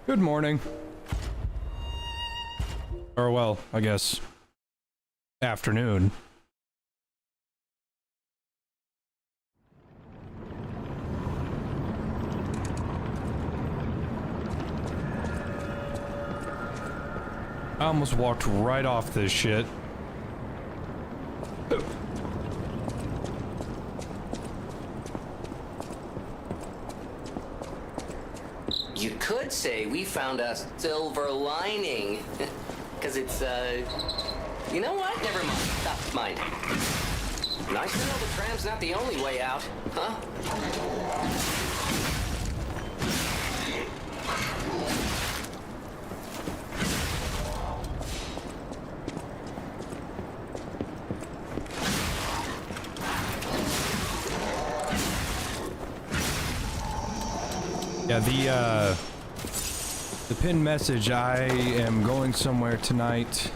Good morning. Or, well, I guess, afternoon. I almost walked right off this shit. You could say we found a silver lining. Because it's, you know what? Never mind. Stop, mind. Nice to know the tram's not the only way out, huh? Yeah, the pinned message, I am going somewhere tonight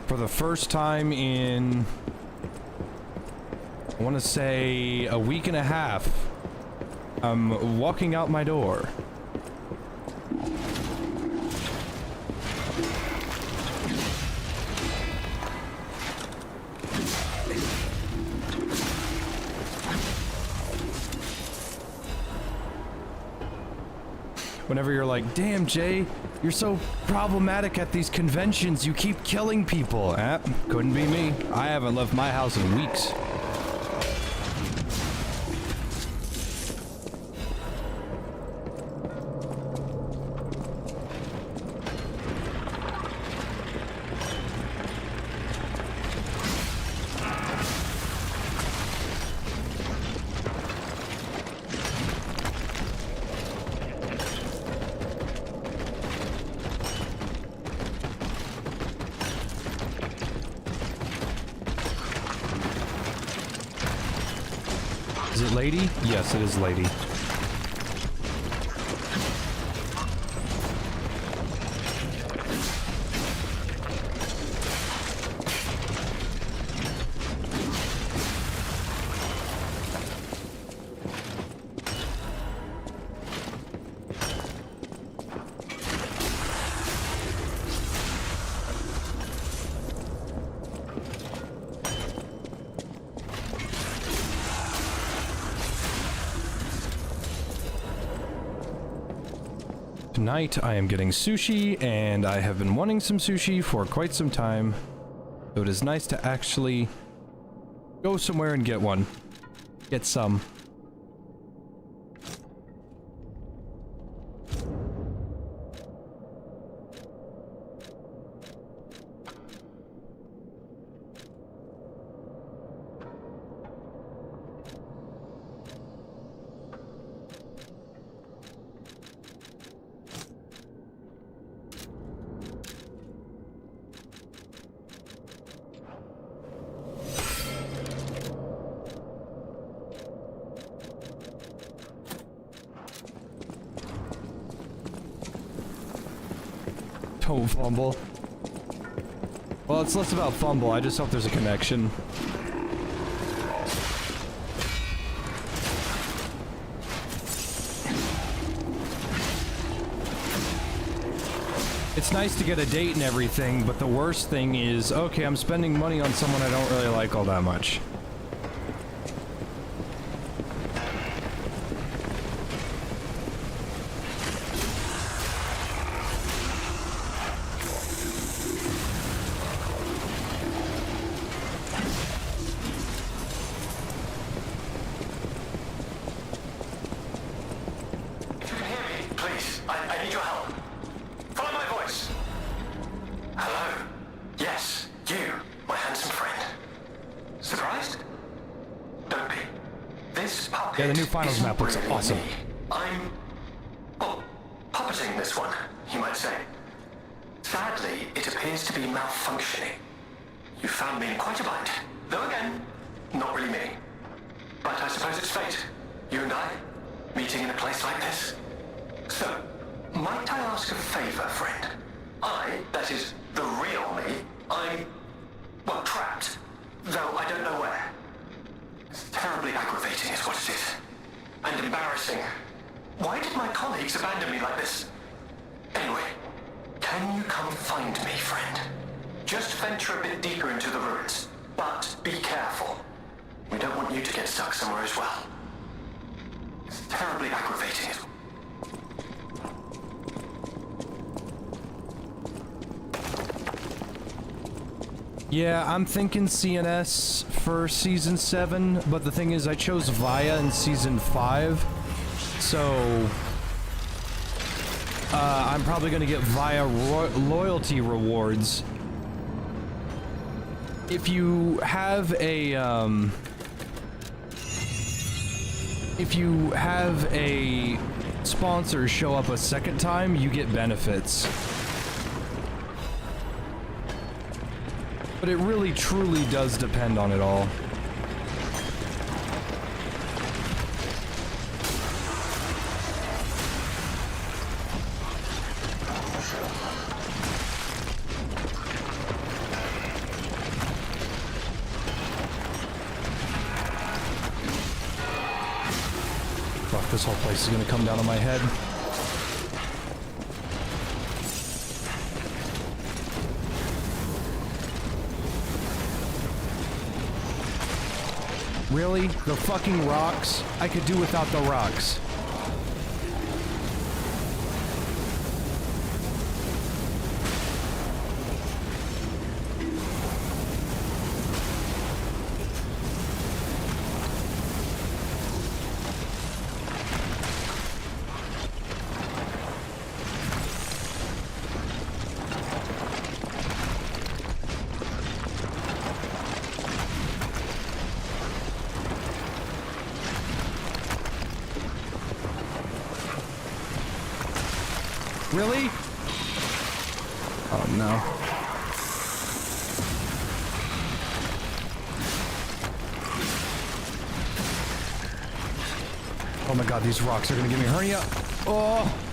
for the first time in, I want to say, a week and a half. I'm walking out my door. Whenever you're like, damn, Jay, you're so problematic at these conventions, you keep killing people. Couldn't be me. I haven't left my house in weeks. Is it lady? Yes, it is lady. Tonight I am getting sushi, and I have been wanting some sushi for quite some time, so it is nice to actually go somewhere and get one. Get some. Don't fumble. Well, it's less about fumble. I just hope there's a connection. It's nice to get a date and everything, but the worst thing is, okay, I'm spending money on someone I don't really like all that much. Yeah, the new finals map looks awesome. I'm, well, puppeting this one, you might say. Sadly, it appears to be malfunctioning. You found me in quite a bind. Though again, not really me. But I suppose it's fate. You and I, meeting in a place like this. So, might I ask a favor, friend? That is, the real me, I'm, well, trapped. Though I don't know where. It's terribly aggravating is what it is. And embarrassing. Why did my colleagues abandon me like this? Anyway, can you come find me, friend? Just venture a bit deeper into the ruins. But be careful. We don't want you to get stuck somewhere as well. It's terribly aggravating. Yeah, I'm thinking CNS for Season 7, but the thing is I chose Via in Season 5, so I'm probably going to get Via loyalty rewards. If you have a, sponsor show up a second time, you get benefits. But it really truly does depend on it all. Fuck, this whole place is gonna come down on my head. Really? The fucking rocks? I could do without the rocks. Really? Oh no. Oh my god, these rocks are gonna give me a hernia. Oh!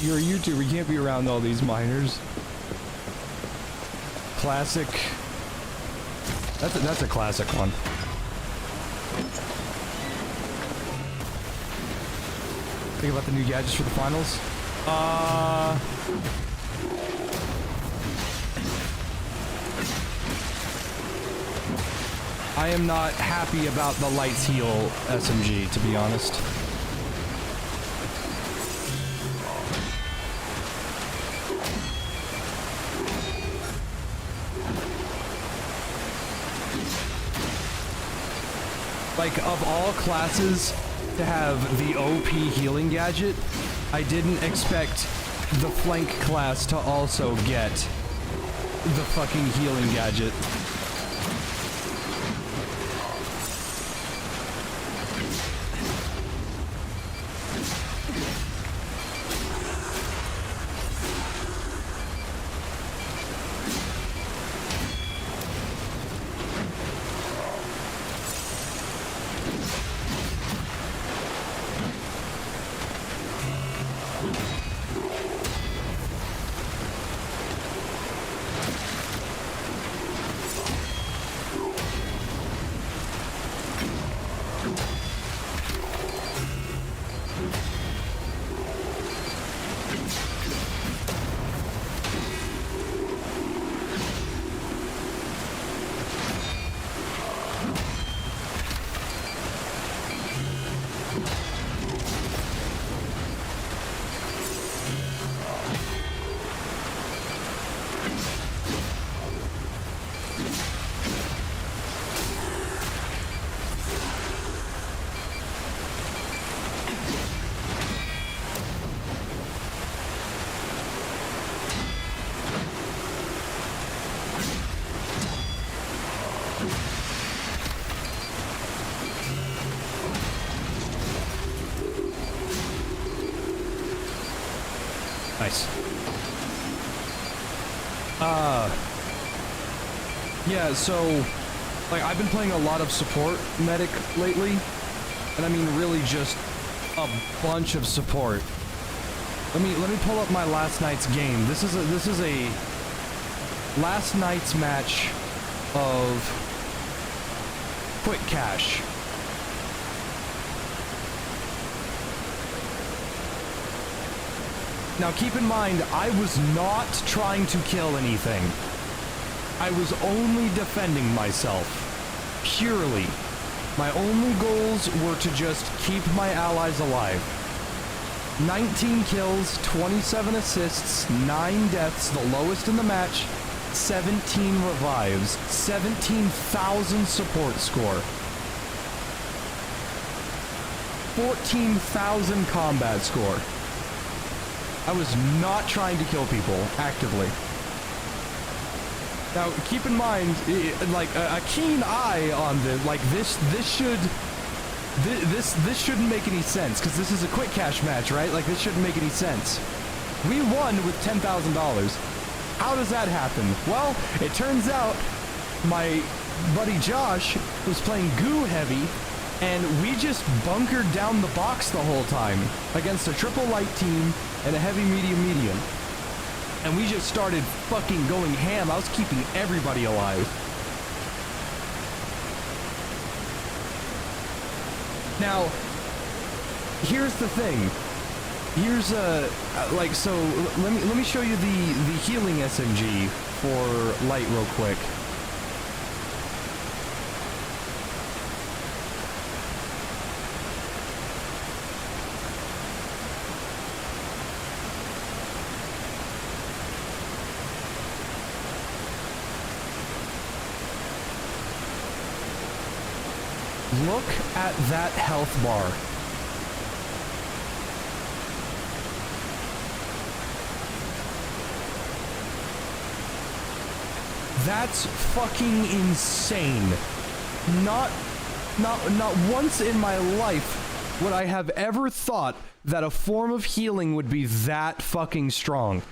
You're a YouTuber, you can't be around all these miners. Classic. That's a classic one. Think about the new gadgets for the finals? I am not happy about the Lights Heal SMG, to be honest. Like, of all classes to have the OP healing gadget, I didn't expect the flank class to also get the fucking healing gadget. Nice. Yeah, so, like, I've been playing a lot of support medic lately, and I mean really just a bunch of support. Let me pull up my last night's game. This is a last night's match of Quick Cash. Now keep in mind, I was not trying to kill anything. I was only defending myself. Purely. My only goals were to just keep my allies alive. 19 kills, 27 assists, 9 deaths, the lowest in the match, 17 revives, 17,000 support score. 14,000 combat score. I was not trying to kill people, actively. Now, keep in mind, like, a keen eye on this, like, this shouldn't make any sense, because this is a quick cash match, right? Like, this shouldn't make any sense. We won with $10,000. How does that happen? Well, it turns out my buddy Josh was playing goo heavy, and we just bunkered down the box the whole time against a triple light team and a heavy medium. And we just started fucking going ham. I was keeping everybody alive. Now, here's the thing. Here's like, so let me show you the healing SMG for light real quick. Look at that health bar. That's fucking insane. Not once in my life would I have ever thought that a form of healing would be that fucking strong.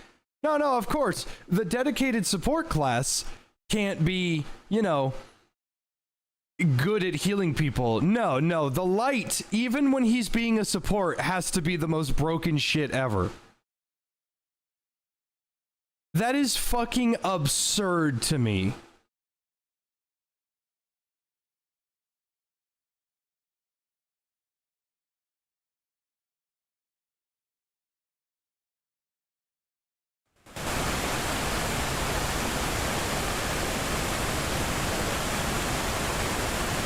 No, of course, the dedicated support class can't be, you know, good at healing people. No, the light, even when he's being a support, has to be the most broken shit ever. That is fucking absurd to me.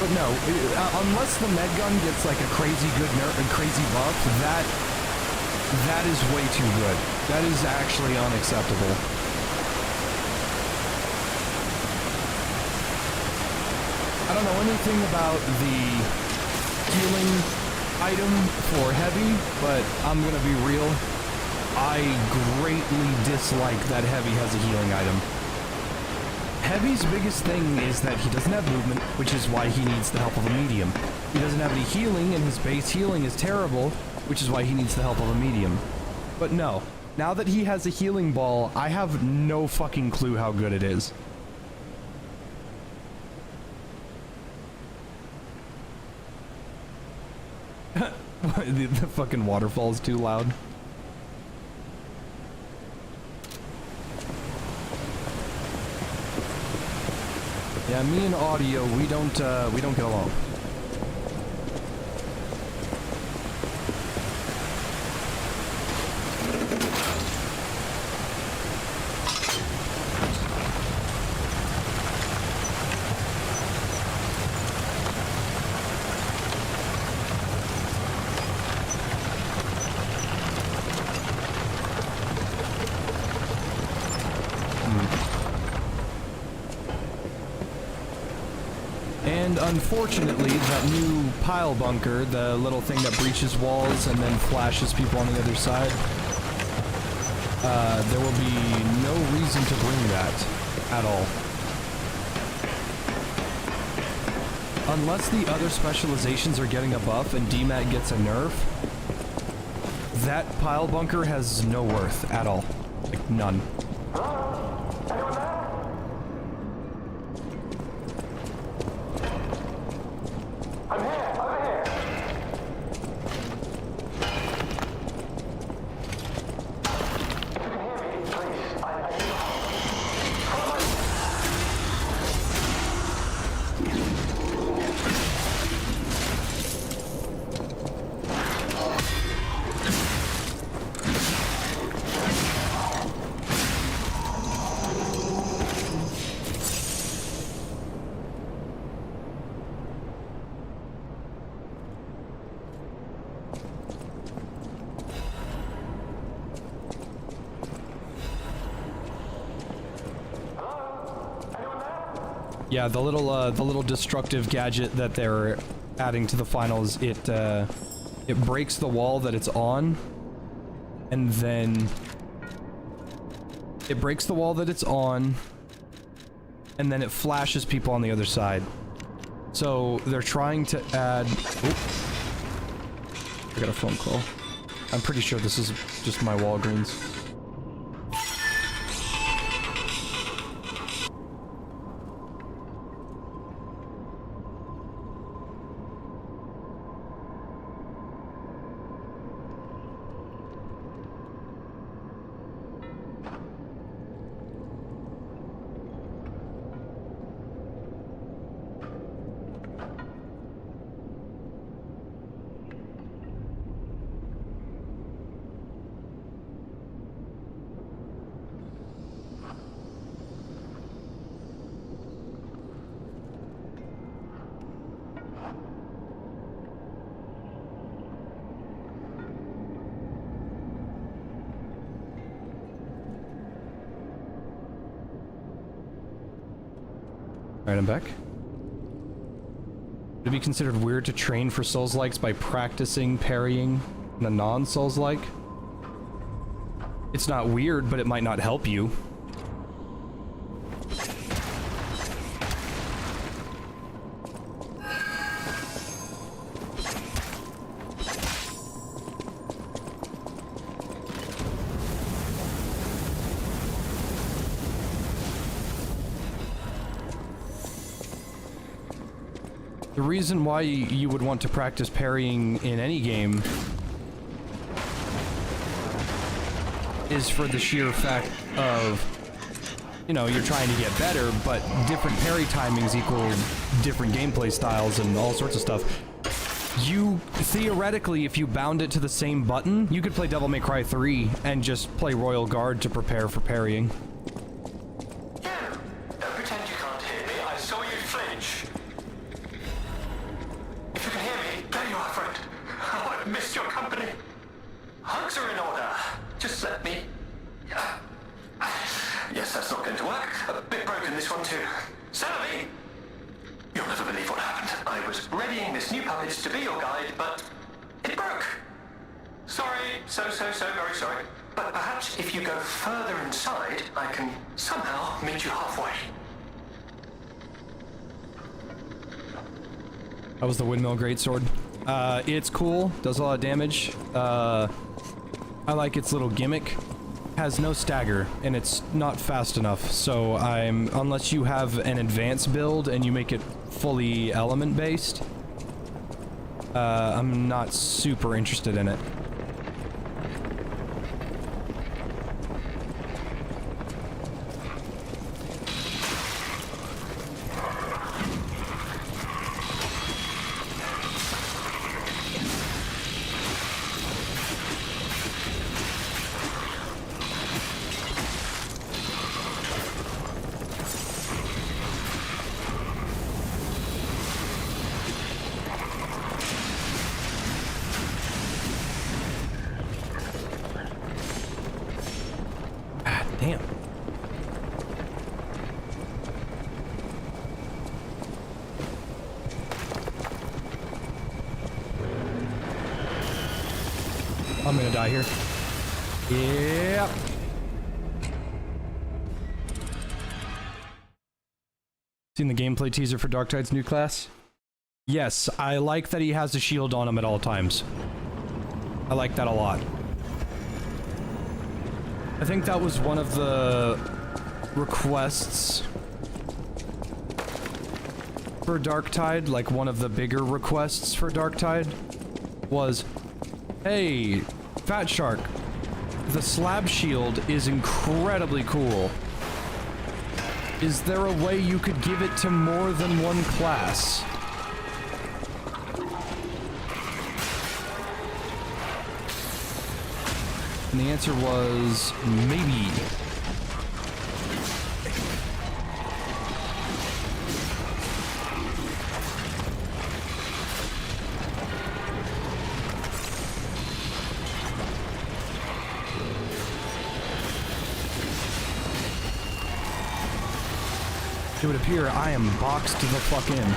But no, unless the med gun gets like a crazy good crazy buff, that is way too good. That is actually unacceptable. I don't know anything about the healing item for Heavy, but I'm gonna be real. I greatly dislike that Heavy has a healing item. Heavy's biggest thing is that he doesn't have movement, which is why he needs the help of a medium. He doesn't have any healing, and his base healing is terrible, which is why he needs the help of a medium. But no, now that he has a healing ball, I have no fucking clue how good it is. the fucking waterfall is too loud. Yeah, me and audio, we don't get along. And unfortunately, that new pile bunker, the little thing that breaches walls and then flashes people on the other side, there will be no reason to bring that at all. Unless the other specializations are getting a buff and DMAT gets a nerf, that pile bunker has no worth at all. Like, none. Yeah, the little destructive gadget that they're adding to the finals, it breaks the wall that it's on, and then it breaks the wall that it's on, and then it flashes people on the other side. So they're trying to add. Oop, I got a phone call. I'm pretty sure this is just my Walgreens. Alright, I'm back. Would it be considered weird to train for Souls-likes by practicing parrying in a non-Souls-like? It's not weird, but it might not help you. The reason why you would want to practice parrying in any game is for the sheer fact of, you know, you're trying to get better, but different parry timings equal different gameplay styles and all sorts of stuff. You, theoretically, if you bound it to the same button, you could play Devil May Cry 3 and just play Royal Guard to prepare for parrying. Don't pretend you can't hear me. I saw you flinch. If you can hear me, there you are, friend. Oh, I've missed your company. Hugs are in order. Just let me... Yes, that's not going to work. A bit broken, this one too. Sally! You'll never believe what happened. I was readying this new puppet to be your guide, but it broke. Sorry, so very sorry. But perhaps if you go further inside, I can somehow meet you halfway. That was the windmill greatsword. It's cool, does a lot of damage. I like its little gimmick. Has no stagger, and it's not fast enough, so unless you have an advanced build and you make it fully element based, I'm not super interested in it. Damn. I'm gonna die here. Yep. Seen the gameplay teaser for Darktide's new class? Yes, I like that he has a shield on him at all times. I like that a lot. I think that was one of the requests for Darktide, like one of the bigger requests for Darktide was, hey, Fat Shark, the slab shield is incredibly cool. Is there a way you could give it to more than one class? And the answer was maybe. It would appear I am boxed the fuck in.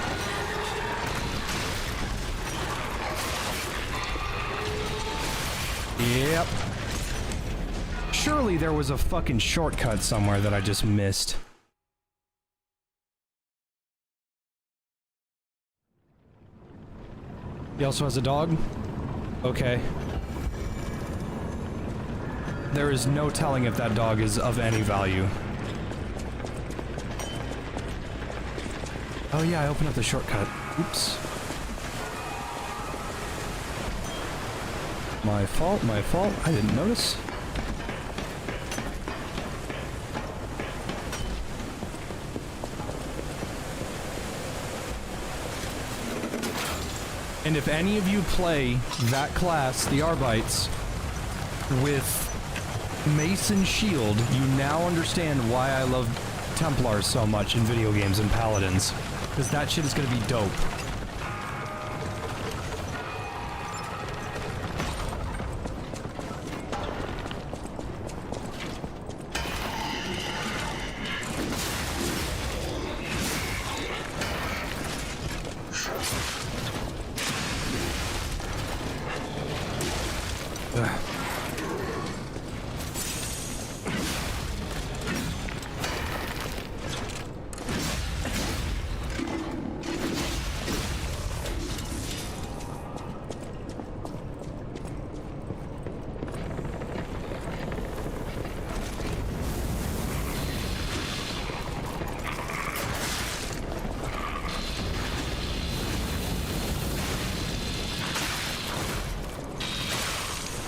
Yep. Surely there was a fucking shortcut somewhere that I just missed. He also has a dog? Okay. There is no telling if that dog is of any value. Oh yeah, I opened up the shortcut. Oops. My fault, my fault. I didn't notice. And if any of you play that class, the Arbites, with Mace and Shield, you now understand why I love Templars so much in video games and Paladins. Because that shit is gonna be dope.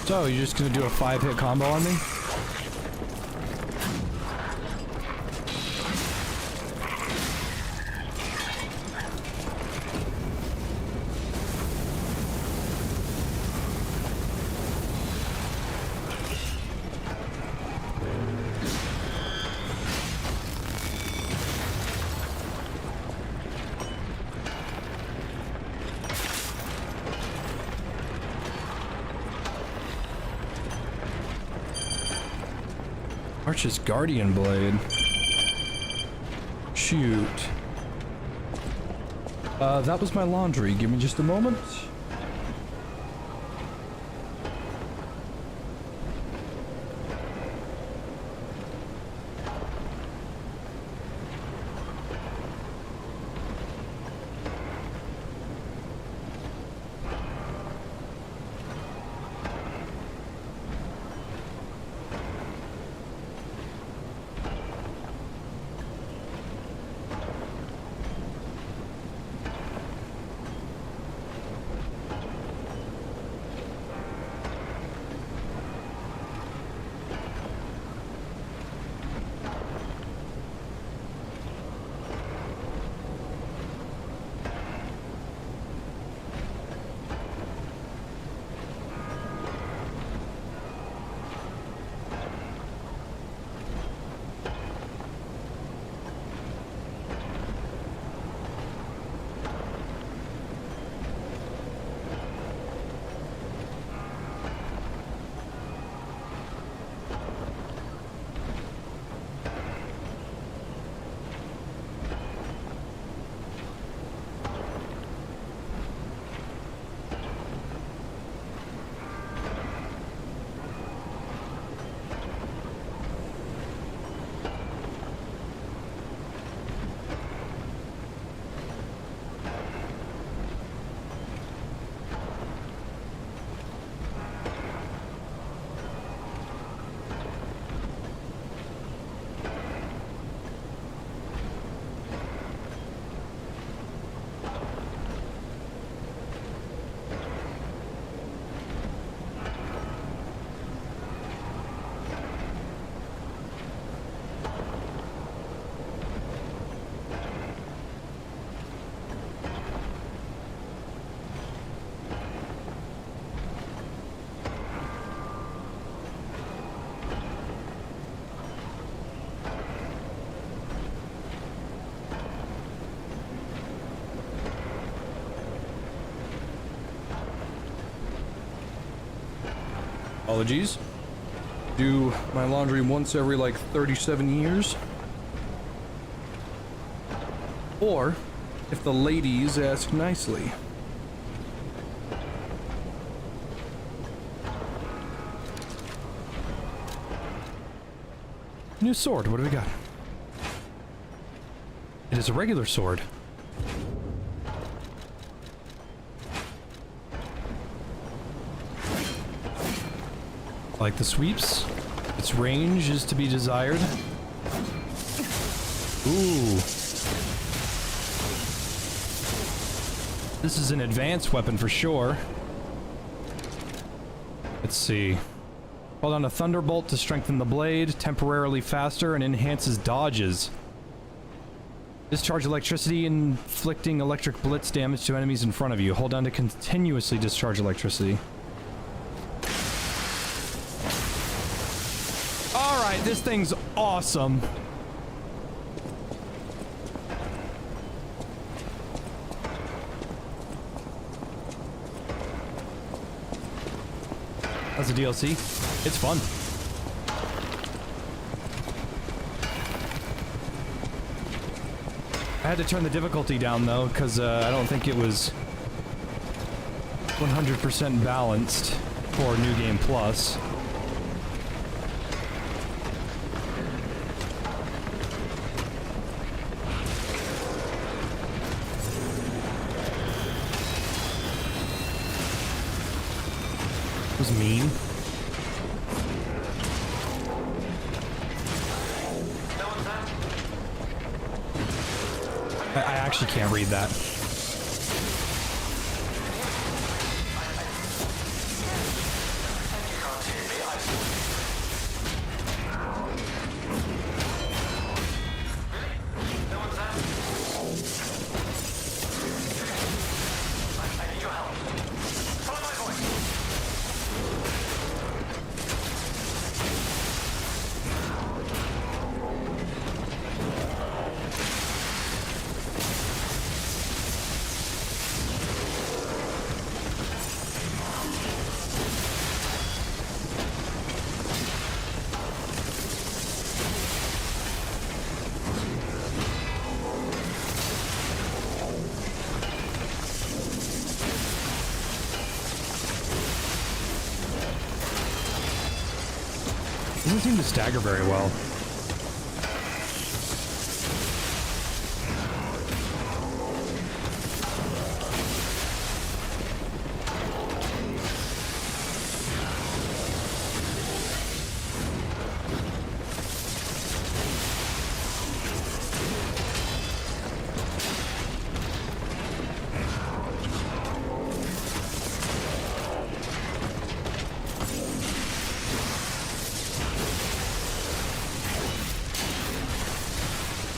So, you're just gonna do a 5-hit combo on me? Arch's Guardian Blade. Shoot. That was my laundry. Give me just a moment. Apologies. Do my laundry once every like 37 years. Or, if the ladies ask nicely. New sword, what do we got? It is a regular sword. Like the sweeps, its range is to be desired. Ooh. This is an advanced weapon for sure. Let's see. Hold on a thunderbolt to strengthen the blade, temporarily faster, and enhances dodges. Discharge electricity, inflicting electric blitz damage to enemies in front of you. Hold on to continuously discharge electricity. Alright, this thing's awesome. That's a DLC. It's fun. I had to turn the difficulty down though, because I don't think it was 100% balanced for New Game Plus. It was mean. I actually can't read that. Doesn't seem to stagger very well.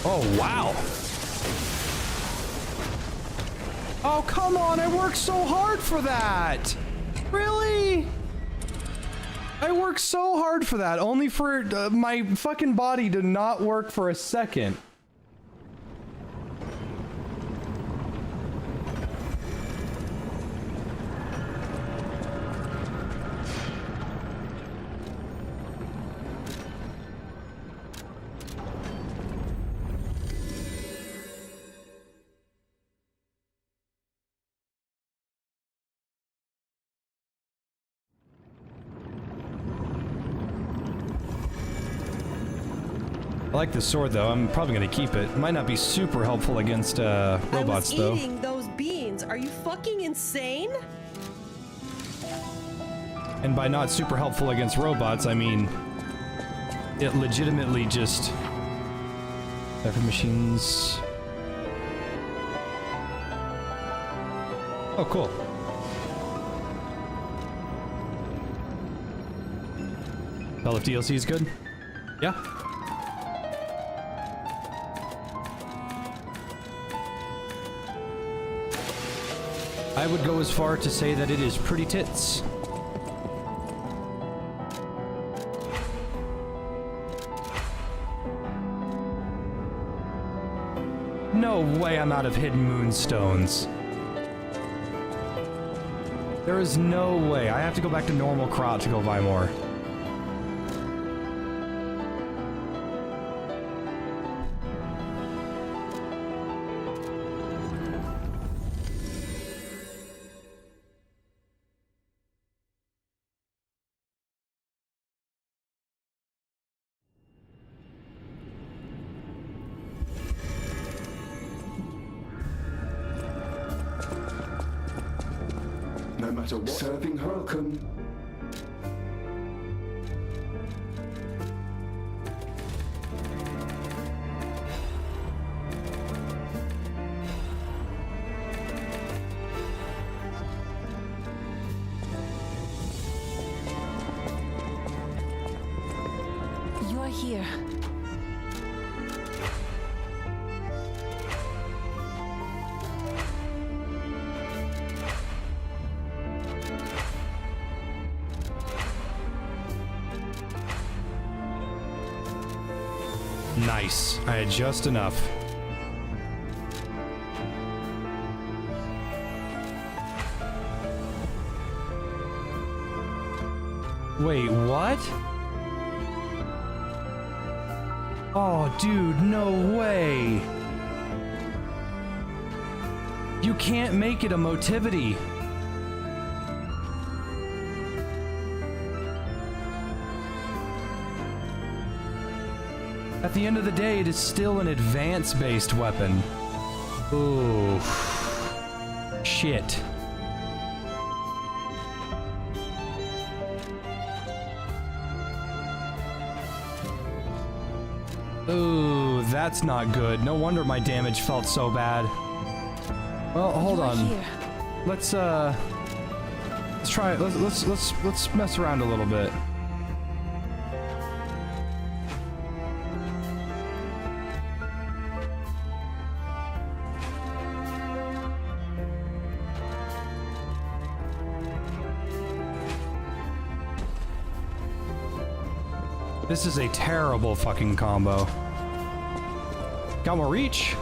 Oh, wow. Oh, come on. I worked so hard for that. Really? I worked so hard for that, only for my fucking body to not work for a second. I like the sword, though. I'm probably gonna keep it. Might not be super helpful against robots, though. I was eating those beans. Are you fucking insane? And by not super helpful against robots, I mean it legitimately just... Cipher machines... Oh, cool. Tell if DLC is good? Yeah? I would go as far to say that it is pretty tits. No way I'm out of hidden moonstones. There is no way. I have to go back to normal Krot to go buy more. No matter what. Serving her. Welcome. You are here. Nice. I had just enough. Wait, what? Oh, dude, no way. You can't make it a motivity. At the end of the day, it is still an advance-based weapon. Ooh. Shit. Ooh, that's not good. No wonder my damage felt so bad. Well, hold on. Here. Let's try it. Let's mess around a little bit. This is a terrible fucking combo. Got more reach.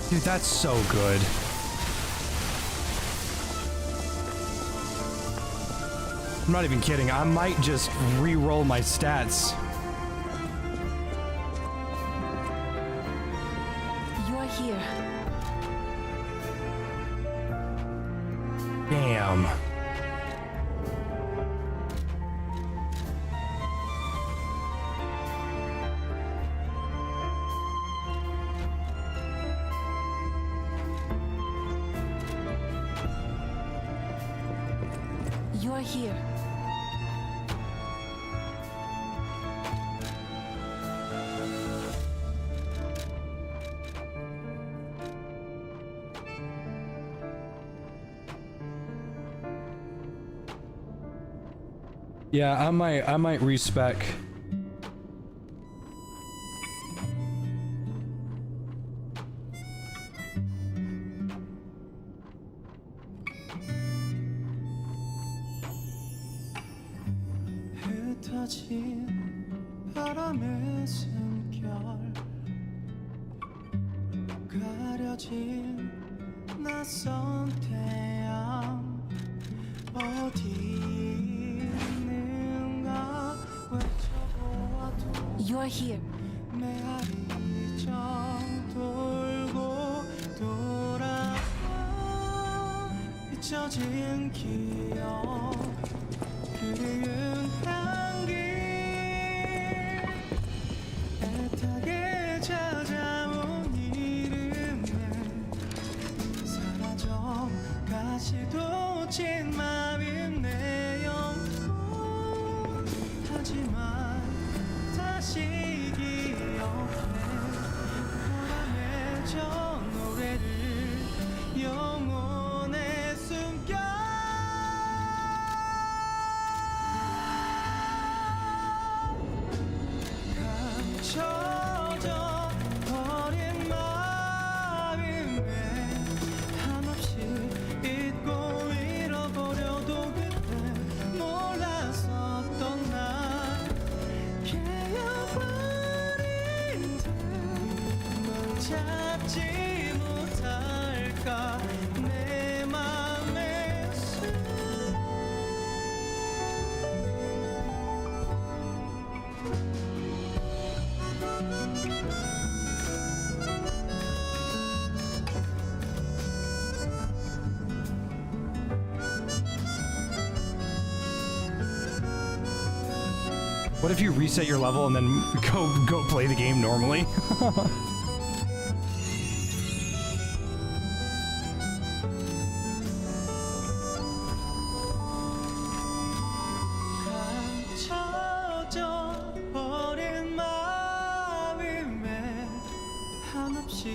Dude, that's so good. I'm not even kidding. I might just re-roll my stats. You're here. Damn. You're here. Yeah, I might respec. 흩어진 바람의 숨결 가려진 낯선 태양 어디 있는가 외쳐보아도 You're here. 메아리 정 돌고 돌아와 잊혀진 기억 그리운 향기 애타게 찾아온 이름은 사라져 가시도 친 마음 내 영혼 하지만 다시 기억해 바람에 저 노래를 영혼에 숨겨 감춰져 버린 마음에 한없이 잊고 잃어버려도 그때 몰랐었던 날 깨어버린 듯널 찾지 못할까 내 맘에 What if you reset your level and then go play the game normally? 감춰져 버린 마음에 한없이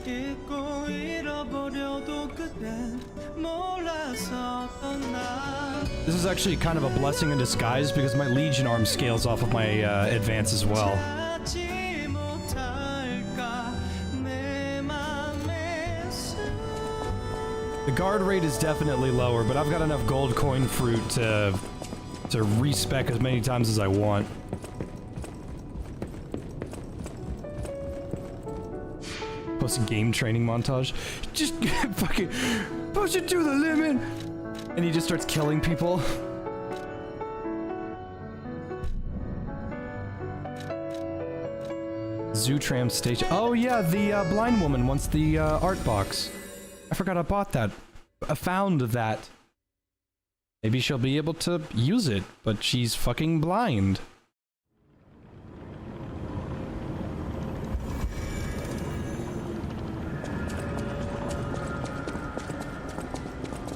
잊고 잃어버려도 그땐 몰랐었던 날 This is actually kind of a blessing in disguise because my Legion arm scales off of my advance as well. 찾지 못할까 내 맘에 The guard rate is definitely lower, but I've got enough gold coin fruit to respec as many times as I want. Plus a game training montage. Just fucking push it to the limit! And he just starts killing people. Zootram station. Oh yeah, the blind woman wants the art box. I forgot I bought that. I found that. Maybe she'll be able to use it, but she's fucking blind.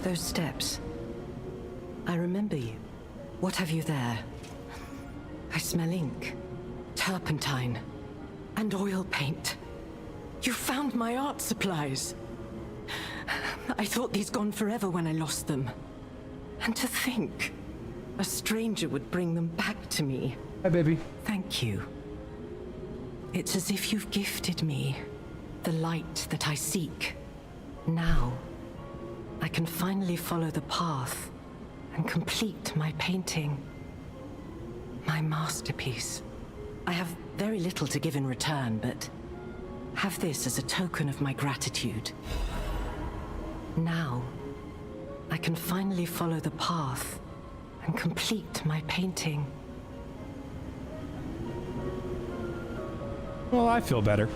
Those steps. I remember you. What have you there? I smell ink, turpentine, and oil paint. You found my art supplies. I thought these gone forever when I lost them. And to think, a stranger would bring them back to me. Hi, baby. Thank you. It's as if you've gifted me the light that I seek. Now, I can finally follow the path and complete my painting. My masterpiece. I have very little to give in return, but have this as a token of my gratitude. Now, I can finally follow the path and complete my painting. Well, I feel better.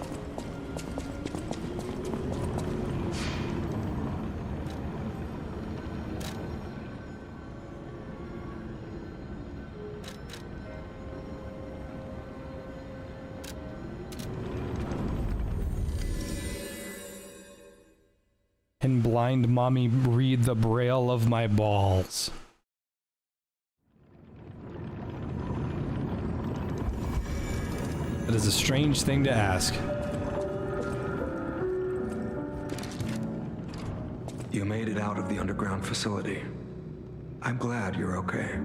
Can blind mommy read the braille of my balls? That is a strange thing to ask. You made it out of the underground facility. I'm glad you're okay.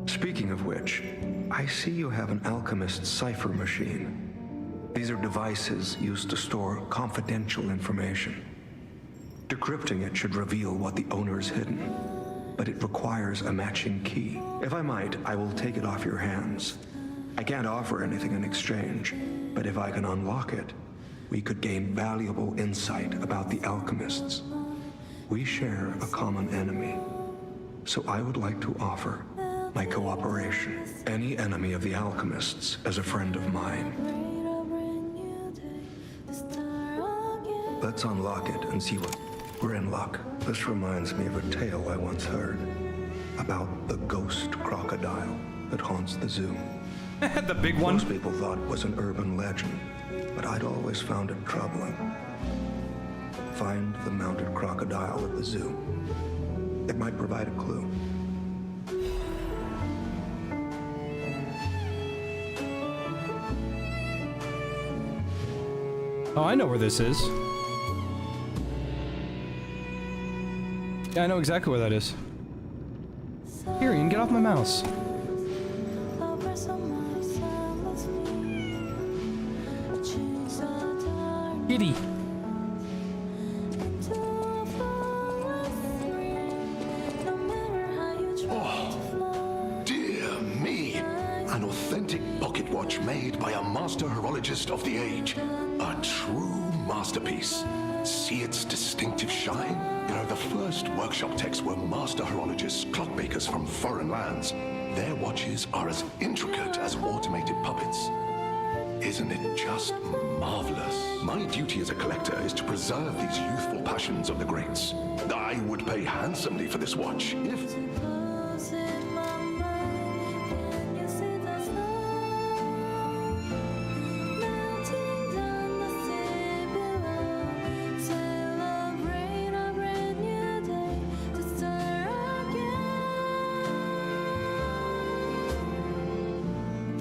Speaking of which, I see you have an alchemist's cipher machine. These are devices used to store confidential information. Decrypting it should reveal what the owner's hidden, but it requires a matching key. If I might, I will take it off your hands. I can't offer anything in exchange, but if I can unlock it, we could gain valuable insight about the alchemists. We share a common enemy, so I would like to offer my cooperation. Any enemy of the alchemists is a friend of mine. Let's unlock it and see what... We're in luck. This reminds me of a tale I once heard about the ghost crocodile that haunts the zoo. The big one? Most people thought it was an urban legend, but I'd always found it troubling. Find the mounted crocodile at the zoo. It might provide a clue. Oh, I know where this is. Yeah, I know exactly where that is. Tyrion, get off my mouse. Kitty. Oh, dear me. An authentic pocket watch made by a master horologist of the age. A true masterpiece. See its distinctive shine? You know, the first workshop techs were master horologists, clockmakers from foreign lands. Their watches are as intricate as automated puppets. Isn't it just marvelous? My duty as a collector is to preserve these youthful passions of the greats. I would pay handsomely for this watch if...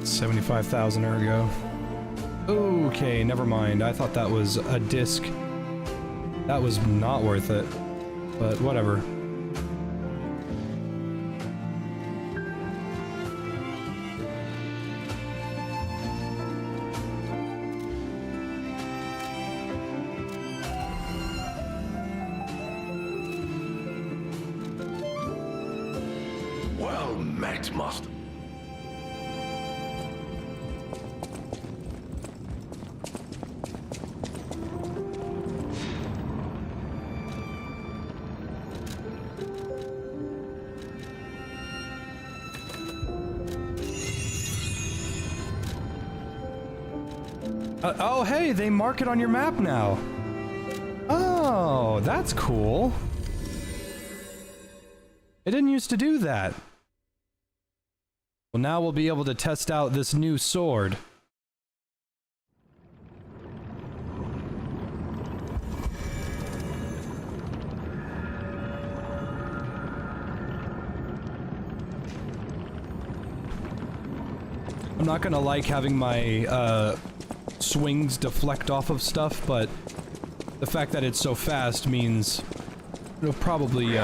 $75,000 ergo. Okay, never mind. I thought that was a disc. That was not worth it. But whatever. Well met, master. Oh, hey, they mark it on your map now. Oh, that's cool. It didn't used to do that. Well, now we'll be able to test out this new sword. I'm not gonna like having my, swings deflect off of stuff, but the fact that it's so fast means it'll probably,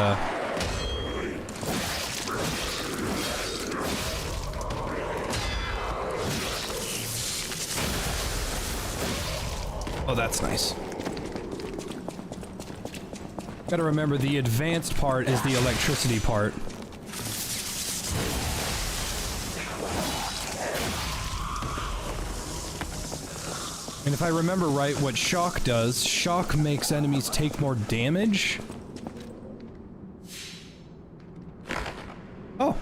Oh, that's nice. Gotta remember, the advanced part is the electricity part. And if I remember right, what shock does, shock makes enemies take more damage? Oh.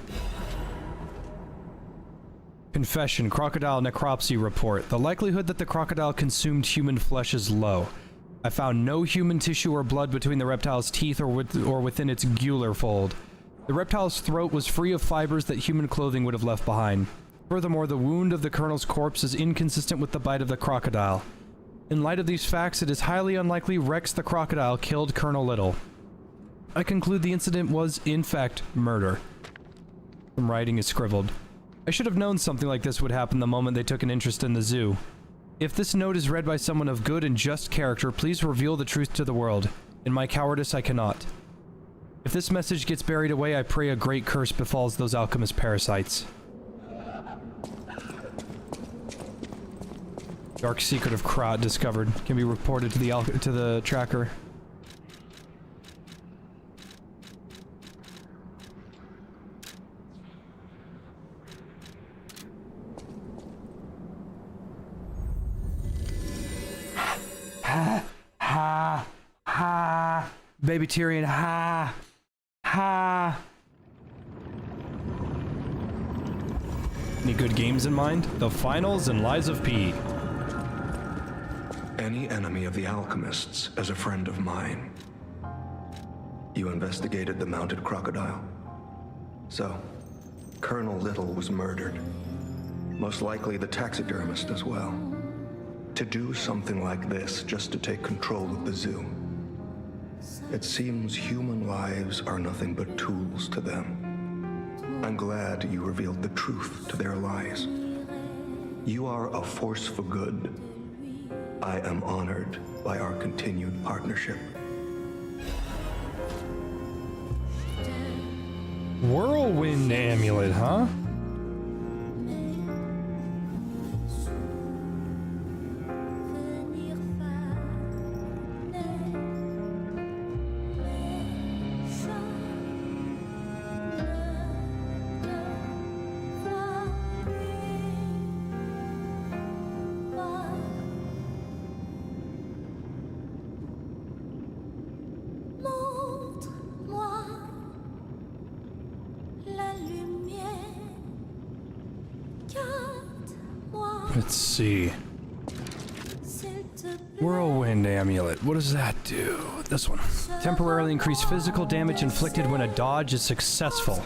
Confession, crocodile necropsy report. The likelihood that the crocodile consumed human flesh is low. I found no human tissue or blood between the reptile's teeth or within its gular fold. The reptile's throat was free of fibers that human clothing would have left behind. Furthermore, the wound of the colonel's corpse is inconsistent with the bite of the crocodile. In light of these facts, it is highly unlikely Rex the crocodile killed Colonel Little. I conclude the incident was, in fact, murder. Some writing is scribbled. I should have known something like this would happen the moment they took an interest in the zoo. If this note is read by someone of good and just character, please reveal the truth to the world. In my cowardice, I cannot. If this message gets buried away, I pray a great curse befalls those alchemist parasites. Dark secret of Krat discovered. Can be reported to the tracker. Baby Tyrion, ha! Ha! Any good games in mind? The Finals and Lies of P. Any enemy of the alchemists is a friend of mine. You investigated the mounted crocodile. So, Colonel Little was murdered. Most likely the taxidermist as well. To do something like this just to take control of the zoo. It seems human lives are nothing but tools to them. I'm glad you revealed the truth to their lies. You are a force for good. I am honored by our continued partnership. Whirlwind amulet, huh? Let's see. Whirlwind amulet. What does that do? This one. Temporarily increase physical damage inflicted when a dodge is successful.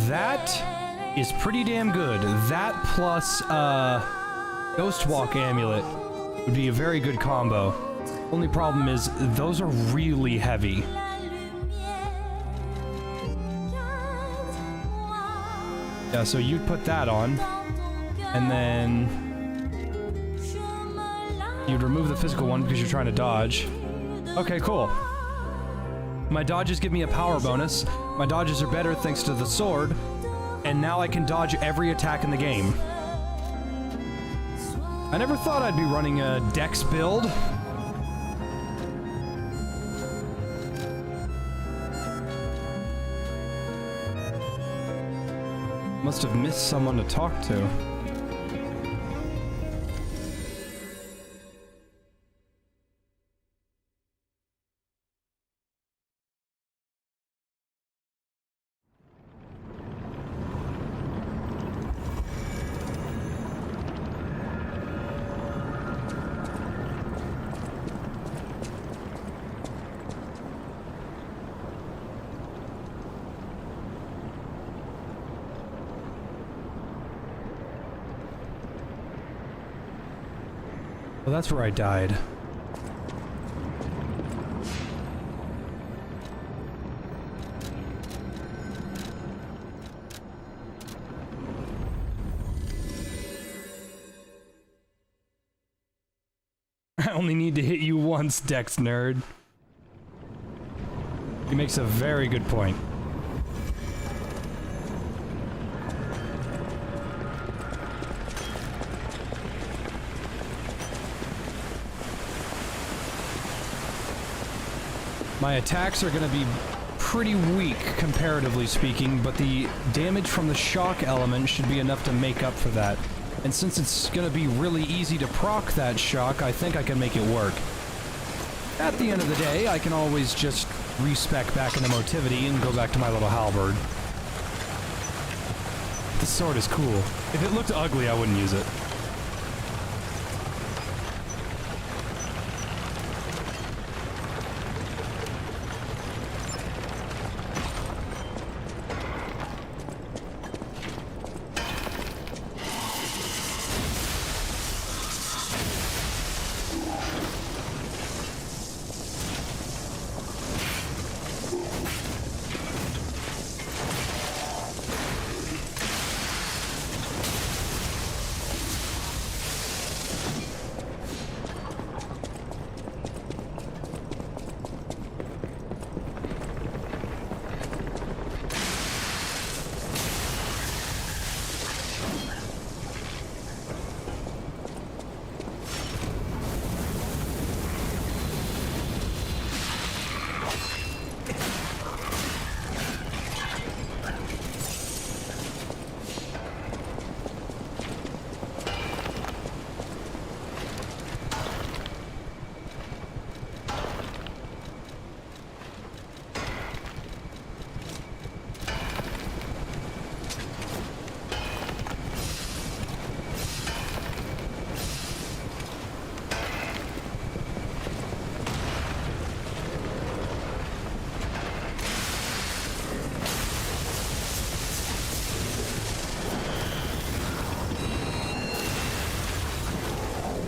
That is pretty damn good. That plus Ghost Walk amulet would be a very good combo. Only problem is those are really heavy. Yeah, so you'd put that on. And then you'd remove the physical one because you're trying to dodge. Okay, cool. My dodges give me a power bonus. My dodges are better thanks to the sword. And now I can dodge every attack in the game. I never thought I'd be running a dex build. Must have missed someone to talk to. Well, that's where I died. I only need to hit you once, Dex nerd. He makes a very good point. My attacks are going to be pretty weak, comparatively speaking, but the damage from the shock element should be enough to make up for that. And since it's going to be really easy to proc that shock, I think I can make it work. At the end of the day, I can always just respec back into motivity and go back to my little halberd. the sword is cool. If it looked ugly, I wouldn't use it.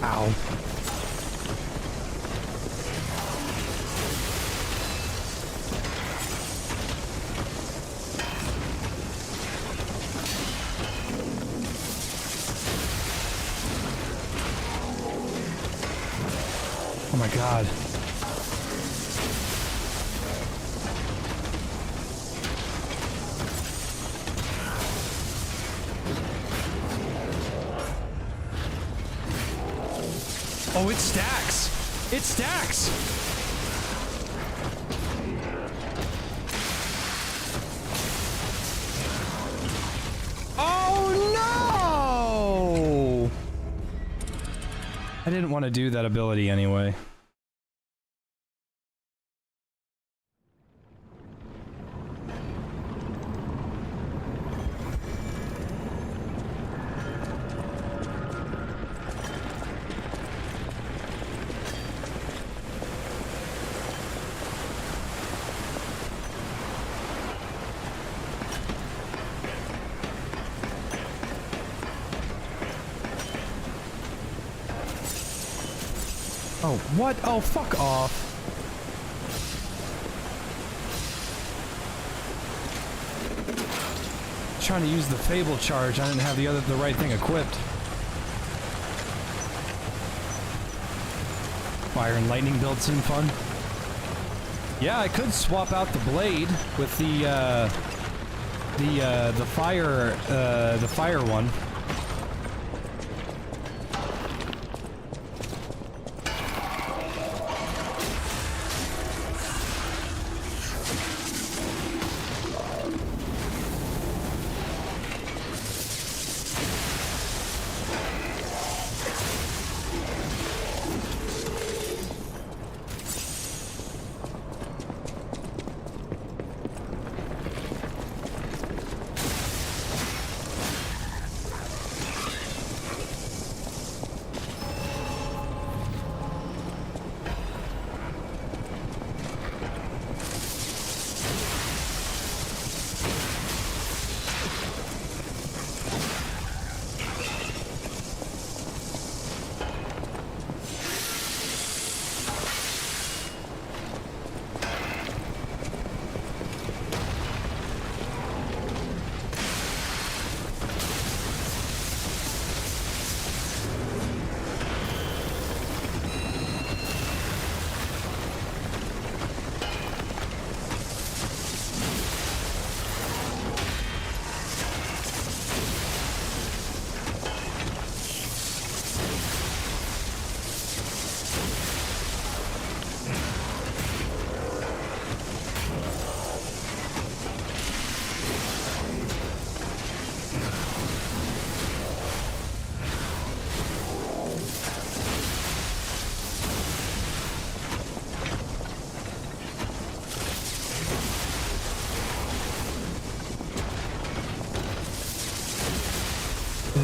Ow. Oh my god. Oh, it stacks! It stacks! Oh no! I didn't want to do that ability anyway. Oh, what? Oh, fuck off. Trying to use the Fable charge, I didn't have the right thing equipped. Fire and lightning build seem fun. Yeah, I could swap out the blade with the fire one.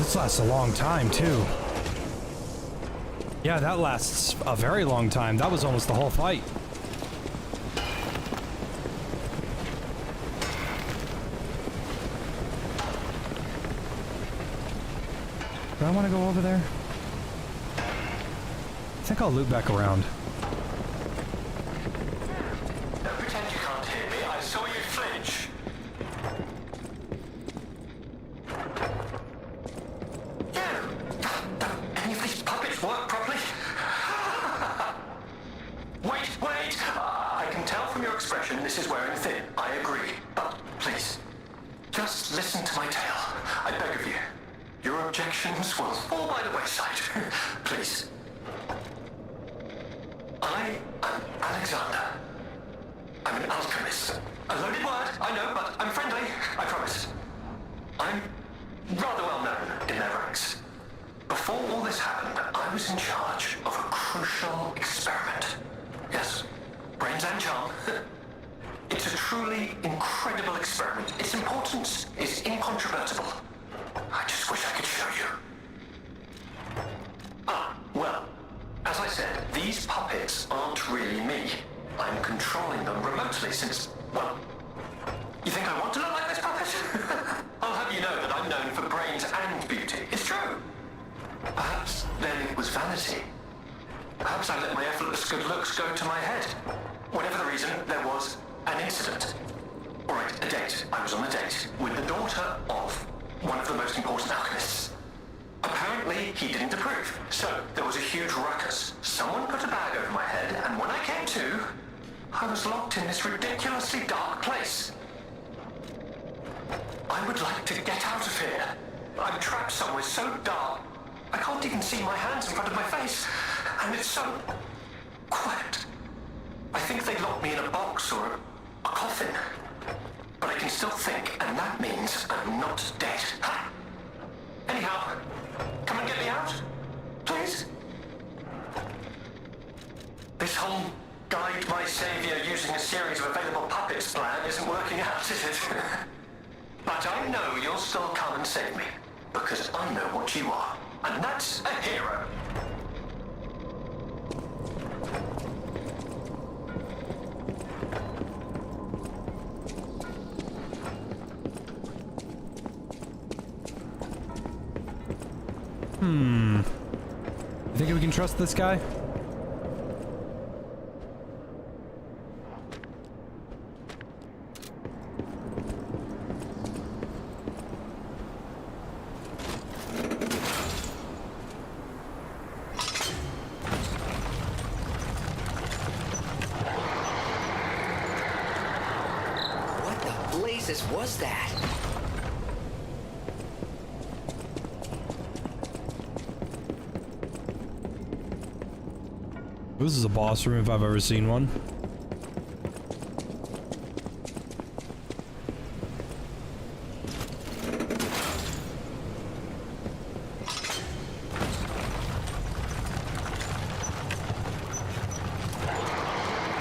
this lasts a long time, too. Yeah, that lasts a very long time. That was almost the whole fight. Do I want to go over there? I think I'll loop back around. Don't pretend you can't hear me. I saw you flinch. Any of these puppets work properly? Wait! I can tell from your expression this is wearing thin. I agree. But please, just listen to my tale. I beg of you. Your objections will fall by the wayside. Please. I am Alexander. I'm an alchemist. A loaded word, I know, but I'm friendly, I promise. I'm rather well known in their ranks. Before all this happened, I was in charge of a crucial experiment. Yes, brains and charm. It's a truly incredible experiment. Its importance is incontrovertible. I just wish I could show you. Well, as I said, these puppets aren't really me. I'm controlling them remotely since, well, you think I want to look like this puppet? I'll have you know that I'm known for brains and beauty. It's true. Perhaps then it was vanity. Perhaps I let my effortless good looks go to my head. Whatever the reason, there was an incident. All right, a date. I was on a date with the daughter of one of the most important alchemists. Apparently, he didn't approve. So, there was a huge ruckus. Someone put a bag over my head, and when I came to, I was locked in this ridiculously dark place. I would like to get out of here. I'm trapped somewhere so dark, I can't even see my hands in front of my face. And it's so quiet. I think they locked me in a box or a coffin. But I can still think, and that means I'm not dead. Ha! Anyhow, come and get me out, please. This whole guide my savior using a series of available puppets plan isn't working out, is it? But I know you'll still come and save me, because I know what you are, and that's a hero. You think we can trust this guy? What the blazes was that? This is a boss room if I've ever seen one.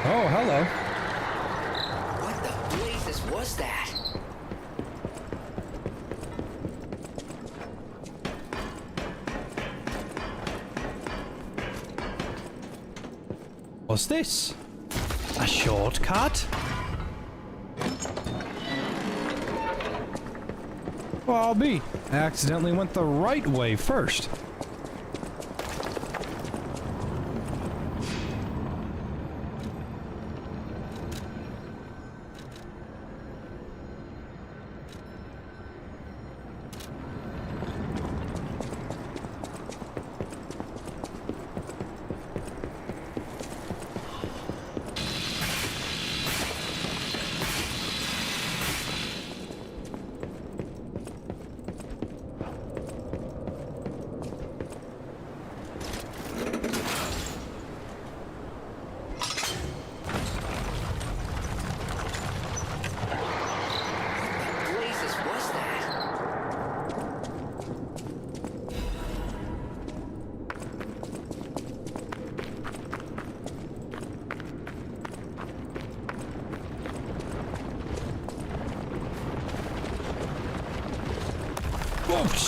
Oh, hello. What the blazes was that? What's this? A shortcut? Well, I'll be. I accidentally went the right way first.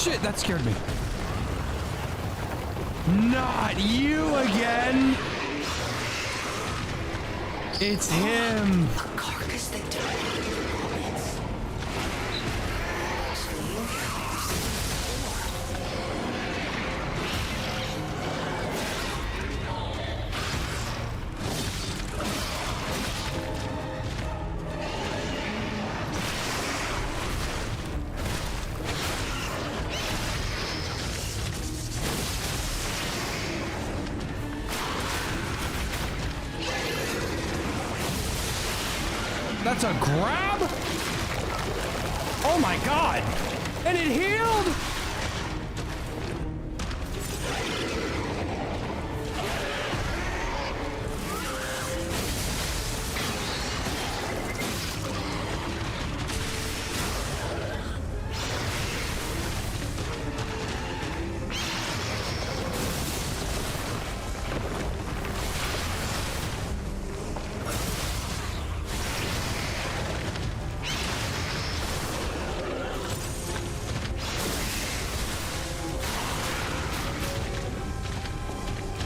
shit, that scared me. Not you again. It's him. A carcass that died. That's a grab? Oh my god! And it healed?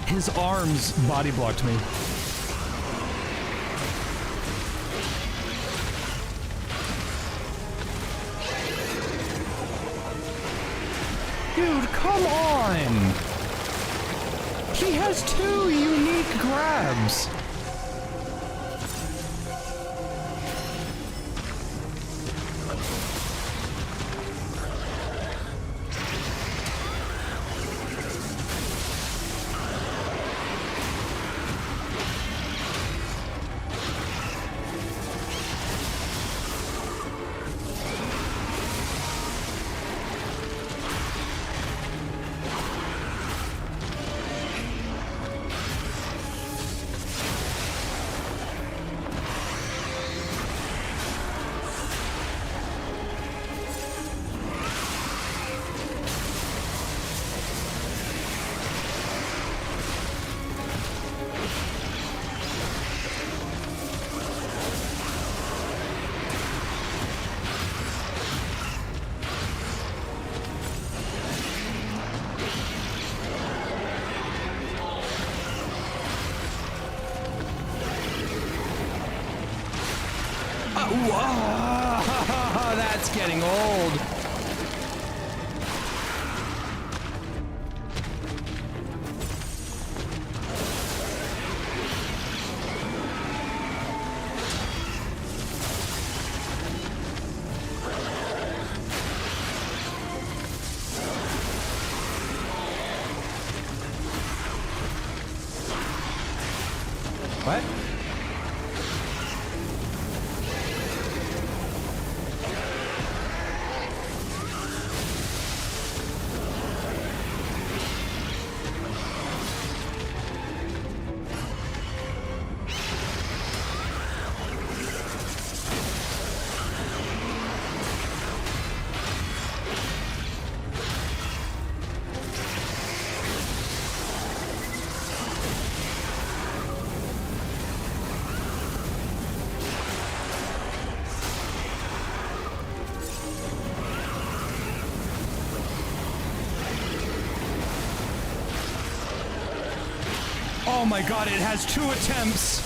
His arms body blocked me. Dude, come on! He has 2 unique grabs. Whoa, that's getting old. What? Oh my god, it has 2 attempts.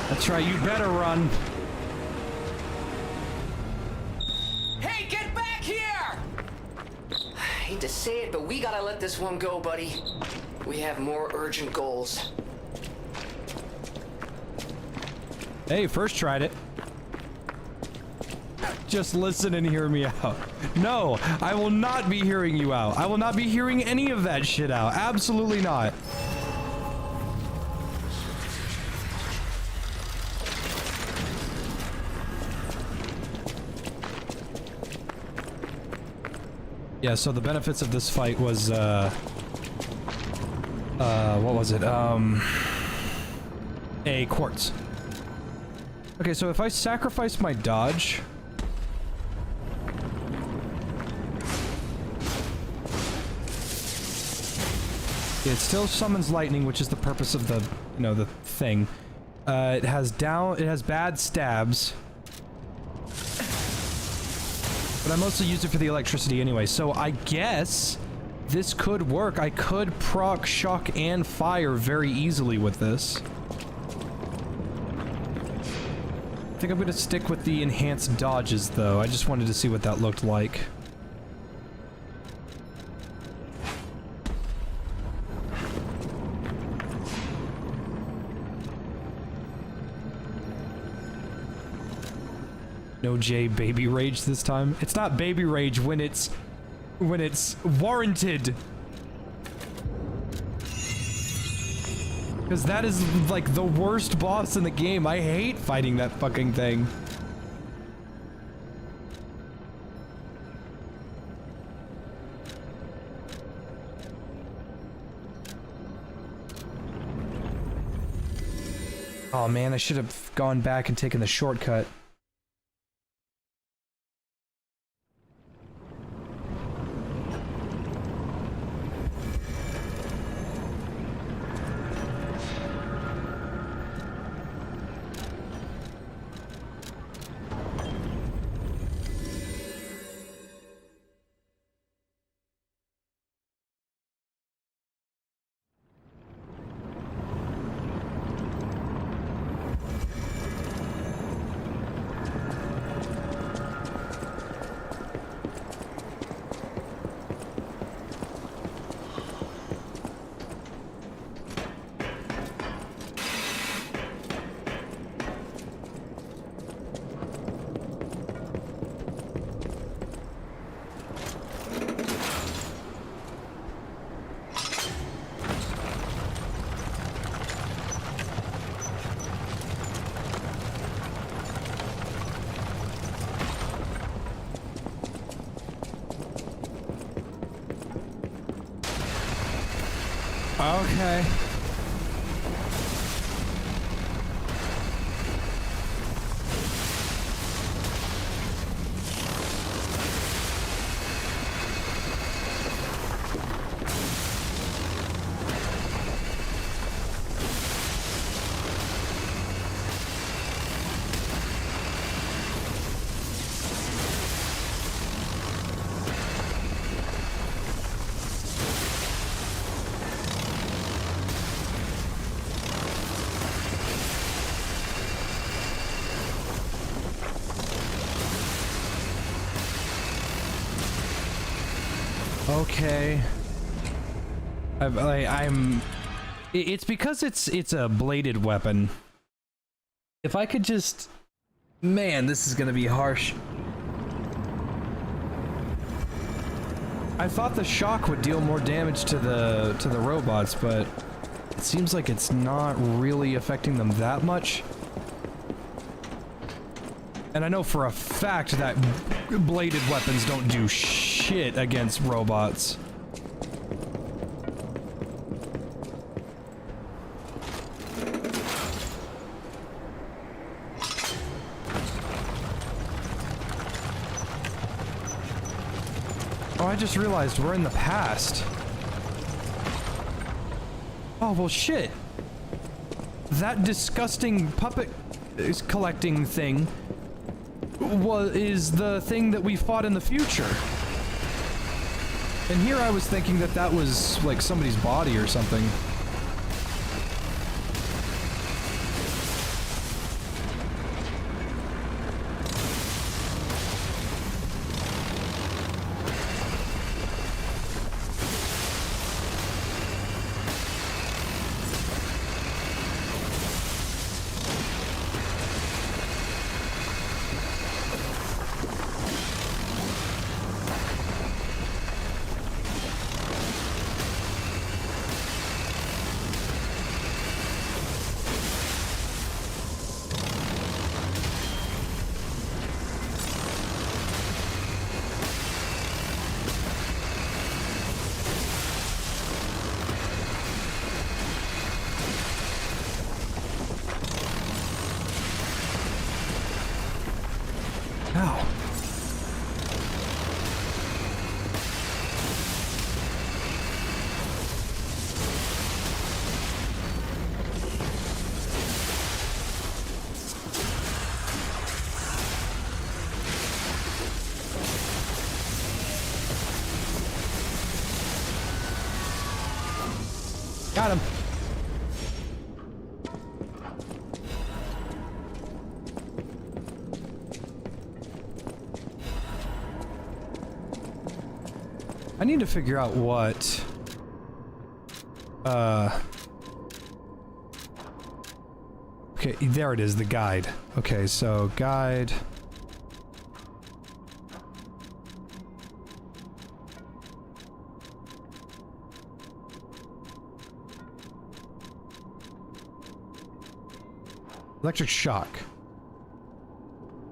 That's right, you better run. Hey, get back here! I hate to say it, but we gotta let this one go, buddy. We have more urgent goals. Hey, first tried it. Just listen and hear me out. No, I will not be hearing you out. I will not be hearing any of that shit out. Absolutely not. Yeah, so the benefits of this fight was, what was it? A quartz. Okay, so if I sacrifice my dodge... It still summons lightning, which is the purpose of the, you know, the thing. It has bad stabs. But I mostly use it for the electricity anyway, so I guess this could work. I could proc shock and fire very easily with this. I think I'm gonna stick with the enhanced dodges, though. I just wanted to see what that looked like. No J baby rage this time. It's not baby rage when it's warranted. Because that is like the worst boss in the game. I hate fighting that fucking thing. Oh man, I should have gone back and taken the shortcut. Okay. Okay. It's because it's a bladed weapon. If I could just... Man, this is gonna be harsh. I thought the shock would deal more damage to the robots, but it seems like it's not really affecting them that much. And I know for a fact that bladed weapons don't do shit against robots. Oh, I just realized we're in the past. Oh, well shit. That disgusting puppet collecting thing is the thing that we fought in the future. And here I was thinking that that was like somebody's body or something. Ow. Got him. I need to figure out what okay, there it is, the guide. Okay, so guide. Electric shock.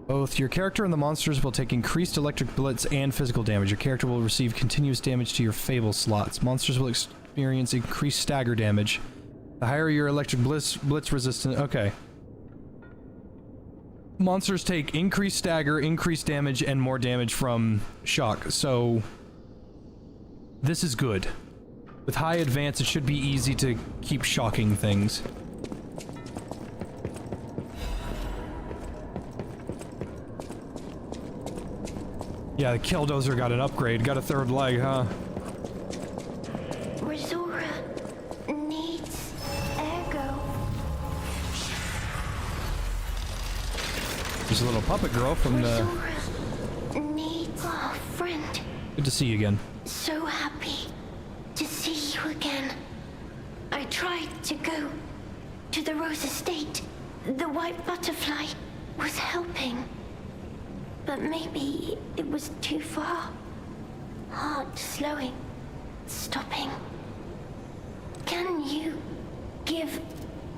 Both your character and the monsters will take increased electric blitz and physical damage. Your character will receive continuous damage to your fable slots. Monsters will experience increased stagger damage. The higher your electric blitz resistance... Okay. Monsters take increased stagger, increased damage, and more damage from shock. So... this is good. With high advance, it should be easy to keep shocking things. Yeah, the Killdozer got an upgrade, got a third leg, huh? Resora needs ergo. There's a little puppet girl from the... Resora needs a friend. Good to see you again. So happy to see you again. I tried to go to the Rose Estate. The white butterfly was helping. But maybe it was too far. Heart slowing, stopping. Can you give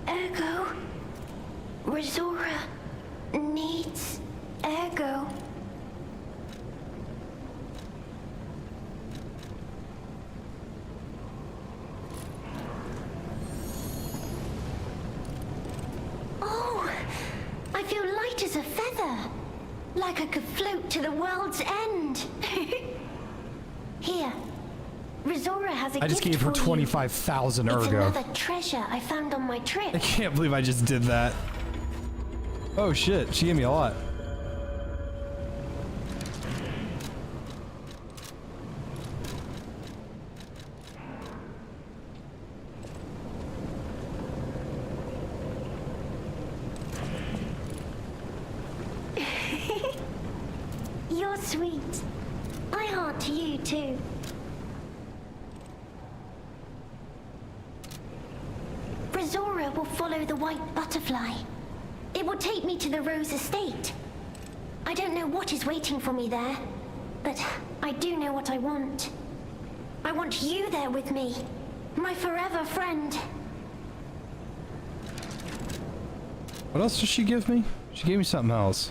ergo? Resora needs ergo. Oh, I feel light as a feather. Like I could float to the world's end. Here, Resora has a I just gift gave her for you. 25,000 It's ergo. another treasure I found on my trip. I can't believe I just did that. Oh shit, she gave me a lot. You're sweet. I heart you too. Resora will follow the white butterfly. It will take me to the Rose Estate. I don't know what is waiting for me there, but I do know what I want. I want you there with me, my forever friend. What else did she give me? She gave me something else.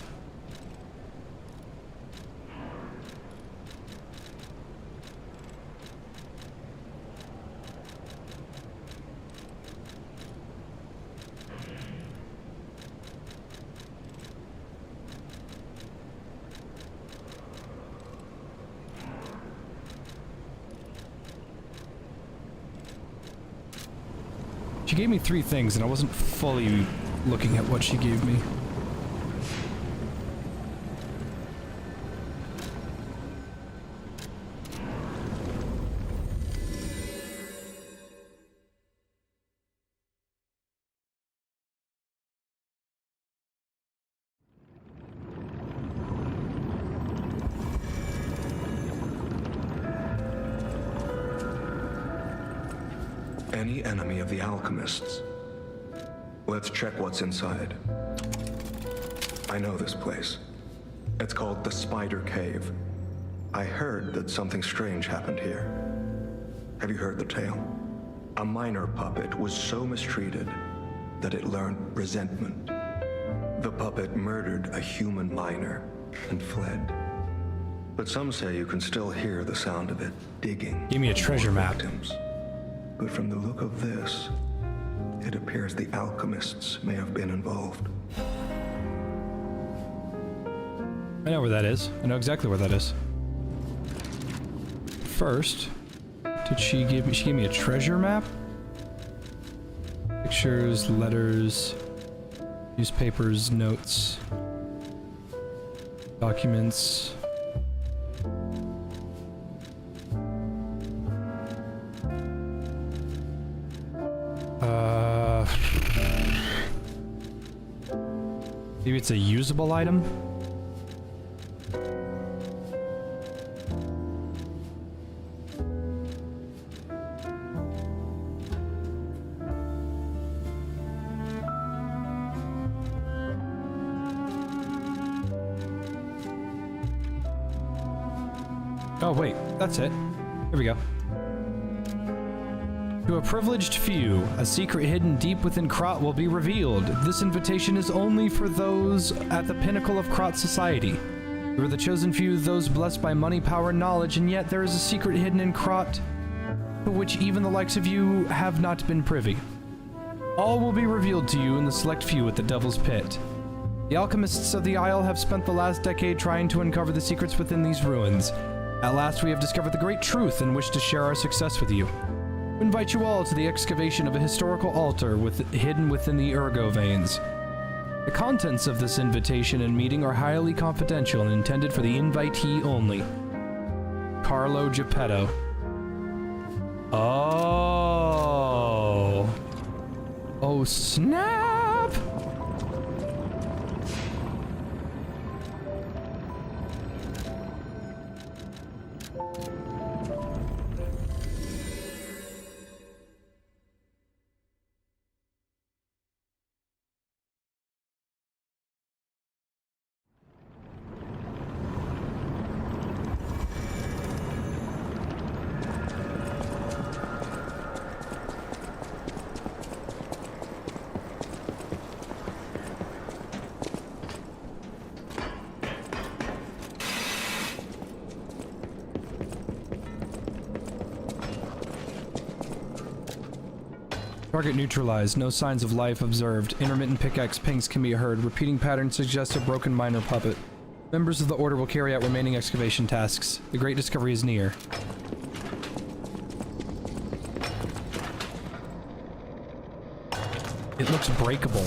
She gave me 3 things, and I wasn't fully looking at what she gave me. Any enemy of the alchemists. Let's check what's inside. I know this place. It's called the Spider Cave. I heard that something strange happened here. Have you heard the tale? A minor puppet was so mistreated that it learned resentment. The puppet murdered a human miner and fled. But some say you can still hear the sound of it digging. Give me a treasure map. Victims. But from the look of this, it appears the alchemists may have been involved. I know where that is. I know exactly where that is. First, did she give me? She gave me a treasure map? Pictures, letters, newspapers, notes, documents. Maybe it's a usable item? Oh wait, that's it. Here we go. To a privileged few, a secret hidden deep within Krot will be revealed. This invitation is only for those at the pinnacle of Krot society. You are the chosen few, those blessed by money, power, and knowledge, and yet there is a secret hidden in Krot to which even the likes of you have not been privy. All will be revealed to you in the select few at the Devil's Pit. The alchemists of the Isle have spent the last decade trying to uncover the secrets within these ruins. At last we have discovered the great truth and wish to share our success with you. We invite you all to the excavation of a historical altar hidden within the Ergo veins. The contents of this invitation and meeting are highly confidential and intended for the invitee only. Carlo Geppetto. Oh. Oh, snap! Target neutralized. No signs of life observed. Intermittent pickaxe pings can be heard. Repeating patterns suggest a broken miner puppet. Members of the Order will carry out remaining excavation tasks. The great discovery is near. It looks breakable.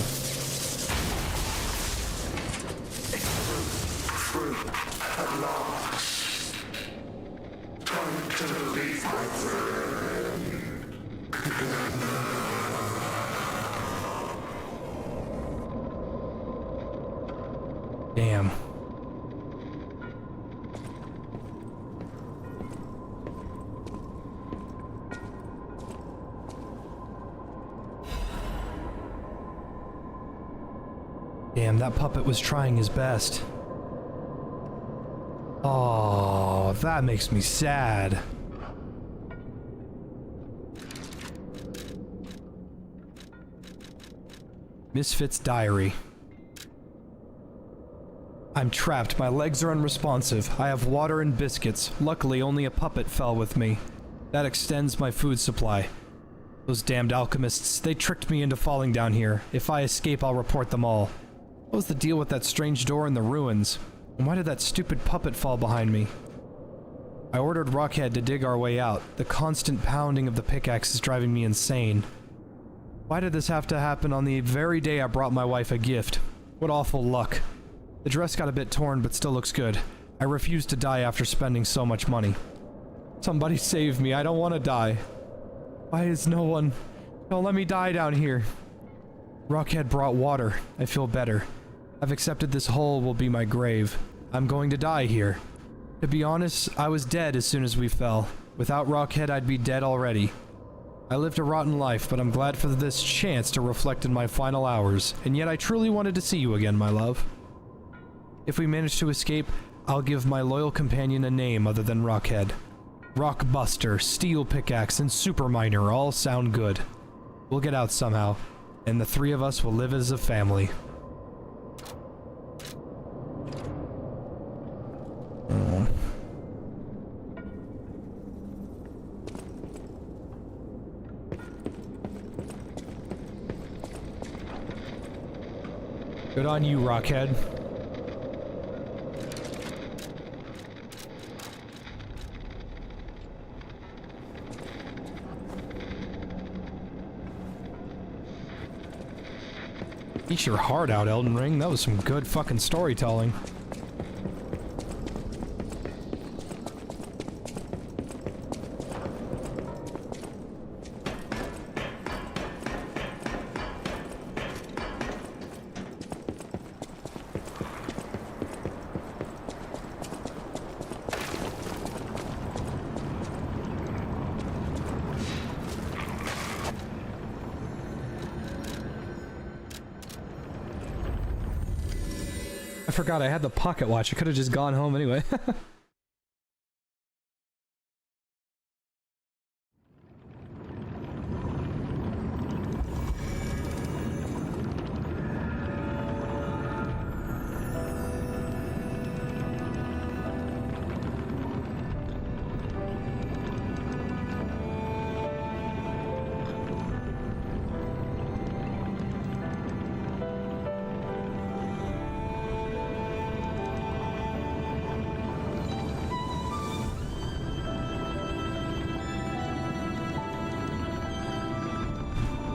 At last. Time to leave, my friend. Damn. Damn, that puppet was trying his best. Oh, that makes me sad. Misfit's diary. I'm trapped. My legs are unresponsive. I have water and biscuits. Luckily, only a puppet fell with me. That extends my food supply. Those damned alchemists, they tricked me into falling down here. If I escape, I'll report them all. What was the deal with that strange door in the ruins? And why did that stupid puppet fall behind me? I ordered Rockhead to dig our way out. The constant pounding of the pickaxe is driving me insane. Why did this have to happen on the very day I brought my wife a gift? What awful luck. The dress got a bit torn, but still looks good. I refuse to die after spending so much money. Somebody save me, I don't want to die. Why is no one... Don't let me die down here. Rockhead brought water. I feel better. I've accepted this hole will be my grave. I'm going to die here. To be honest, I was dead as soon as we fell. Without Rockhead, I'd be dead already. I lived a rotten life, but I'm glad for this chance to reflect in my final hours, and yet I truly wanted to see you again, my love. If we manage to escape, I'll give my loyal companion a name other than Rockhead. Rockbuster, Steel Pickaxe, and Super Miner all sound good. We'll get out somehow, and the three of us will live as a family. Oh. Good on you, Rockhead. Eat your heart out, Elden Ring. That was some good fucking storytelling. I forgot I had the pocket watch. I could have just gone home anyway.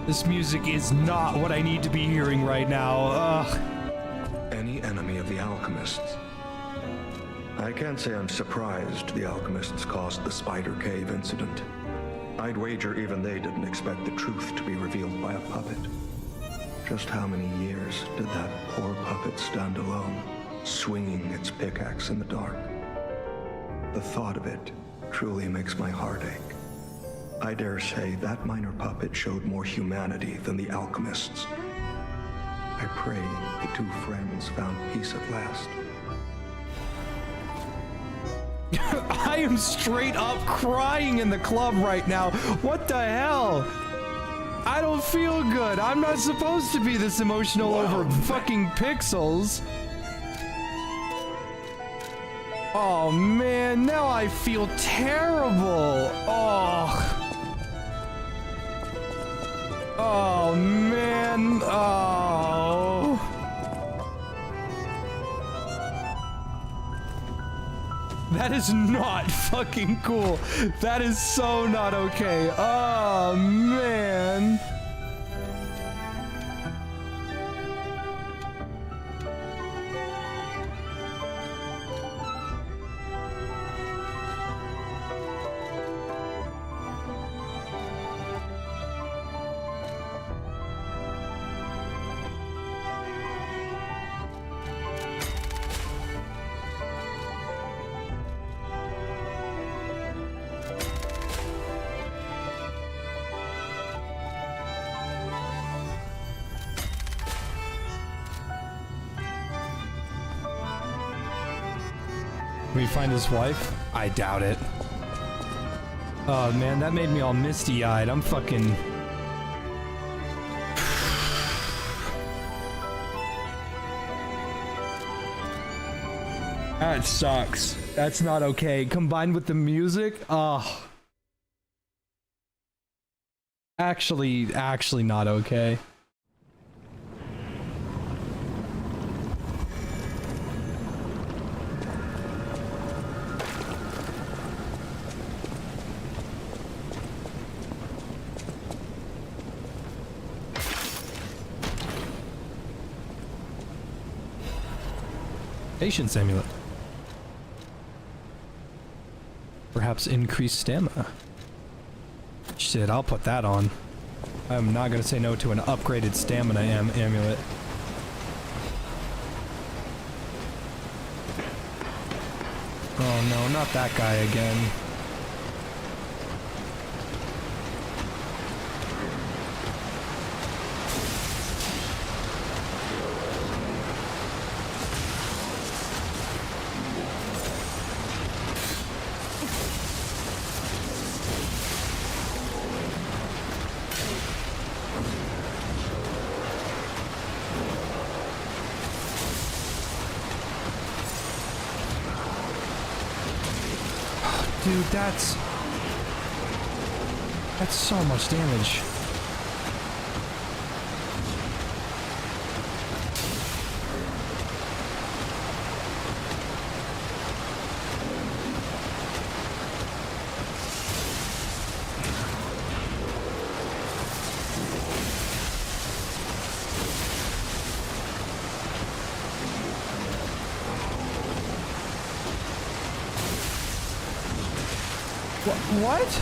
This music is not what I need to be hearing right now. Ugh. Any enemy of the alchemists. I can't say I'm surprised the alchemists caused the Spider Cave incident. I'd wager even they didn't expect the truth to be revealed by a puppet. Just how many years did that poor puppet stand alone, swinging its pickaxe in the dark? The thought of it truly makes my heart ache. I dare say that minor puppet showed more humanity than the alchemists. I pray the two friends found peace at last. I am straight up crying in the club right now. What the hell? I don't feel good. I'm not supposed to be this emotional over fucking pixels. Oh man, now I feel terrible. Oh. Oh man. Oh. That is not fucking cool. That is so not okay. Oh man. Can we find his wife? I doubt it. Oh man, that made me all misty-eyed. I'm fucking... That sucks. That's not okay. Combined with the music, oh. Actually not okay. Patience amulet. Perhaps increased stamina. Shit, I'll put that on. I'm not gonna say no to an upgraded stamina amulet. Oh no, not that guy again. Dude, that's so much damage. What?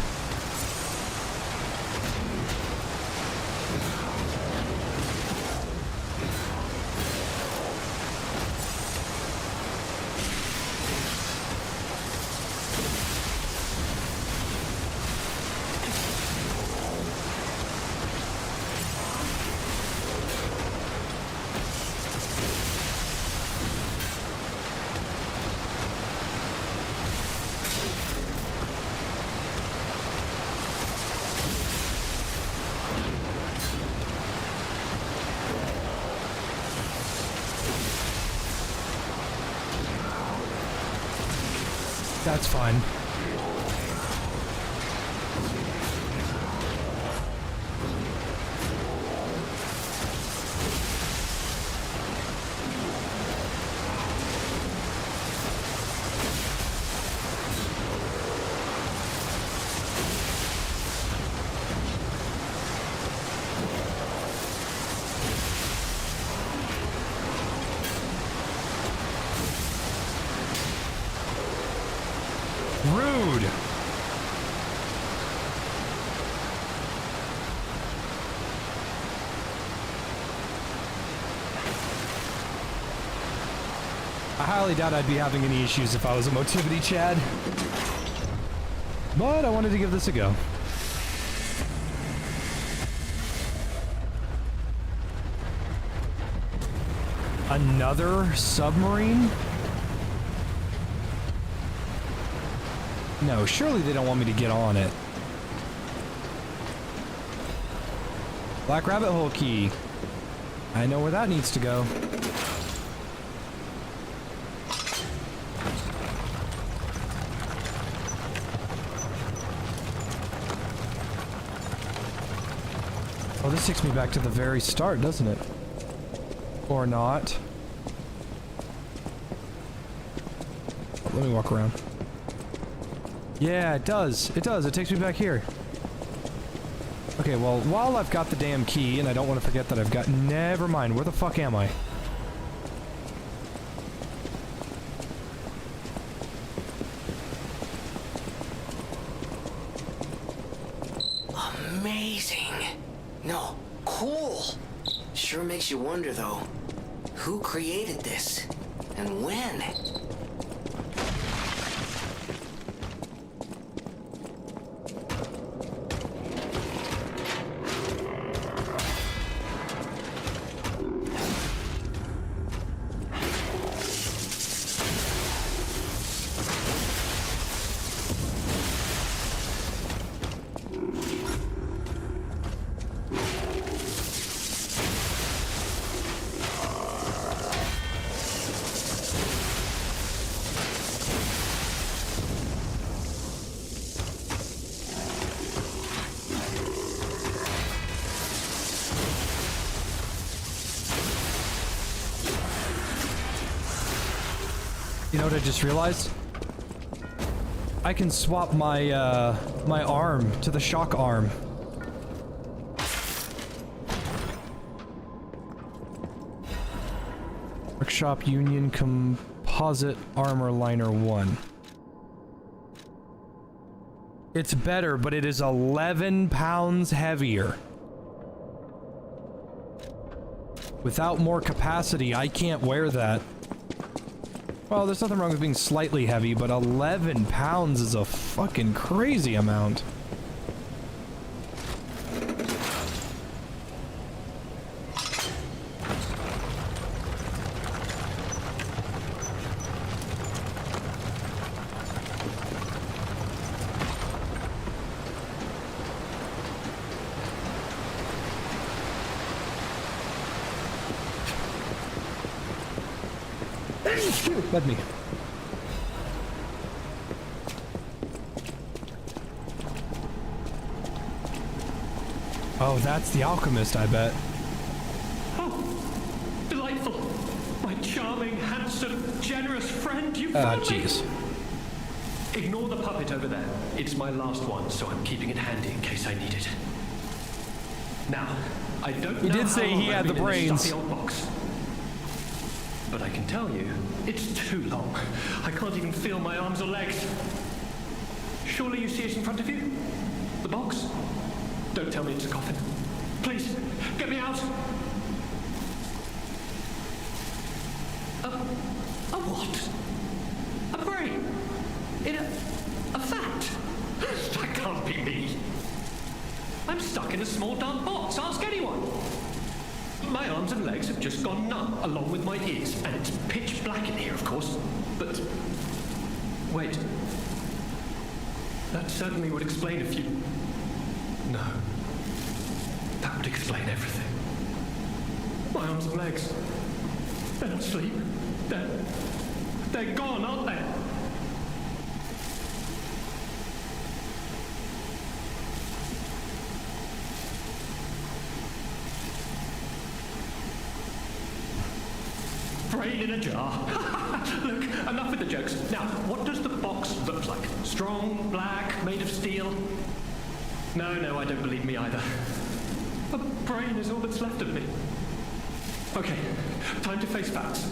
That's fine. Rude. I highly doubt I'd be having any issues if I was a Motivity Chad. But I wanted to give this a go. Another submarine? No, surely they don't want me to get on it. Black rabbit hole key. I know where that needs to go. Oh, this takes me back to the very start, doesn't it? Or not. Oh, let me walk around. Yeah, it does. It does. It takes me back here. Okay, well, while I've got the damn key, and I don't want to forget that I've got... Never mind. Where the fuck am I? Amazing. No, cool. Sure makes you wonder, though. Who created this? And when? You know what I just realized? I can swap my, my arm to the shock arm. Workshop Union Composite Armor Liner 1. It's better, but it is 11 pounds heavier. Without more capacity, I can't wear that. Well, there's nothing wrong with being slightly heavy, but 11 pounds is a fucking crazy amount. Let me. Oh, that's the alchemist, I bet. Oh, delightful. My charming, handsome, generous friend, you found me. Jeez. Ignore the puppet over there. It's my last one, so I'm keeping it handy in case I need it. Now, I don't know. He did say he had the brains. But I can tell you, it's too long. I can't even feel my arms or legs. Surely you see it in front of you? The box? Don't tell me it's a coffin. Please, get me out! A what? A brain? In a vat? That can't be me. I'm stuck in a small dark box. Ask anyone. My arms and legs have just gone numb, along with my ears, and it's pitch black in here, of course. But wait. That certainly would explain a few. No. That would explain everything. My arms and legs. They're not asleep. They're gone, aren't they? Brain in a jar. Look, enough with the jokes. Now, what does the box look like? Strong, black, made of steel? No, I don't believe me either. A brain is all that's left of me. Okay, time to face facts.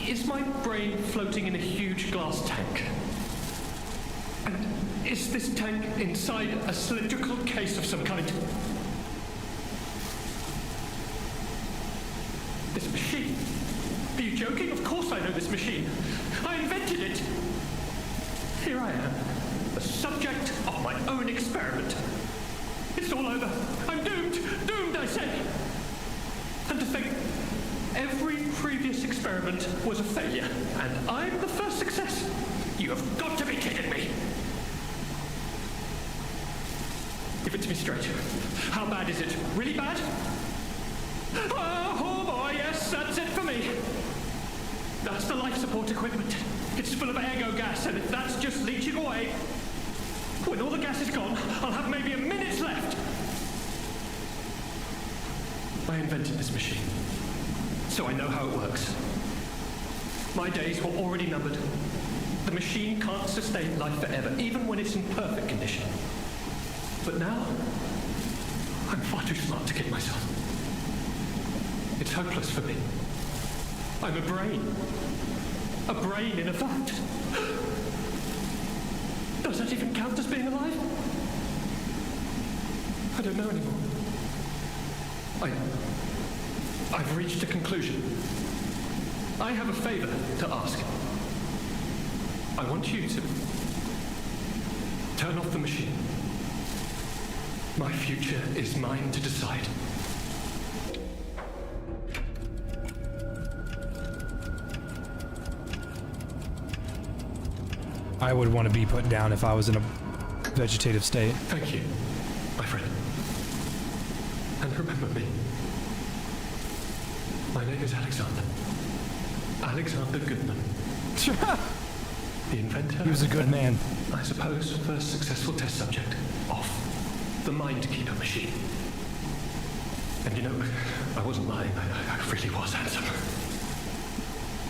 Is my brain floating in a huge glass tank? And is this tank inside a cylindrical case of some kind? This machine? Are you joking? Of course I know this machine. I invented it. Here I am, the subject of my own experiment. It's all over. I'm doomed. Doomed, I say. And to think, every previous experiment was a failure, and I'm the first success. You have got to be kidding me. Give it to me straight. How bad is it? Really bad? Oh boy, yes, that's it for me. That's the life support equipment. It's full of ergo gas, and if that's just leaching away, when all the gas is gone, I'll have maybe a minute left. I invented this machine, so I know how it works. My days were already numbered. The machine can't sustain life forever, even when it's in perfect condition. But now, I'm far too smart to kill myself. It's hopeless for me. I'm a brain. A brain in a vat. Does that even count as being alive? I don't know anymore. I've reached a conclusion. I have a favor to ask. I want you to turn off the machine. My future is mine to decide. I would want to be put down if I was in a vegetative state. Thank you, my friend. And remember me. My name is Alexander. Alexander Goodman. The inventor. He was a good man. I suppose first successful test subject of the Mindkeeper machine. And you know, I wasn't lying. I really was handsome.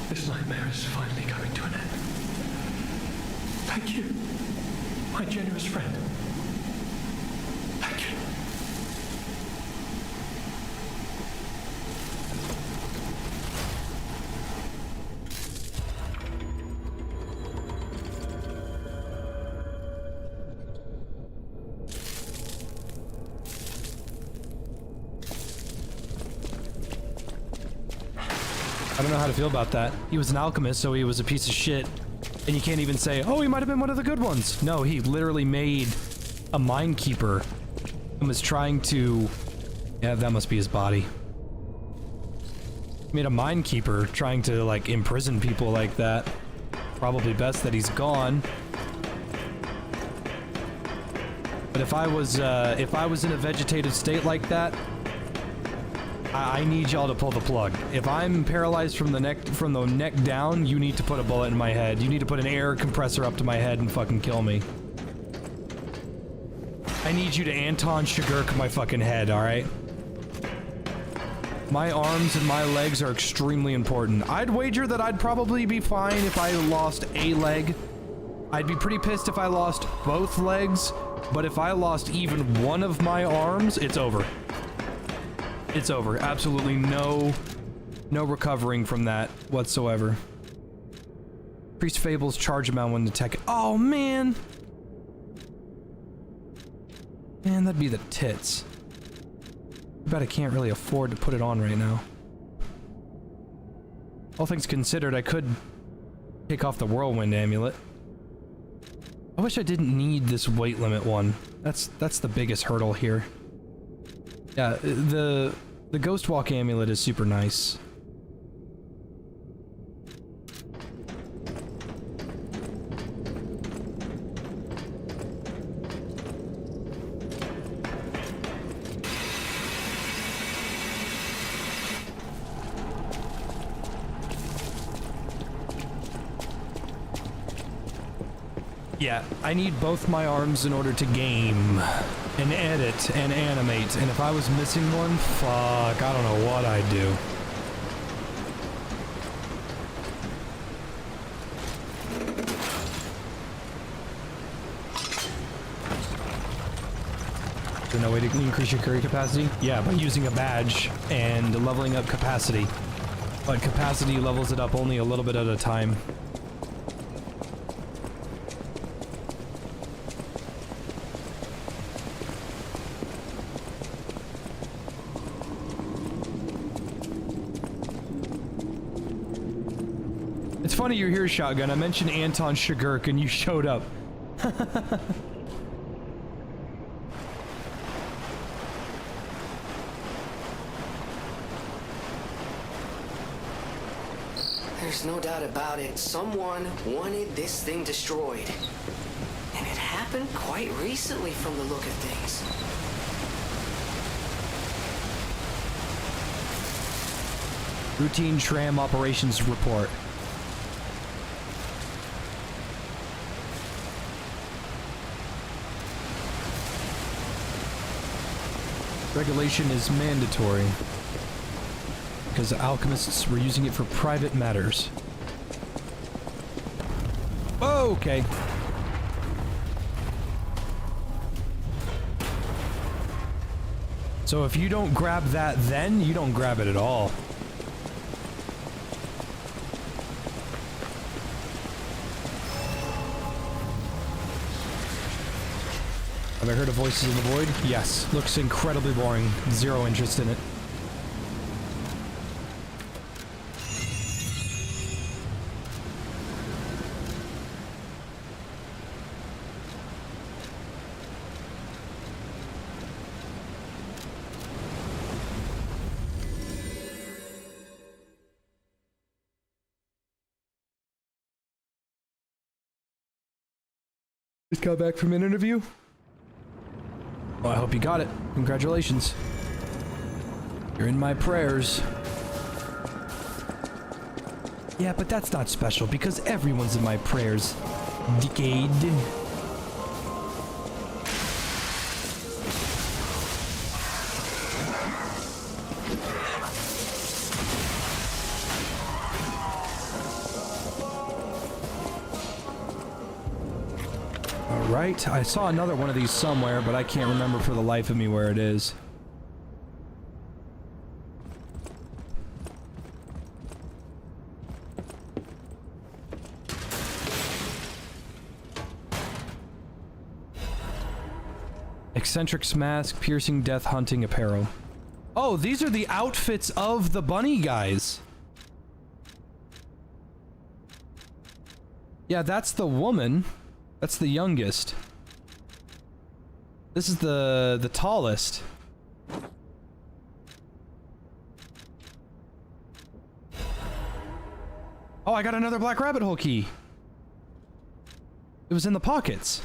This nightmare is finally coming to an end. Thank you, my generous friend. Thank you. I don't know how to feel about that. He was an alchemist, so he was a piece of shit. And you can't even say, oh, he might have been one of the good ones. No, he literally made a mind keeper and was trying to... Yeah, that must be his body. He made a mind keeper trying to, like, imprison people like that. Probably best that he's gone. But if I was in a vegetative state like that, I need y'all to pull the plug. If I'm paralyzed from the neck down, you need to put a bullet in my head. You need to put an air compressor up to my head and fucking kill me. I need you to Anton Chigurh my fucking head, alright? My arms and my legs are extremely important. I'd wager that I'd probably be fine if I lost a leg. I'd be pretty pissed if I lost both legs, but if I lost even one of my arms, it's over. It's over. Absolutely no recovering from that whatsoever. Priest Fables charge amount when detected. Oh man! Man, that'd be the tits. I bet I can't really afford to put it on right now. All things considered, I could take off the whirlwind amulet. I wish I didn't need this weight limit one. That's the biggest hurdle here. Yeah, the ghost walk amulet is super nice. Yeah, I need both my arms in order to game, and edit, and animate, and if I was missing one, fuck, I don't know what I'd do. Is there no way to increase your curry capacity? Yeah, by using a badge and leveling up capacity. But capacity levels it up only a little bit at a time. It's funny you're here, Shotgun. I mentioned Anton Chigurh and you showed up. There's no doubt about it. Someone wanted this thing destroyed. And it happened quite recently from the look of things. Routine tram operations report. Regulation is mandatory because alchemists were using it for private matters. Okay. So if you don't grab that then, you don't grab it at all. Have I heard of Voices in the Void? Yes. Looks incredibly boring. Zero interest in it. Just got back from an interview? Well, I hope you got it. Congratulations. You're in my prayers. Yeah, but that's not special because everyone's in my prayers. Decade. Right, I saw another one of these somewhere, but I can't remember for the life of me where it is. Eccentric's mask, piercing, death hunting apparel. Oh, these are the outfits of the bunny guys. Yeah, that's the woman. That's the youngest. This is the tallest. Oh, I got another black rabbit hole key. It was in the pockets.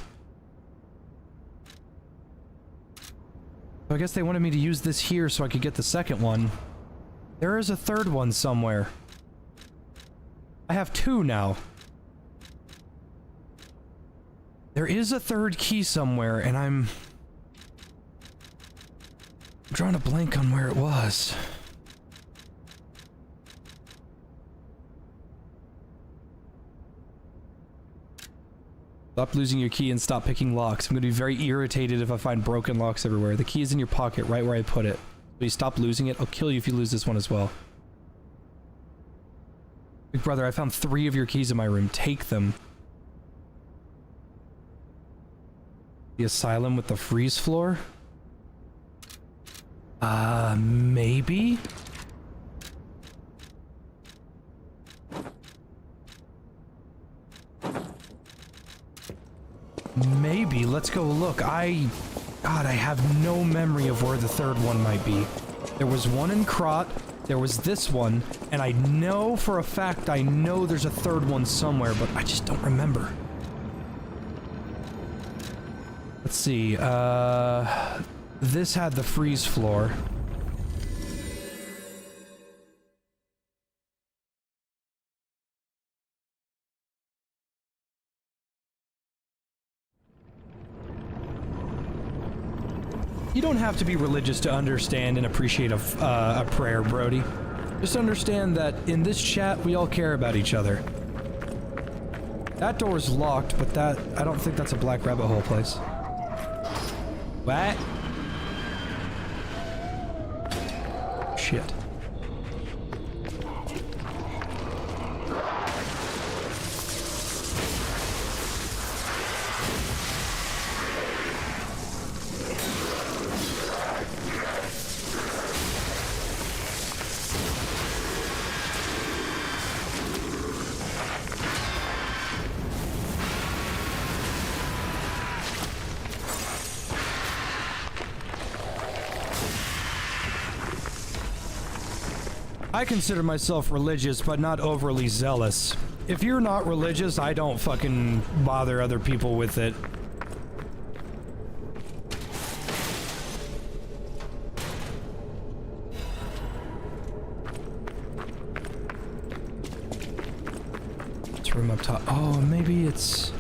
So I guess they wanted me to use this here so I could get the second one. There is a third one somewhere. I have two now. There is a third key somewhere, and I'm drawing a blank on where it was. Stop losing your key and stop picking locks. I'm gonna be very irritated if I find broken locks everywhere. The key is in your pocket, right where I put it. Please stop losing it. I'll kill you if you lose this one as well. Big brother, I found 3 of your keys in my room. Take them. The asylum with the freeze floor? Maybe? Maybe. Let's go look. God, I have no memory of where the third one might be. There was one in Krot, there was this one, and I know for a fact I know there's a third one somewhere, but I just don't remember. Let's see, this had the freeze floor. You don't have to be religious to understand and appreciate a prayer, Brody. Just understand that in this chat, we all care about each other. That door's locked, but I don't think that's a black rabbit hole place. What? Shit. I consider myself religious, but not overly zealous. If you're not religious, I don't fucking bother other people with it. This room up top. Oh, maybe it's...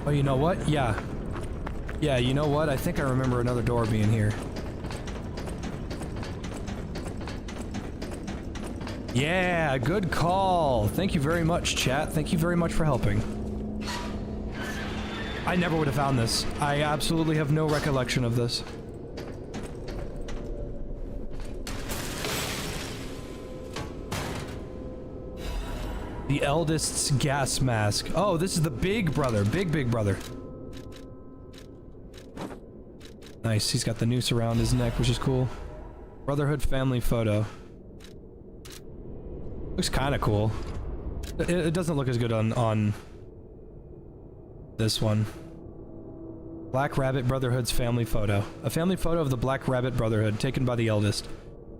Oh, you know what? Yeah. Yeah, you know what? I think I remember another door being here. Yeah, good call. Thank you very much, chat. Thank you very much for helping. I never would have found this. I absolutely have no recollection of this. The eldest's gas mask. Oh, this is the big brother. Big brother. Nice. He's got the noose around his neck, which is cool. Brotherhood family photo. Looks kind of cool. It doesn't look as good on this one. Black Rabbit Brotherhood's family photo. A family photo of the Black Rabbit Brotherhood taken by the eldest.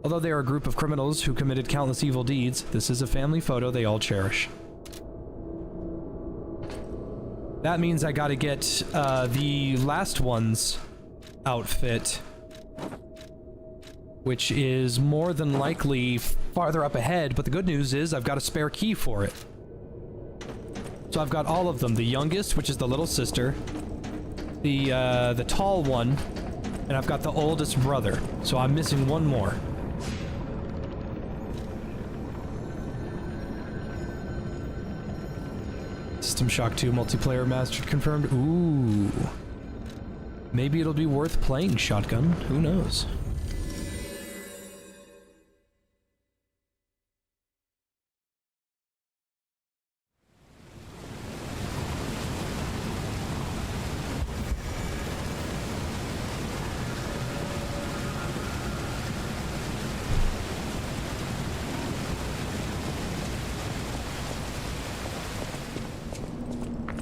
Although they are a group of criminals who committed countless evil deeds, this is a family photo they all cherish. That means I gotta get the last one's outfit, which is more than likely farther up ahead, but the good news is I've got a spare key for it. So I've got all of them. The youngest, which is the little sister, the tall one, and I've got the oldest brother. So I'm missing one more. System Shock 2 multiplayer mastered confirmed. Ooh. Maybe it'll be worth playing shotgun. Who knows?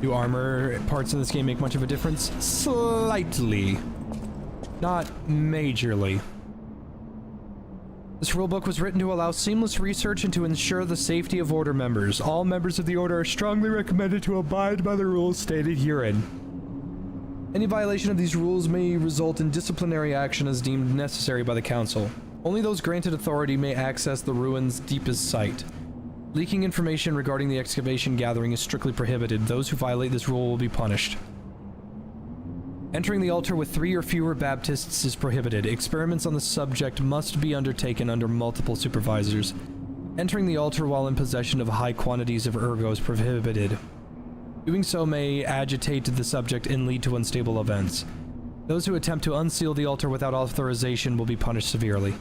Do armor parts in this game make much of a difference? Slightly. Not majorly. This rulebook was written to allow seamless research and to ensure the safety of Order members. All members of the Order are strongly recommended to abide by the rules stated herein. Any violation of these rules may result in disciplinary action as deemed necessary by the Council. Only those granted authority may access the ruins' deepest site. Leaking information regarding the excavation gathering is strictly prohibited. Those who violate this rule will be punished. Entering the altar with 3 or fewer Baptists is prohibited. Experiments on the subject must be undertaken under multiple supervisors. Entering the altar while in possession of high quantities of ergo is prohibited. Doing so may agitate the subject and lead to unstable events. Those who attempt to unseal the altar without authorization will be punished severely.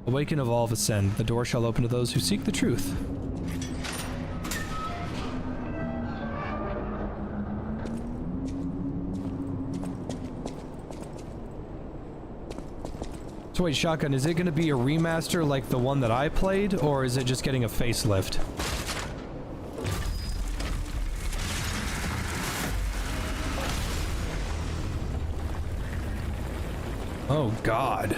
Awaken, evolve, ascend. The door shall open to those who seek the truth. So wait, Shotgun, is it going to be a remaster like the one that I played, or is it just getting a facelift? Oh, God.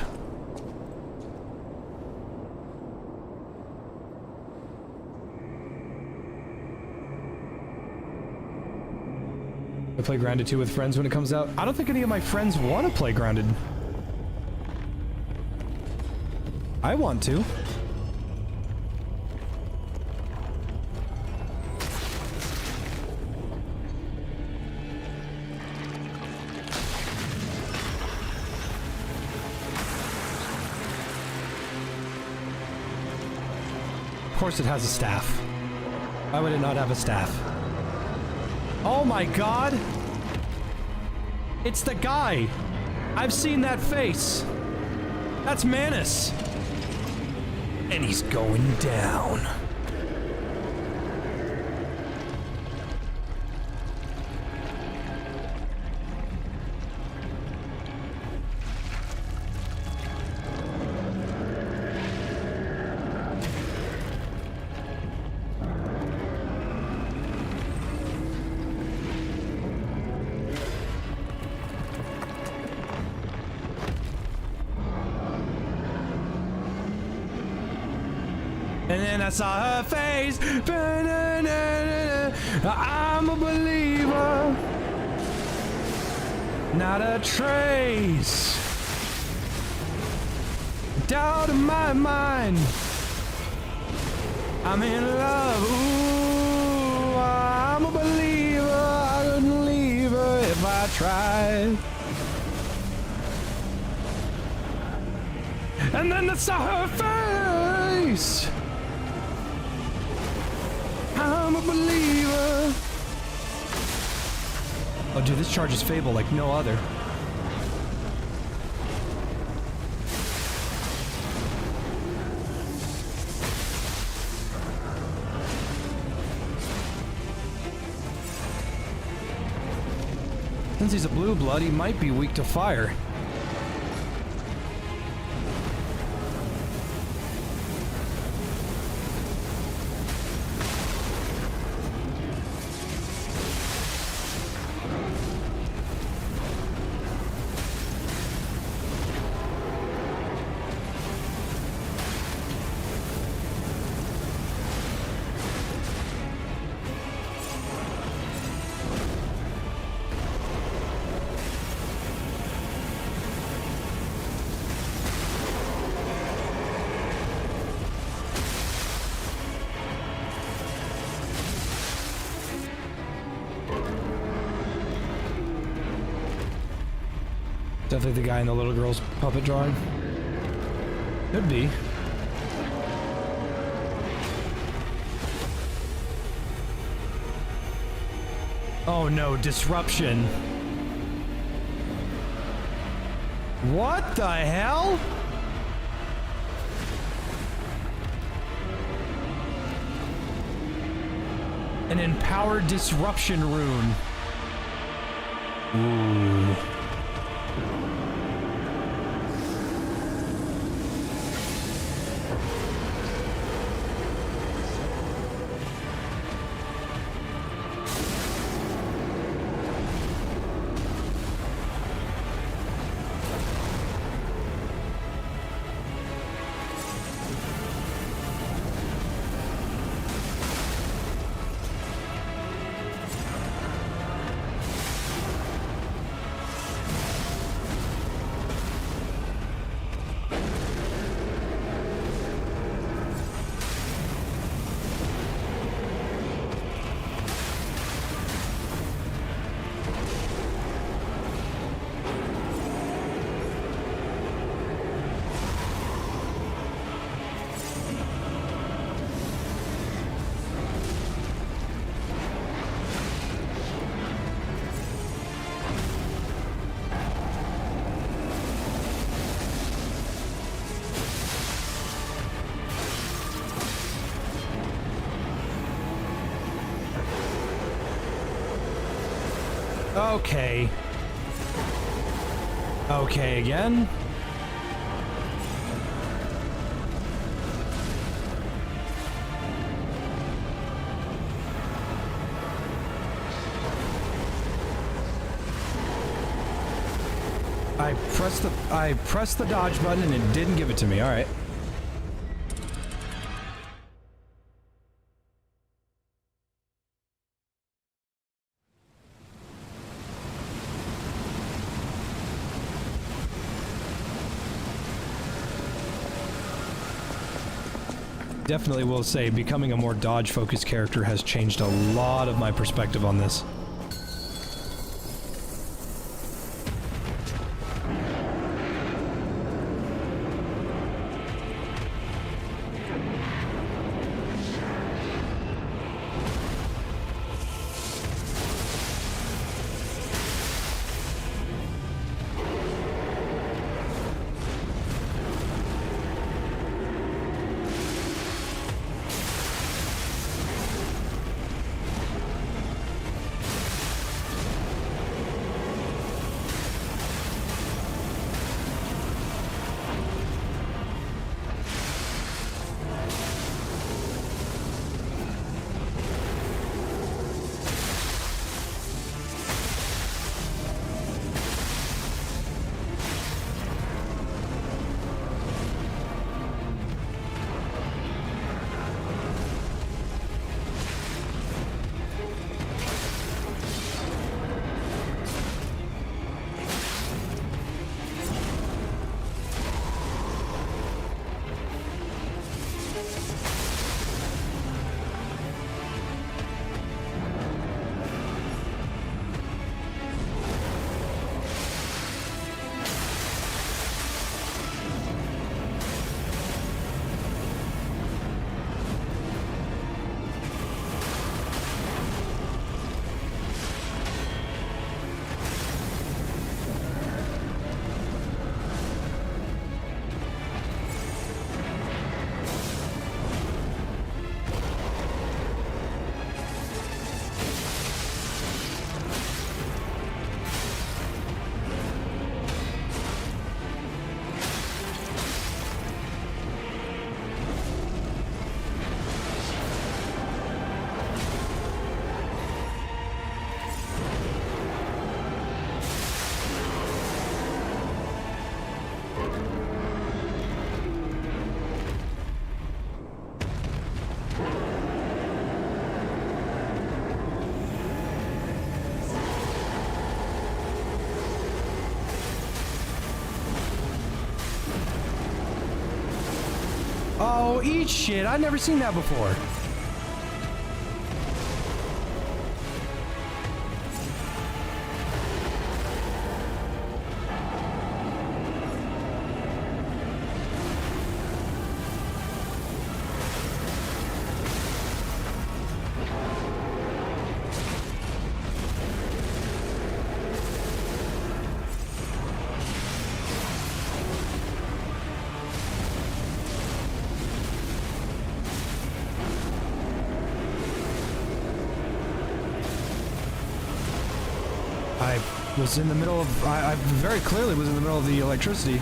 I play Grounded 2 with friends when it comes out. I don't think any of my friends want to play Grounded. I want to. Of course it has a staff. Why would it not have a staff? Oh my God! It's the guy! I've seen that face! That's Manus! And he's going down. And then I saw her face. I'm a believer. Not a trace. Doubt in my mind. I'm in love. Ooh, I'm a believer. I couldn't leave her if I tried. And then I saw her face. I'm a believer. Oh, dude, this charges Fable like no other. Since he's a blue blood, he might be weak to fire. Definitely the guy in the little girl's puppet drawing. Could be. Oh no, disruption. What the hell? An empowered disruption rune. Ooh. Okay. Okay, again. I pressed the dodge button and it didn't give it to me. All right. Definitely will say becoming a more dodge-focused character has changed a lot of my perspective on this. Oh, eat shit. I've never seen that before. I was in the middle of... I very clearly was in the middle of the electricity.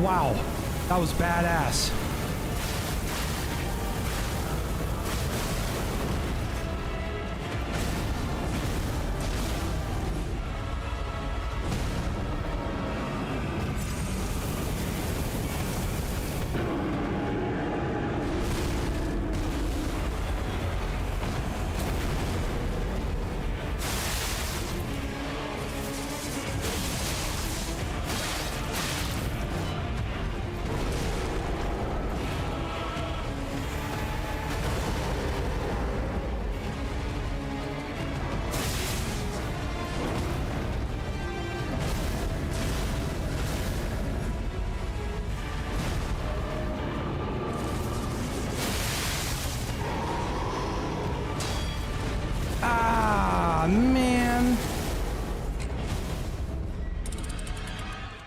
Wow, that was badass. Aw, man.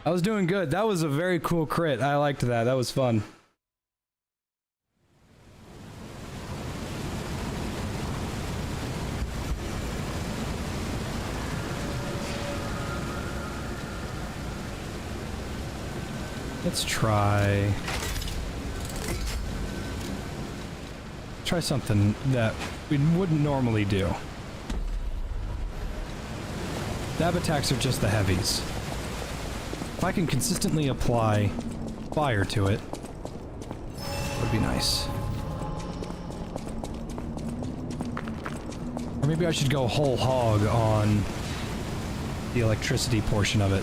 I was doing good. That was a very cool crit. I liked that. That was fun. Let's try something that we wouldn't normally do. Dab attacks are just the heavies. If I can consistently apply fire to it, would be nice. Or maybe I should go whole hog on the electricity portion of it.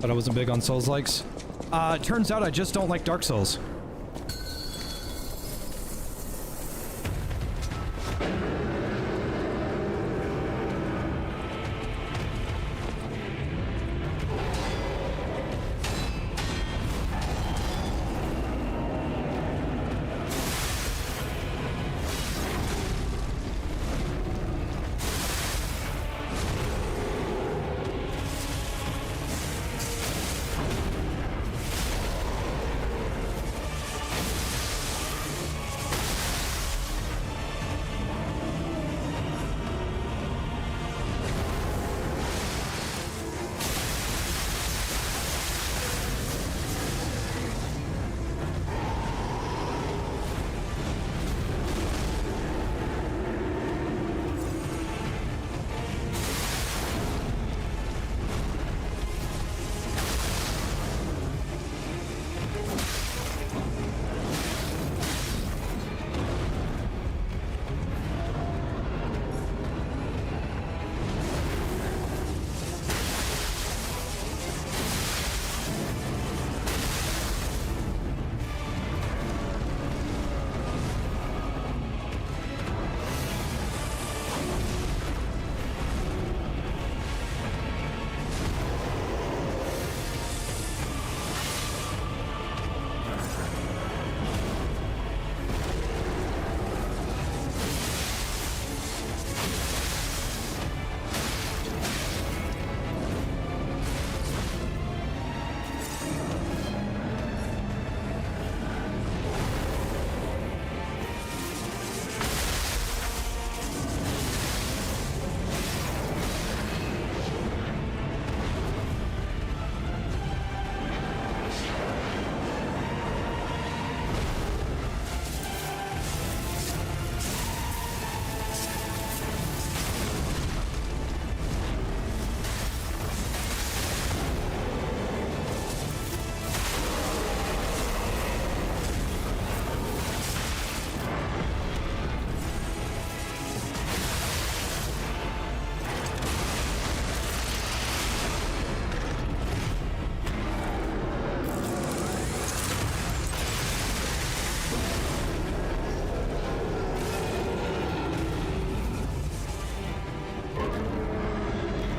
But I wasn't big on Souls-likes. Turns out I just don't like Dark Souls.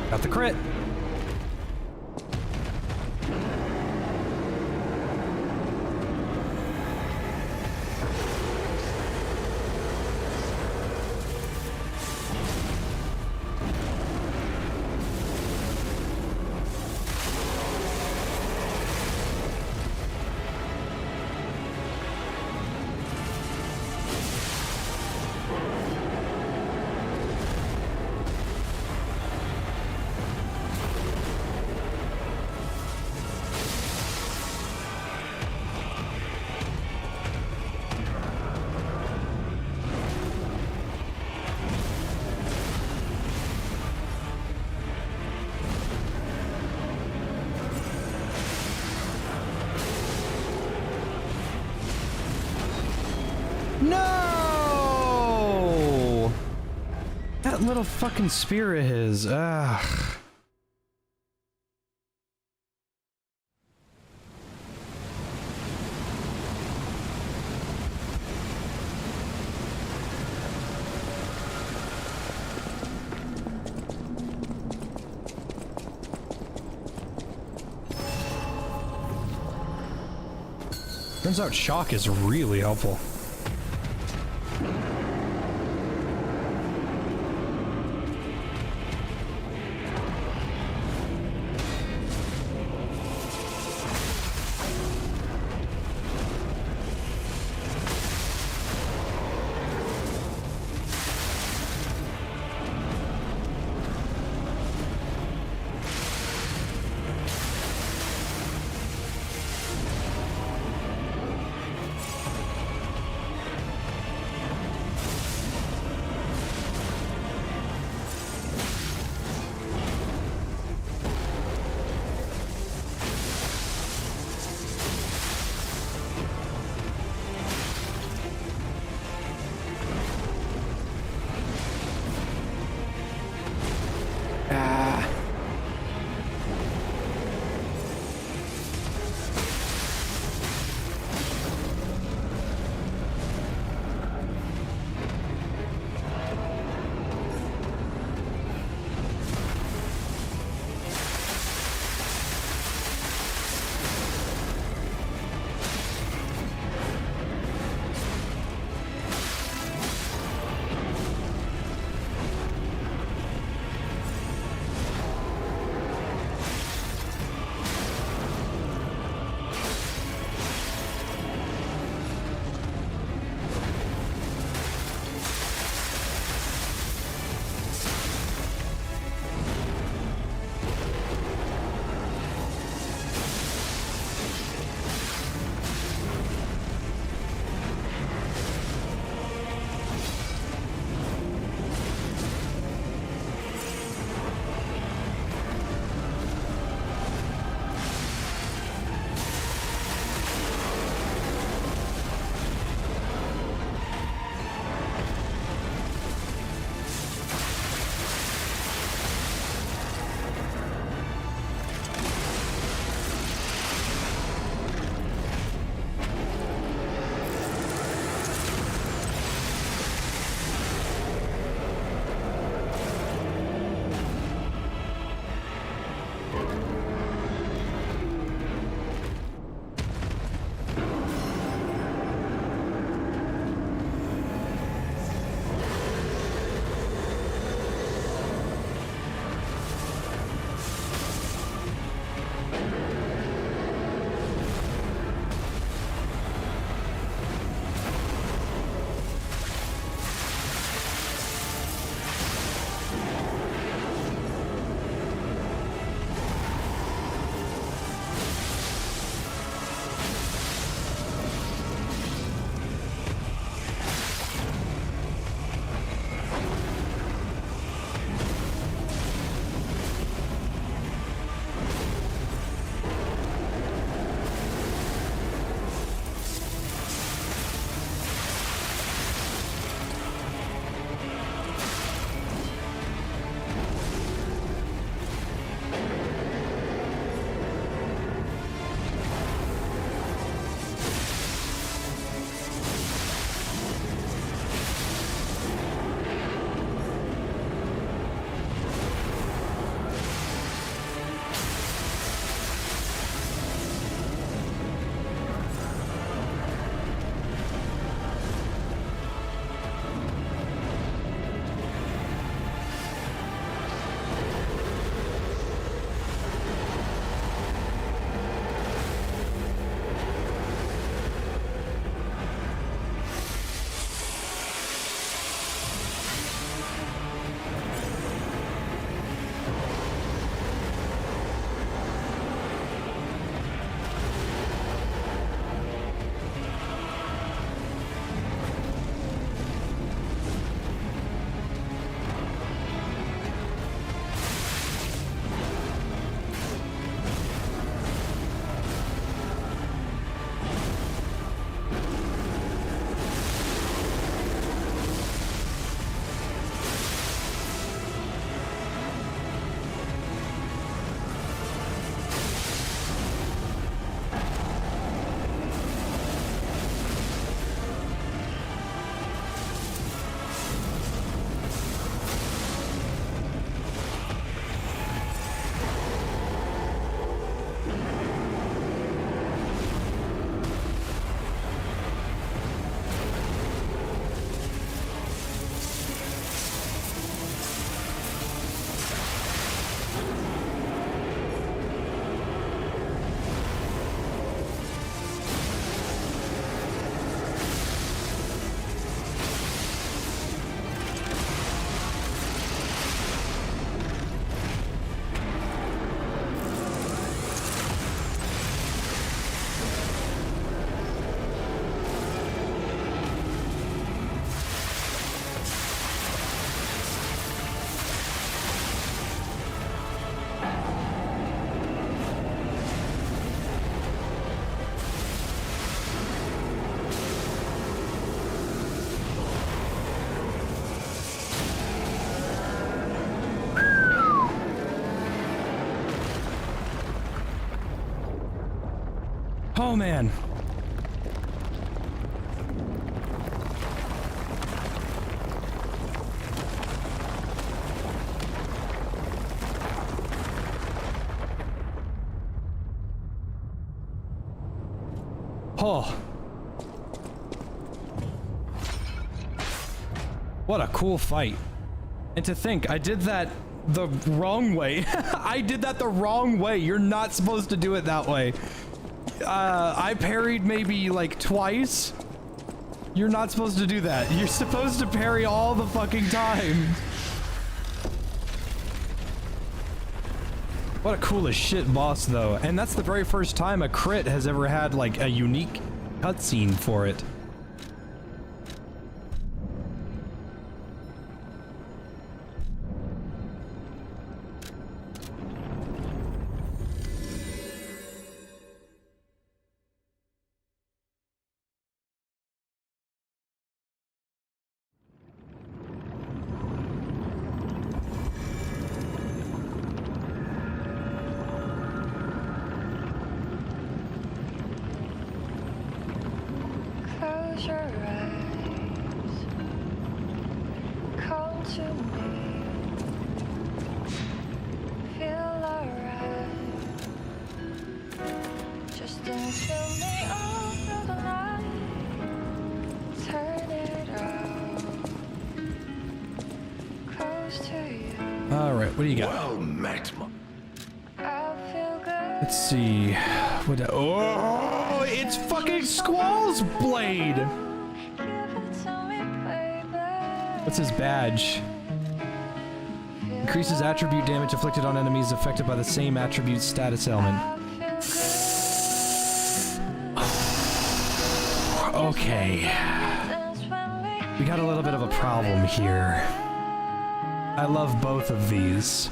Got the crit. No! That little fucking spear of his. Ugh. Turns out shock is really helpful. Oh man. Oh. What a cool fight. And to think, I did that the wrong way. I did that the wrong way. You're not supposed to do it that way. I parried maybe like twice. You're not supposed to do that. You're supposed to parry all the fucking time. What a cool as shit boss though. And that's the very first time a crit has ever had like a unique cutscene for it. Close your eyes, come to me, feel alright, just until me over the light, turn it out, close to you. Alright, what do you got? Well met, I feel good. Let's see. What? Oh, it's fucking Squall's blade. Give it to me, baby. What's his badge? Increases attribute damage inflicted on enemies affected by the same attribute status element. Okay. We got a little bit of a problem here. I love both of these.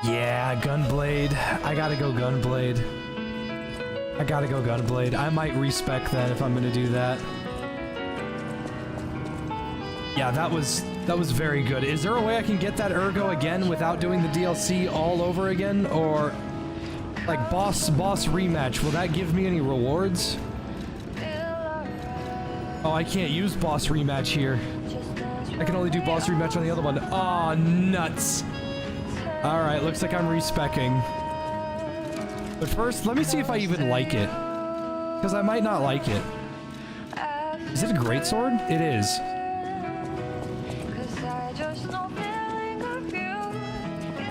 Yeah, Gunblade. I gotta go Gunblade. I gotta go Gunblade. I might respec then if I'm gonna do that. Yeah, that was very good. Is there a way I can get that Ergo again without doing the DLC all over again? Or like boss rematch, will that give me any rewards? Oh, I can't use boss rematch here. I can only do boss rematch on the other one. Aw, nuts. Alright, looks like I'm respecking. But first, let me see if I even like it. Because I might not like it. Is it a greatsword? It is.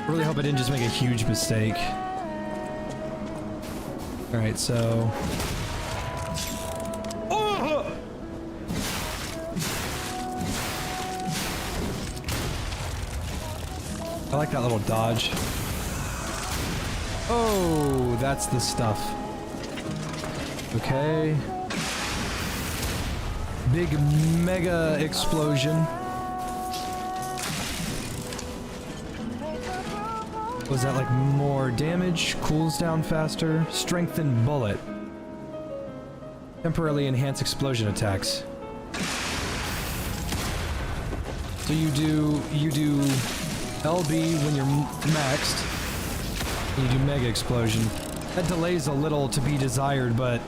Really hope I didn't just make a huge mistake. Alright, so... Oh! I like that little dodge. Oh, that's the stuff. Okay. Big mega explosion. Was that like more damage? Cools down faster? Strengthened bullet. Temporarily enhance explosion attacks. So you do LB when you're maxed. You do mega explosion. That delays a little to be desired, but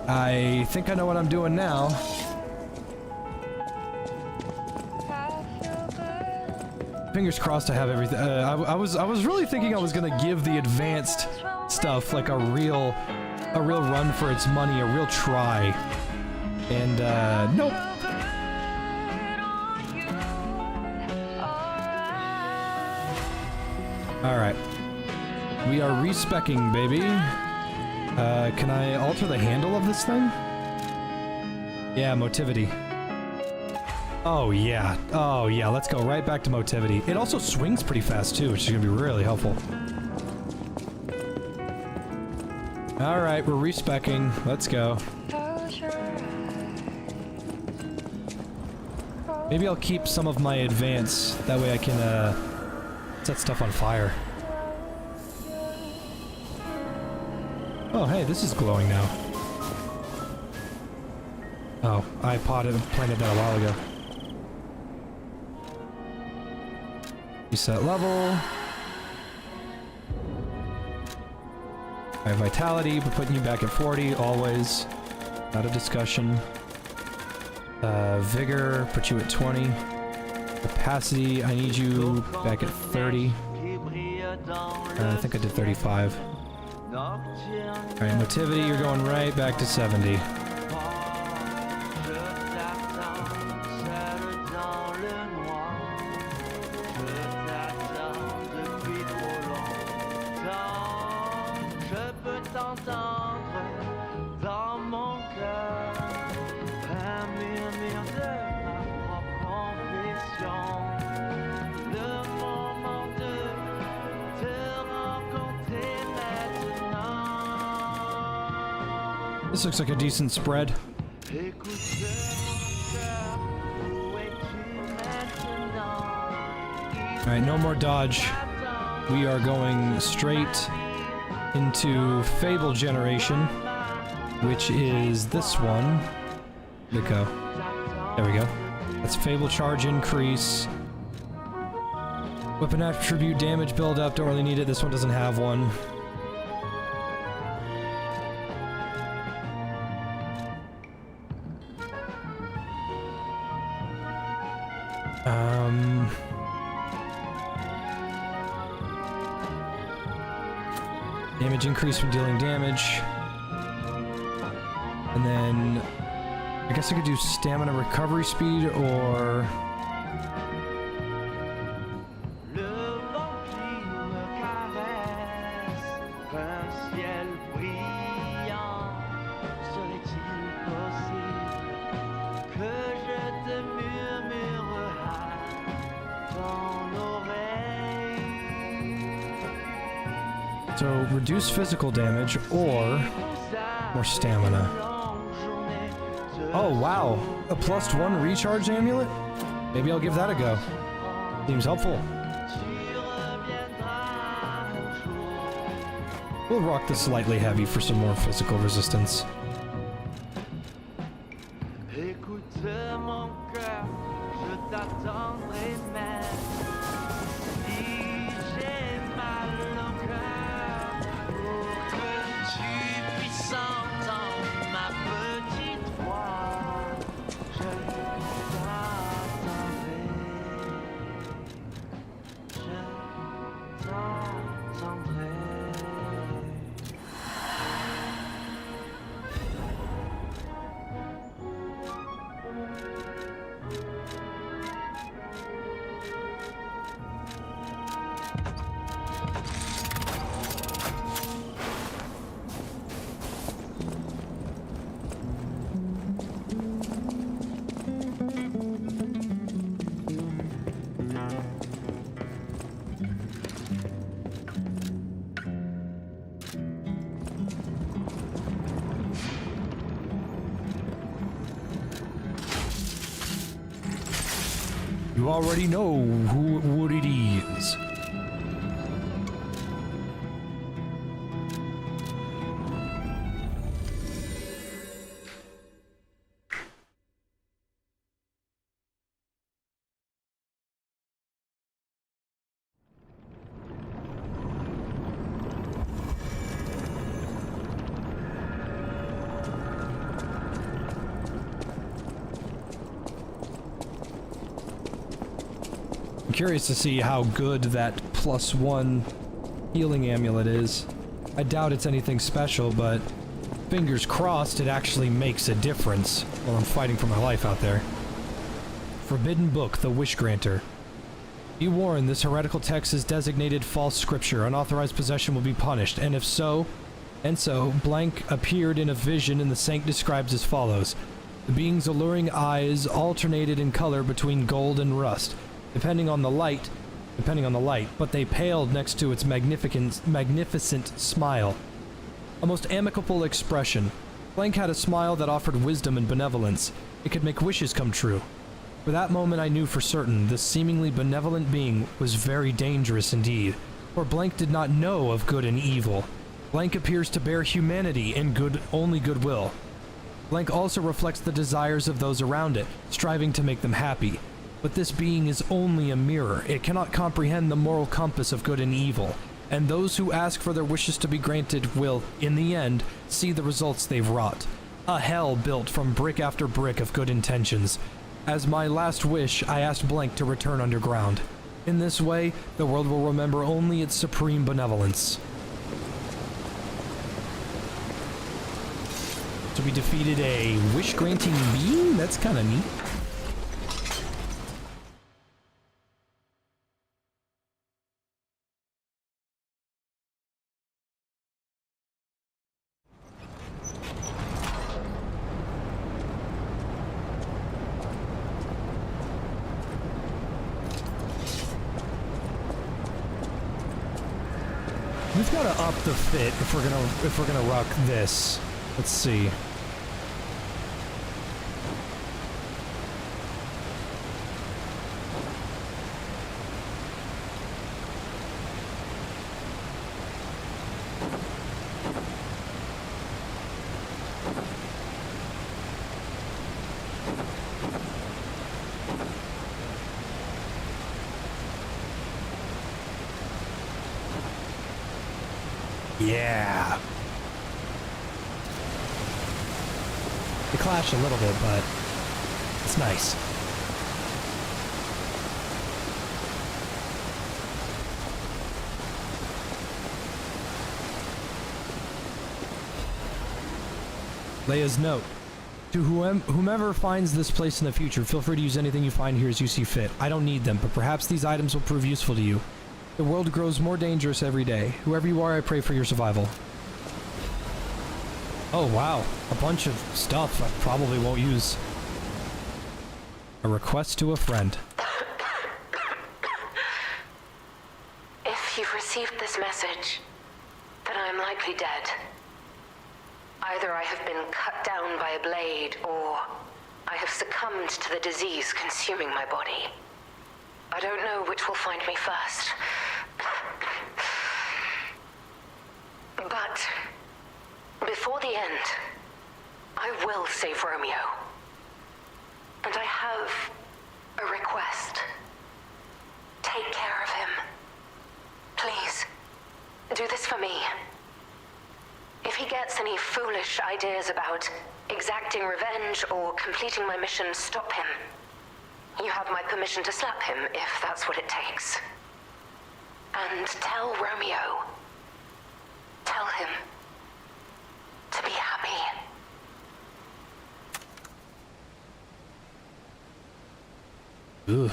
I think I know what I'm doing now. Fingers crossed I have everything. I was really thinking I was gonna give the advanced stuff like a real run for its money, a real try. And nope. Alright. We are respecking, baby. Can I alter the handle of this thing? Yeah, motivity. Oh yeah, let's go right back to motivity. It also swings pretty fast too, which is gonna be really helpful. Alright, we're respecking. Let's go. Maybe I'll keep some of my advance, that way I can set stuff on fire. Oh hey, this is glowing now. Oh, I planted that a while ago. Reset level. High vitality, but putting you back at 40, always. Not a discussion. Vigor, put you at 20. Capacity, I need you back at 30. I think I did 35. Alright, motivity, you're going right back to 70. This looks like a decent spread. Alright, no more dodge. We are going straight into Fable Generation, which is this one. Where'd it go? There we go. That's Fable Charge Increase. Weapon attribute damage build up, don't really need it. This one doesn't have one. Damage increase from dealing damage. And then I guess I could do stamina recovery speed or so reduce physical damage or more stamina. Oh wow, a +1 recharge amulet? Maybe I'll give that a go. Seems helpful. We'll rock the slightly heavy for some more physical resistance. You already know what it is. Curious to see how good that +1 healing amulet is. I doubt it's anything special, but fingers crossed it actually makes a difference while I'm fighting for my life out there. Forbidden Book, the Wish Granter. Be warned, this heretical text is designated false scripture. Unauthorized possession will be punished, and if so, blank appeared in a vision, and the saint describes as follows. The being's alluring eyes alternated in color between gold and rust. Depending on the light, but they paled next to its magnificent smile. A most amicable expression. Blank had a smile that offered wisdom and benevolence. It could make wishes come true. For that moment I knew for certain this seemingly benevolent being was very dangerous indeed, for Blank did not know of good and evil. Blank appears to bear humanity and only goodwill. Blank also reflects the desires of those around it, striving to make them happy. But this being is only a mirror. It cannot comprehend the moral compass of good and evil, and those who ask for their wishes to be granted will, in the end, see the results they've wrought. A hell built from brick after brick of good intentions. As my last wish, I asked Blank to return underground. In this way, the world will remember only its supreme benevolence. So we defeated a wish-granting being? That's kind of neat. We've got to up the fit if we're gonna rock this. Let's see. Yeah. They clash a little bit, but it's nice. Leia's note. To whomever finds this place in the future, feel free to use anything you find here as you see fit. I don't need them, but perhaps these items will prove useful to you. The world grows more dangerous every day. Whoever you are, I pray for your survival. Oh, wow. A bunch of stuff I probably won't use. A request to a friend. If you've received this message, then I am likely dead. Either I have been cut down by a blade, or I have succumbed to the disease consuming my body. I don't know which will find me first. But before the end, I will save Romeo. And I have a request. Take care of him. Please, do this for me. If he gets any foolish ideas about exacting revenge or completing my mission, stop him. You have my permission to slap him if that's what it takes. And tell Romeo. Tell him to be happy. Ugh.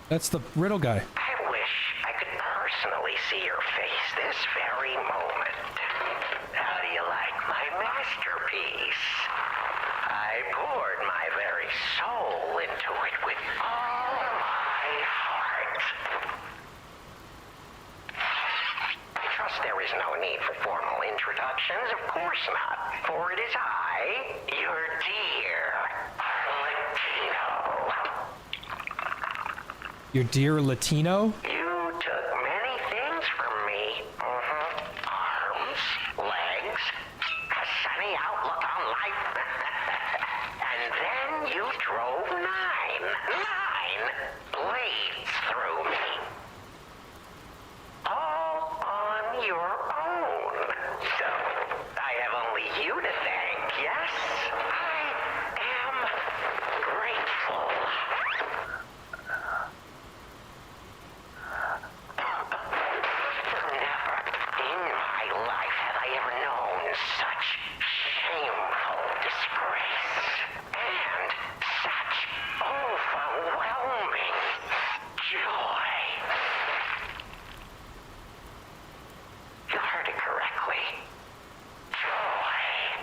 That's the riddle guy. I wish I could personally see your face this very moment. How do you like my masterpiece? I poured my very soul into it with all my heart. I trust there is no need for formal introductions. Of course not. For it is I, your dear Latino. Your dear Latino? You took many things from me. Arms, legs, a sunny outlook on life. And then you drove nine blades through me. All on your own. So, I have only you to thank, yes? I am grateful. Such shameful disgrace and such overwhelming joy. You heard it correctly. Joy.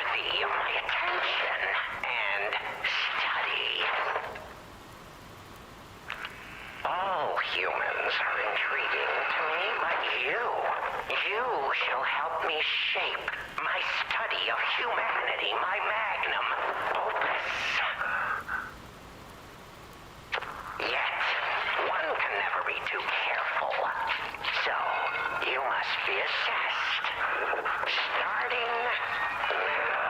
worthy of my attention and study. All humans are intriguing to me, but you shall help me shape my study of humanity, my magnum opus. Yet, one can never be too careful, so you must be assessed, starting now.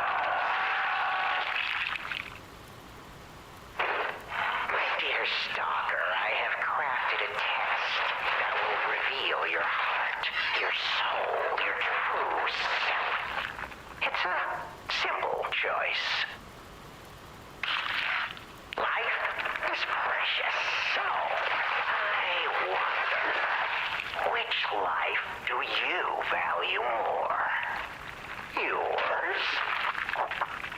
My dear stalker, I have crafted a test that will reveal your heart, your soul, your true self. It's a simple choice. Life is precious, so I wonder, which life do you value more? Yours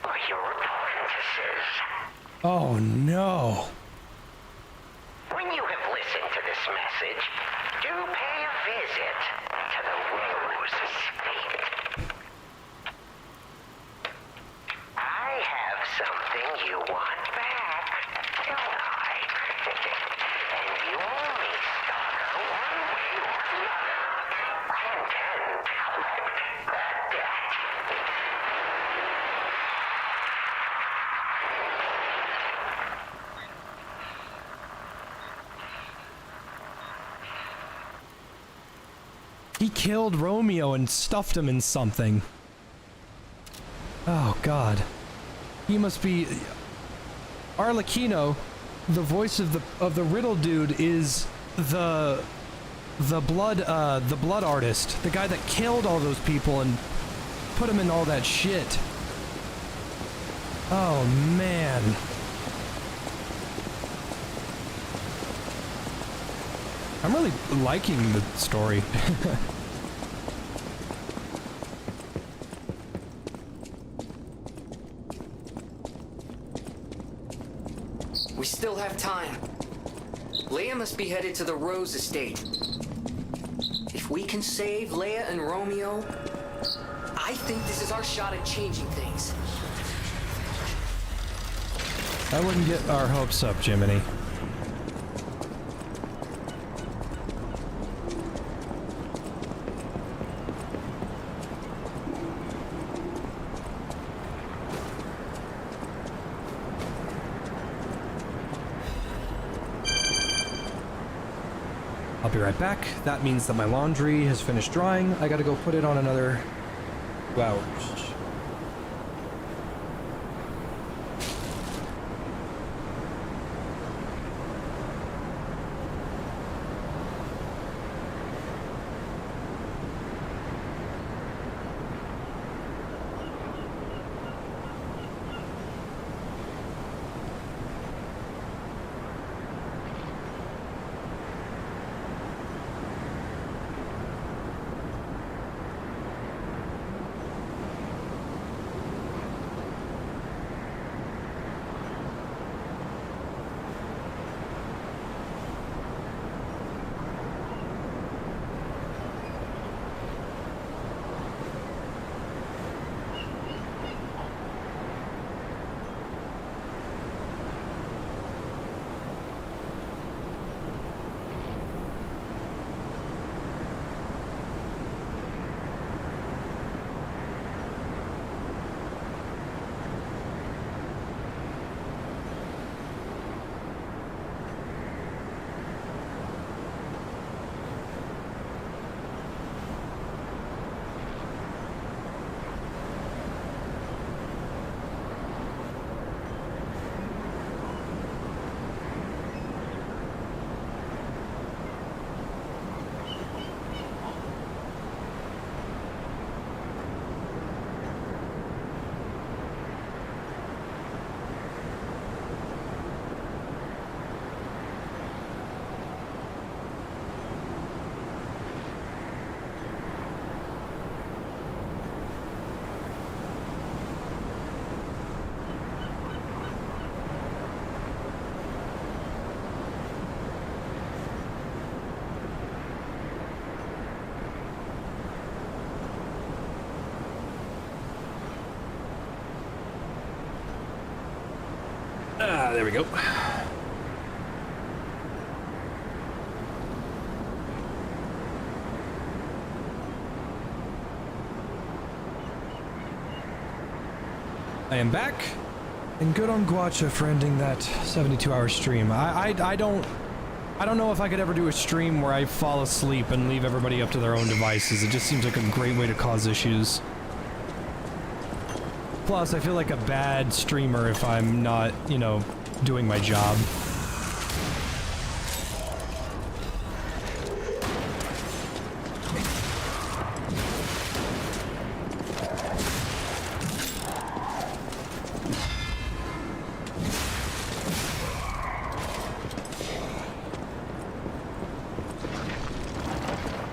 or your apprentice's? Oh no. When you have listened to this message, do pay a visit to the Rose Estate. I have something you want back, don't I? And you owe me, stalker, one way or another. I intend to collect that debt. He killed Romeo and stuffed him in something. Oh god. He must be Arlecchino, the voice of the riddle dude, is the blood artist, the guy that killed all those people and put him in all that shit. Oh man. I'm really liking the story. We still have time. Leia must be headed to the Rose Estate. If we can save Leia and Romeo, I think this is our shot at changing things. I wouldn't get our hopes up, Jiminy. I'll be right back. That means that my laundry has finished drying. I gotta go put it on another 2 hours. There we go. I am back, and good on Guacha for ending that 72-hour stream. I don't know if I could ever do a stream where I fall asleep and leave everybody up to their own devices. It just seems like a great way to cause issues. Plus, I feel like a bad streamer if I'm not, you know, doing my job.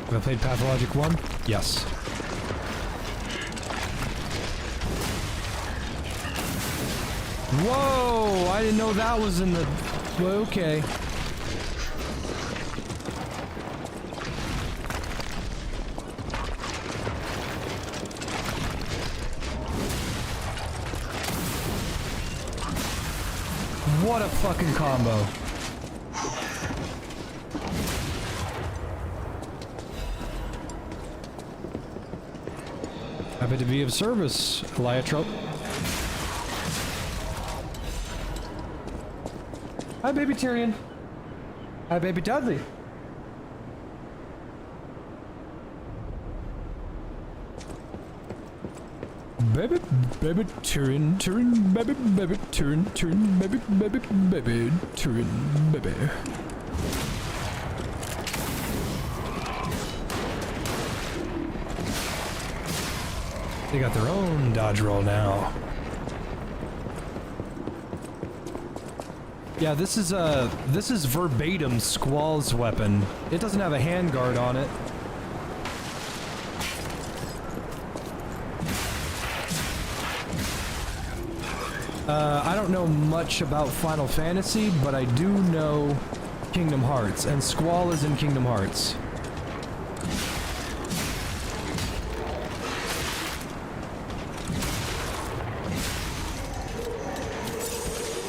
Have I played Pathologic 1? Yes. Whoa! I didn't know that was in the... Well, okay. What a fucking combo. Happy to be of service, Eliatrope. Hi, baby Tyrion. Hi, baby Dudley. Baby Tyrion, baby Tyrion, baby Tyrion, baby. They got their own dodge roll now. Yeah, this is verbatim Squall's weapon. It doesn't have a handguard on it. I don't know much about Final Fantasy, but I do know Kingdom Hearts, and Squall is in Kingdom Hearts.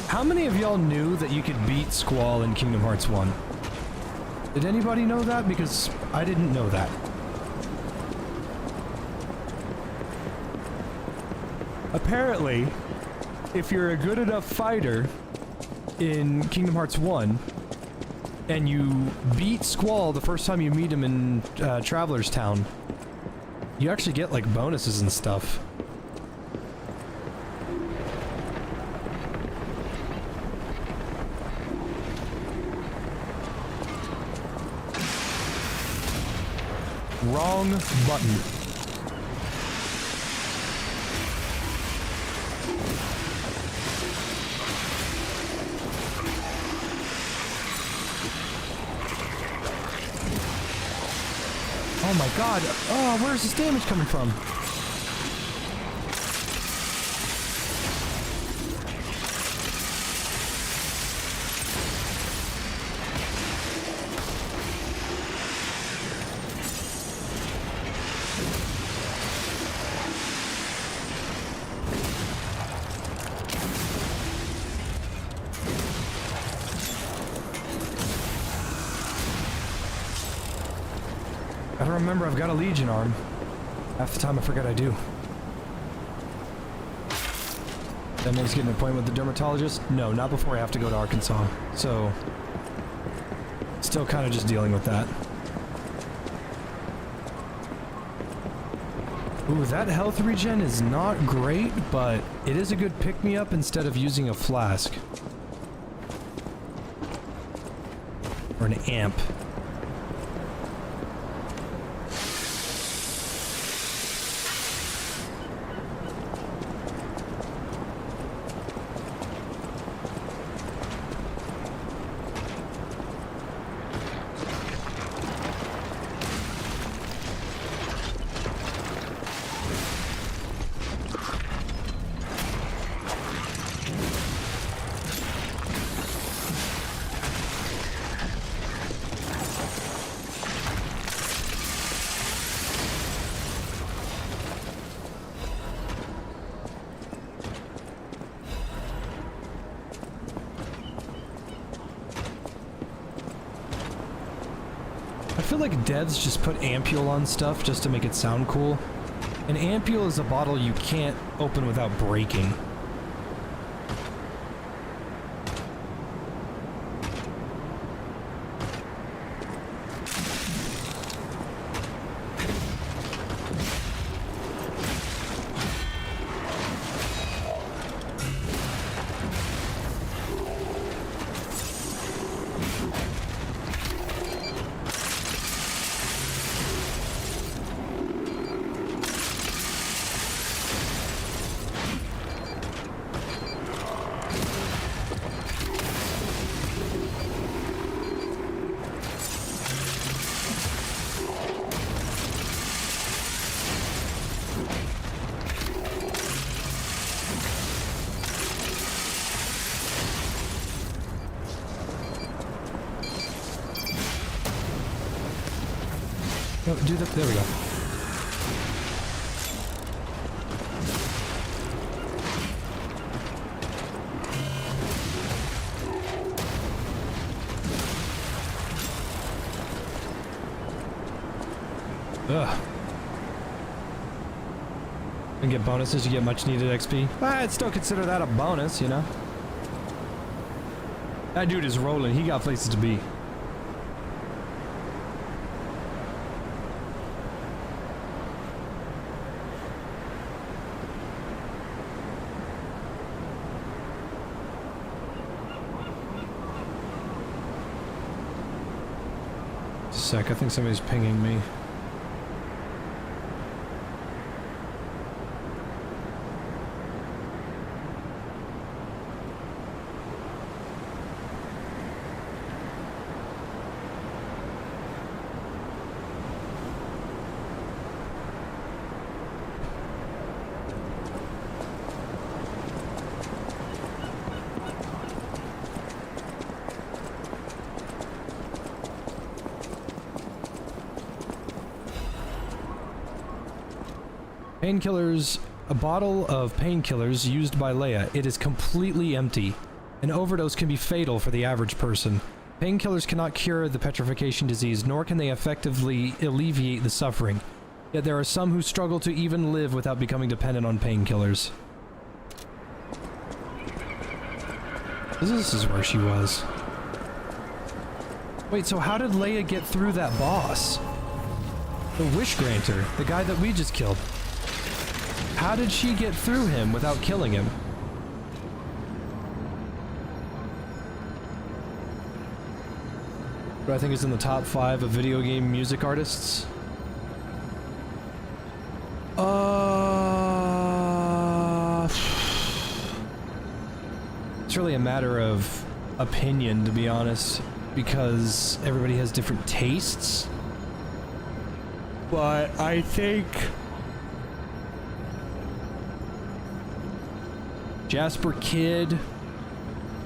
How many of y'all knew that you could beat Squall in Kingdom Hearts 1? Did anybody know that? Because I didn't know that. Apparently, if you're a good enough fighter in Kingdom Hearts 1, and you beat Squall the first time you meet him in Traveler's Town, you actually get like bonuses and stuff. Wrong button. Oh my god. Oh, where's this damage coming from? Remember, I've got a Legion arm. Half the time I forget I do. That means getting an appointment with the dermatologist? No, not before I have to go to Arkansas. So, still kind of just dealing with that. Ooh, that health regen is not great, but it is a good pick-me-up instead of using a flask. Or an amp. feel like devs just put ampule on stuff just to make it sound cool. An ampule is a bottle you can't open without breaking. Oh, do the, there we go. Ugh. And get bonuses, you get much needed XP. I'd still consider that a bonus, you know? That dude is rolling, he got places to be. Sec, I think somebody's pinging me. Painkillers, a bottle of painkillers used by Leia. It is completely empty. An overdose can be fatal for the average person. Painkillers cannot cure the petrification disease, nor can they effectively alleviate the suffering. Yet there are some who struggle to even live without becoming dependent on painkillers. This is where she was. Wait, so how did Leia get through that boss? The Wish Granter, the guy that we just killed. How did she get through him without killing him? Who I think is in the top 5 of video game music artists. It's really a matter of opinion, to be honest, because everybody has different tastes. But I think Jasper Kidd,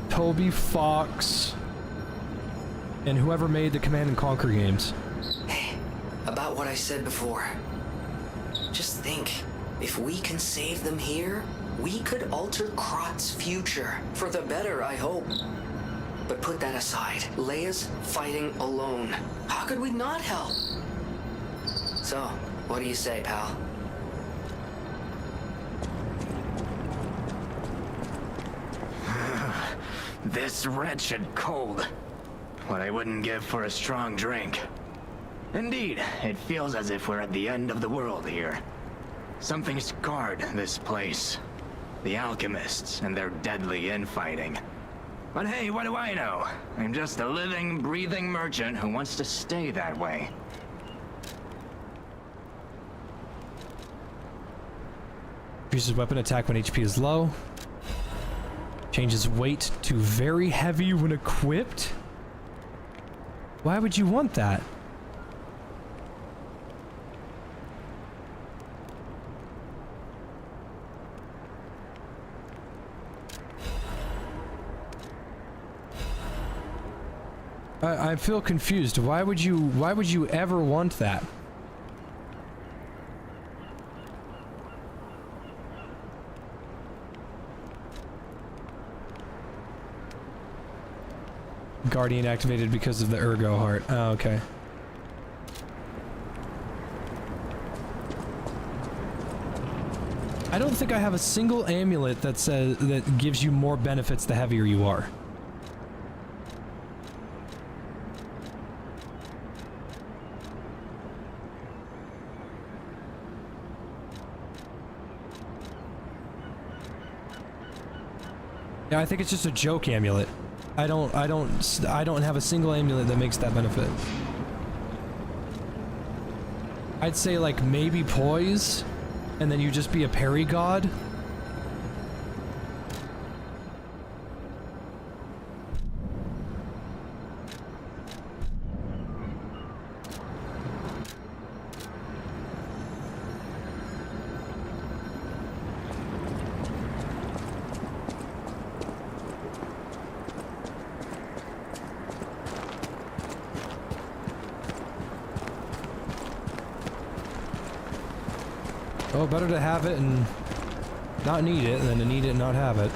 Toby Fox, and whoever made the Command & Conquer games. Hey, about what I said before. Just think, if we can save them here, we could alter Krot's future. For the better, I hope. But put that aside, Leia's fighting alone. How could we not help? So, what do you say, pal? This wretched cold. What I wouldn't give for a strong drink. Indeed, it feels as if we're at the end of the world here. Something scarred this place. The alchemists and their deadly infighting. But hey, what do I know? I'm just a living, breathing merchant who wants to stay that way. Increases weapon attack when HP is low. Changes weight to very heavy when equipped. Why would you want that? I feel confused. Why would you ever want that? Guardian activated because of the Ergo Heart. Oh, okay. I don't think I have a single amulet that says that gives you more benefits the heavier you are. Yeah, I think it's just a joke amulet. I don't have a single amulet that makes that benefit. I'd say like maybe poise, and then you just be a parry god. Oh, better to have it and not need it than to need it and not have it.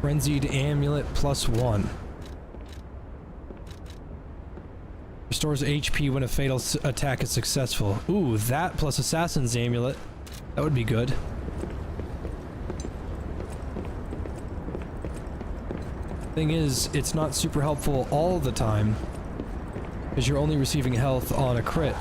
Frenzied amulet +1. Restores HP when a fatal attack is successful. Ooh, that plus assassin's amulet. That would be good. Thing is, it's not super helpful all the time, because you're only receiving health on a crit.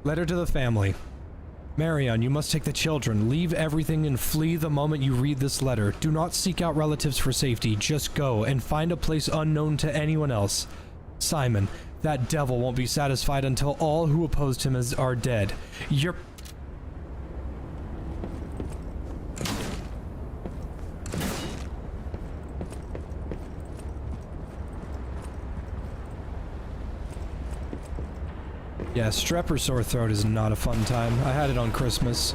Letter to the family. Marion, you must take the children. Leave everything and flee the moment you read this letter. Do not seek out relatives for safety. Just go and find a place unknown to anyone else. Simon, that devil won't be satisfied until all who opposed him are dead. You're... Yeah, strep or sore throat is not a fun time. I had it on Christmas.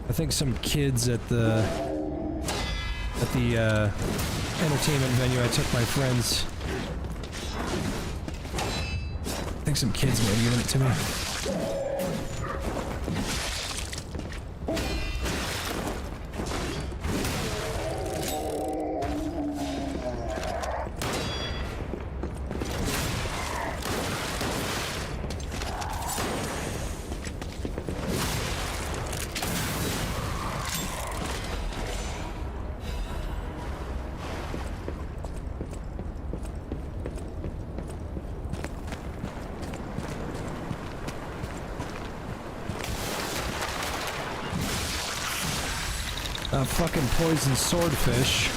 I think some kids at the entertainment venue I took my friends. I think some kids may have given it to me. Fucking poison swordfish.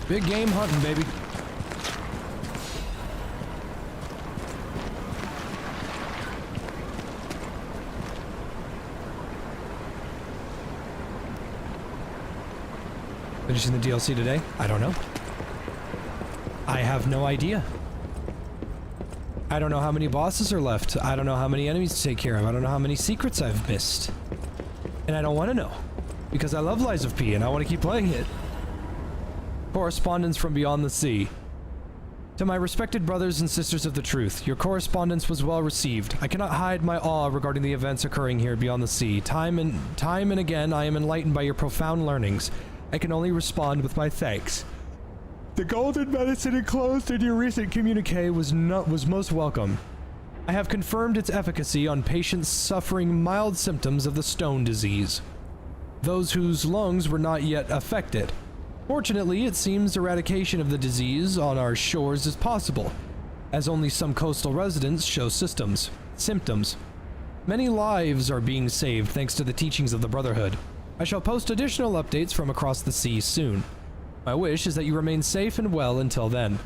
Big game hunting, baby. introducing the DLC today? I don't know. I have no idea. I don't know how many bosses are left. I don't know how many enemies to take care of. I don't know how many secrets I've missed. And I don't want to know. Because I love Lies of P and I want to keep playing it. Correspondence from Beyond the Sea. To my respected brothers and sisters of the truth, your correspondence was well received. I cannot hide my awe regarding the events occurring here beyond the sea. Time and again, I am enlightened by your profound learnings. I can only respond with my thanks. The golden medicine enclosed in your recent communique was most welcome. I have confirmed its efficacy on patients suffering mild symptoms of the stone disease. Those whose lungs were not yet affected. Fortunately, it seems eradication of the disease on our shores is possible, as only some coastal residents show symptoms. Many lives are being saved thanks to the teachings of the Brotherhood. I shall post additional updates from across the sea soon. My wish is that you remain safe and well until then.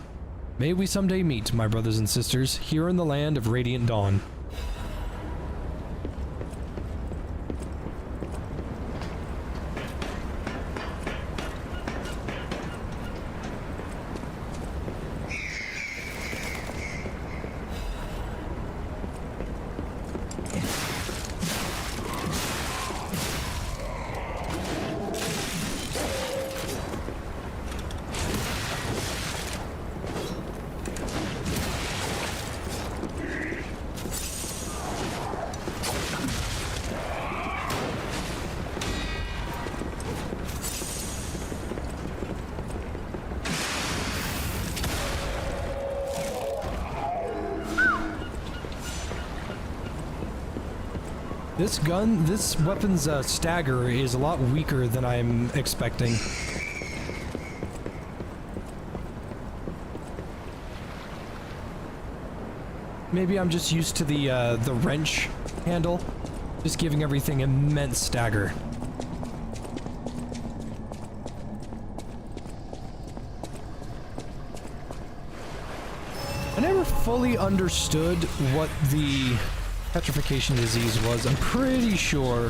May we someday meet, my brothers and sisters, here in the land of Radiant Dawn. This weapon's stagger is a lot weaker than I'm expecting. Maybe I'm just used to the wrench handle, just giving everything immense stagger. I never fully understood what the petrification disease was. I'm pretty sure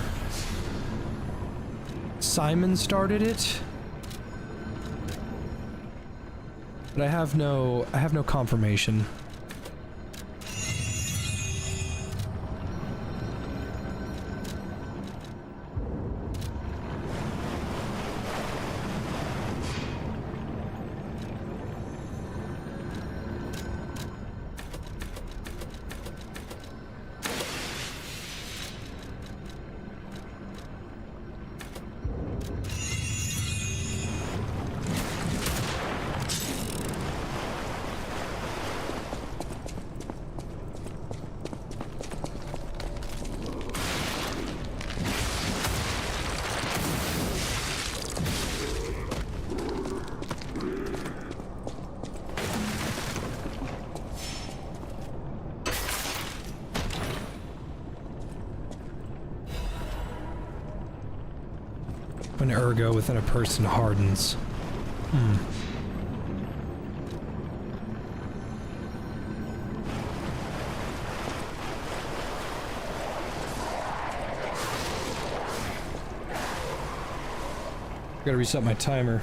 Simon started it, but I have no confirmation. When ergo within a person hardens. Gotta reset my timer.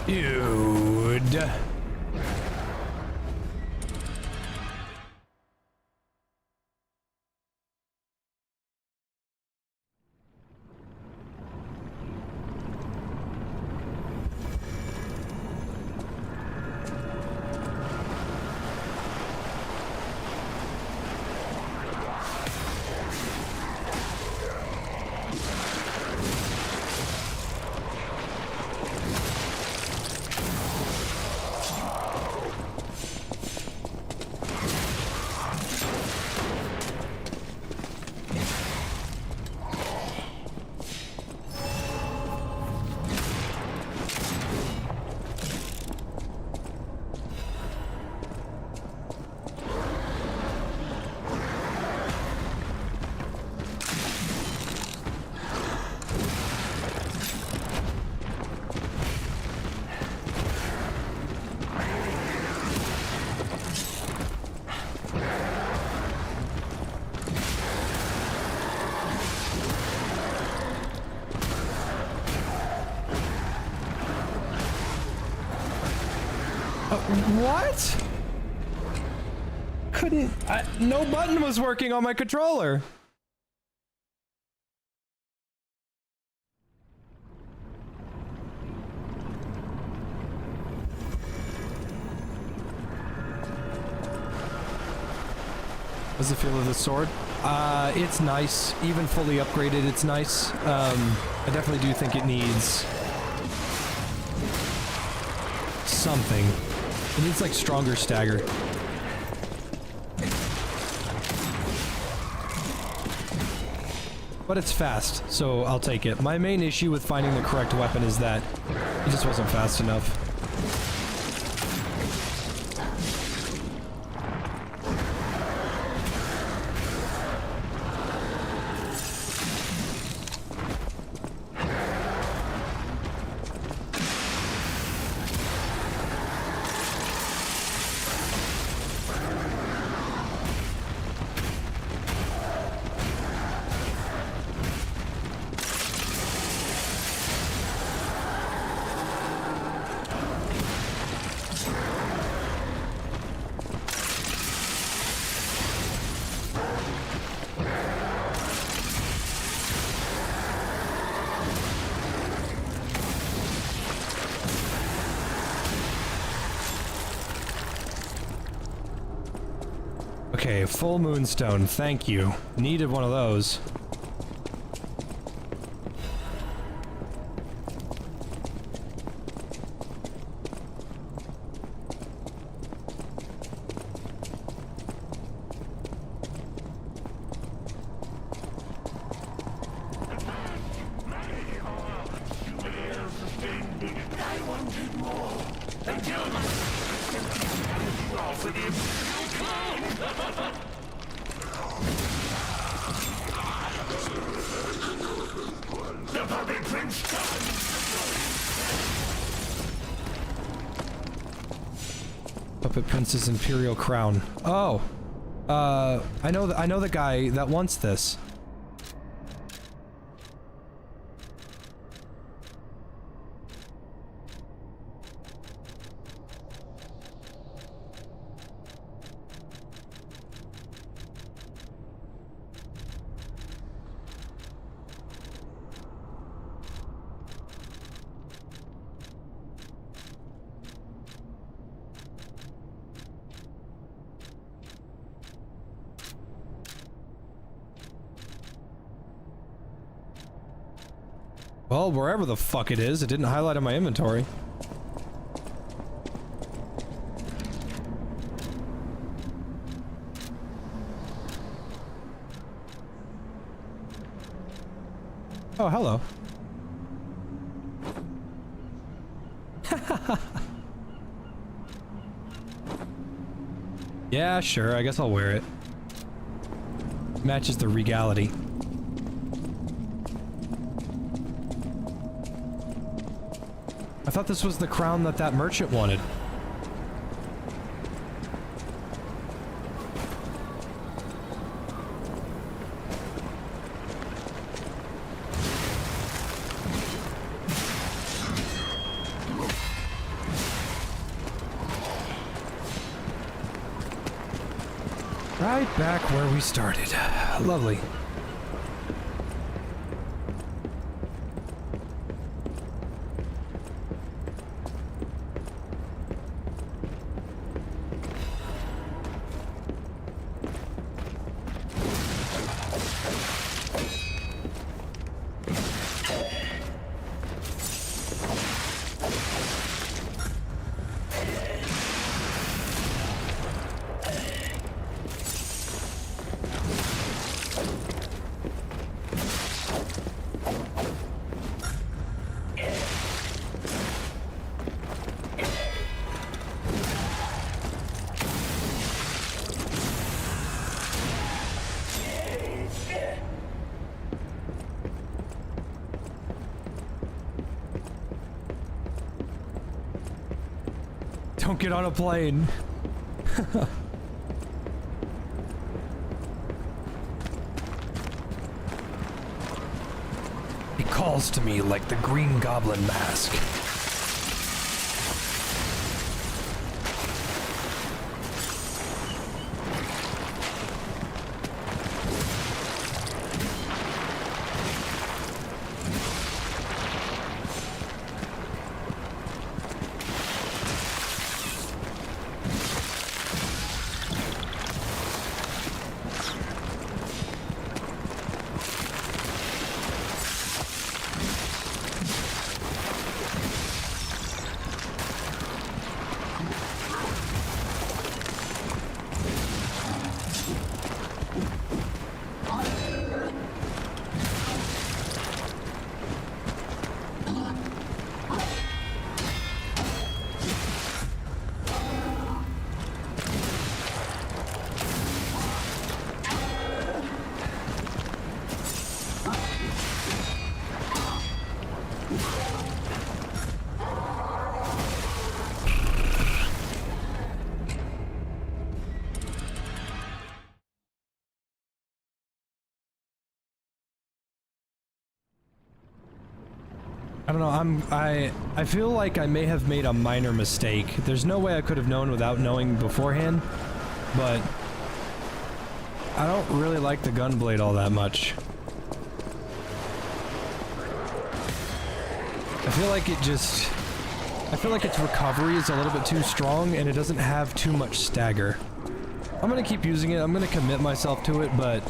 Dude. What? Couldn't... no button was working on my controller. What's the feel of the sword? It's nice. Even fully upgraded, it's nice. I definitely do think it needs... something. It needs, like, stronger stagger. But it's fast, so I'll take it. My main issue with finding the correct weapon is that it just wasn't fast enough. Okay, full moonstone, thank you. Needed one of those. Puppet Prince's Imperial Crown. Oh! I know the guy that wants this. Well, wherever the fuck it is, it didn't highlight in my inventory. Oh, hello. Yeah, sure, I guess I'll wear it. Matches the regality. I thought this was the crown that merchant wanted. Right back where we started. Lovely. Don't get on a plane. It calls to me like the Green Goblin mask. I don't know, I feel like I may have made a minor mistake. There's no way I could have known without knowing beforehand, but I don't really like the gunblade all that much. I feel like its recovery is a little bit too strong and it doesn't have too much stagger. I'm gonna keep using it, I'm gonna commit myself to it, but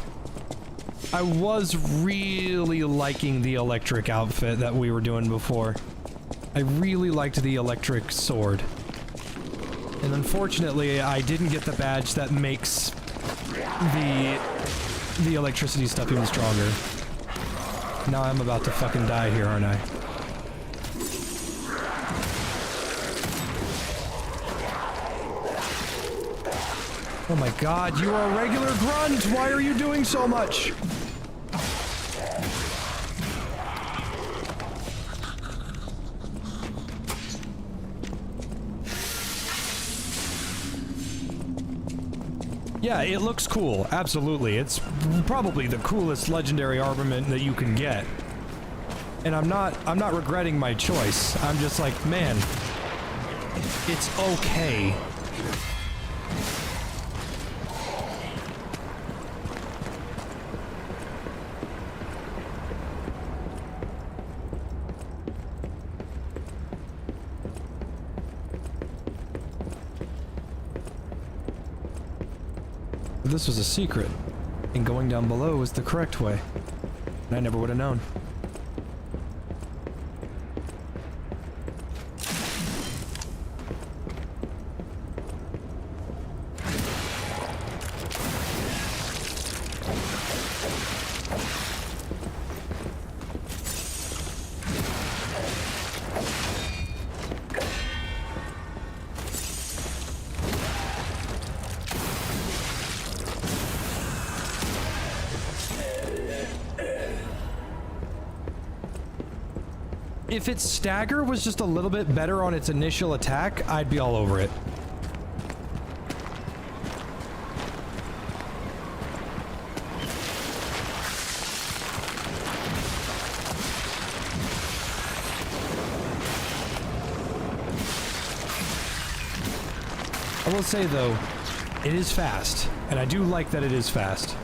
I was really liking the electric outfit that we were doing before. I really liked the electric sword. And unfortunately, I didn't get the badge that makes the electricity stuff even stronger. Now I'm about to fucking die here, aren't I? Oh my god, you are a regular grunt! Why are you doing so much? Yeah, it looks cool, absolutely. It's probably the coolest legendary armament that you can get. And I'm not regretting my choice. I'm just like, man, it's okay. This was a secret, and going down below was the correct way. And I never would have known. If its stagger was just a little bit better on its initial attack, I'd be all over it. I will say though, it is fast, and I do like that it is fast.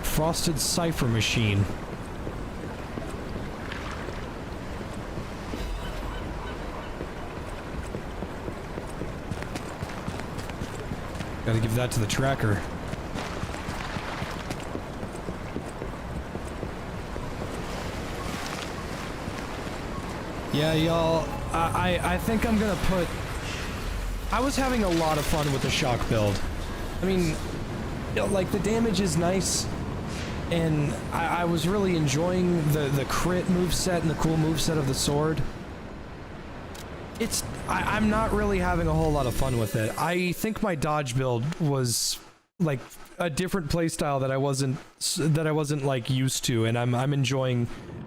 Frosted cipher machine. Gotta give that to the tracker. Yeah, y'all, I think I'm gonna put... I was having a lot of fun with the shock build. I mean, like, the damage is nice, and I was really enjoying the crit moveset and the cool moveset of the sword. I'm not really having a whole lot of fun with it. I think my dodge build was like a different playstyle that I wasn't like used to, and I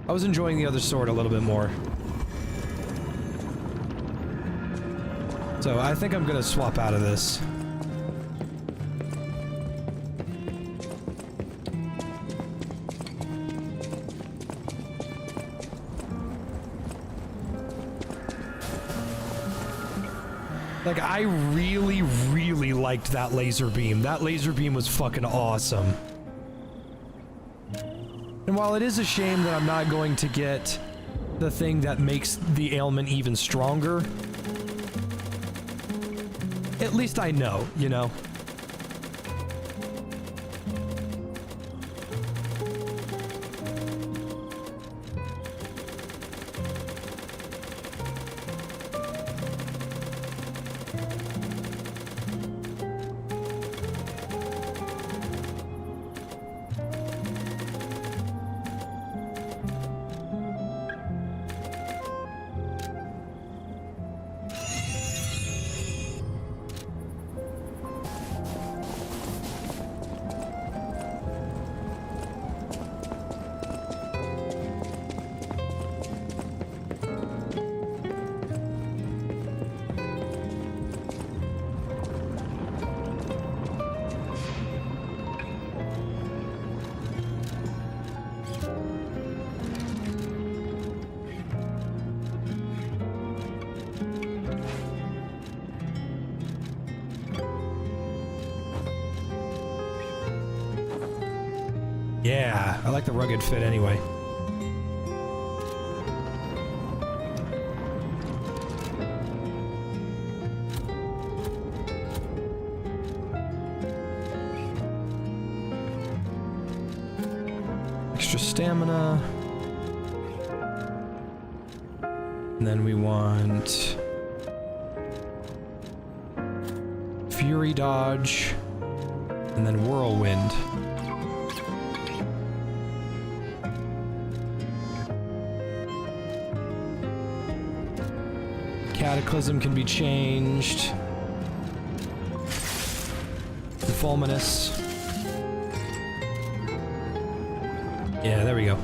was enjoying the other sword a little bit more. So I think I'm gonna swap out of this. Like, I really, really liked that laser beam. That laser beam was fucking awesome. And while it is a shame that I'm not going to get the thing that makes the ailment even stronger. At least I know, you know? Yeah, I like the rugged fit anyway. Extra stamina. And then we want Fury dodge, and then whirlwind. Cataclysm can be changed. The Fulminous. Yeah, there we go.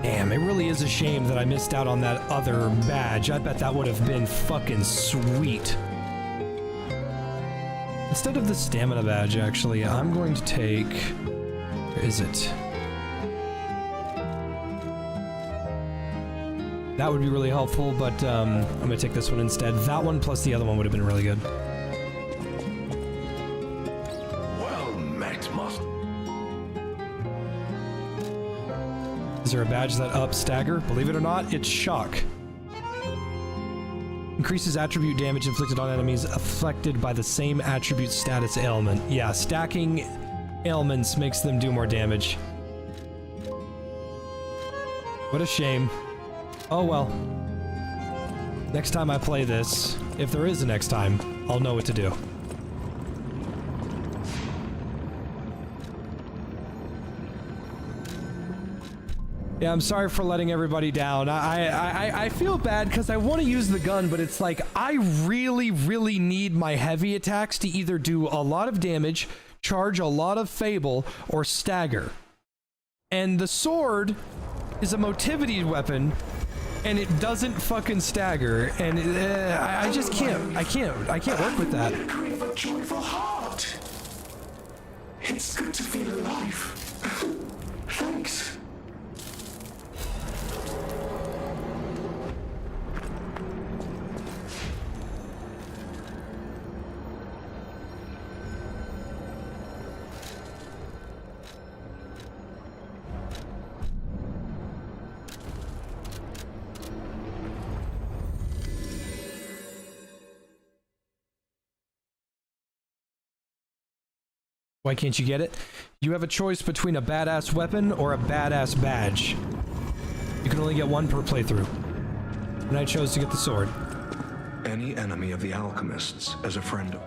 Damn, it really is a shame that I missed out on that other badge. I bet that would have been fucking sweet. Instead of the stamina badge, actually, I'm going to take... Where is it? That would be really helpful, but I'm gonna take this one instead. That one plus the other one would have been really good. Well met, Master. Is there a badge that ups stagger? Believe it or not, it's shock. Increases attribute damage inflicted on enemies affected by the same attribute status ailment. Yeah, stacking ailments makes them do more damage. What a shame. Oh well. Next time I play this, if there is a next time, I'll know what to do. Yeah, I'm sorry for letting everybody down. I feel bad because I want to use the gun, but it's like I really, really need my heavy attacks to either do a lot of damage, charge a lot of fable, or stagger. And the sword is a motivity weapon, and it doesn't fucking stagger, and I just can't. I can't work with that. Of a joyful heart. It's good to feel alive. Thanks. Why can't you get it? You have a choice between a badass weapon or a badass badge. You can only get one per playthrough. And I chose to get the sword. Any enemy of the alchemists as a friend of...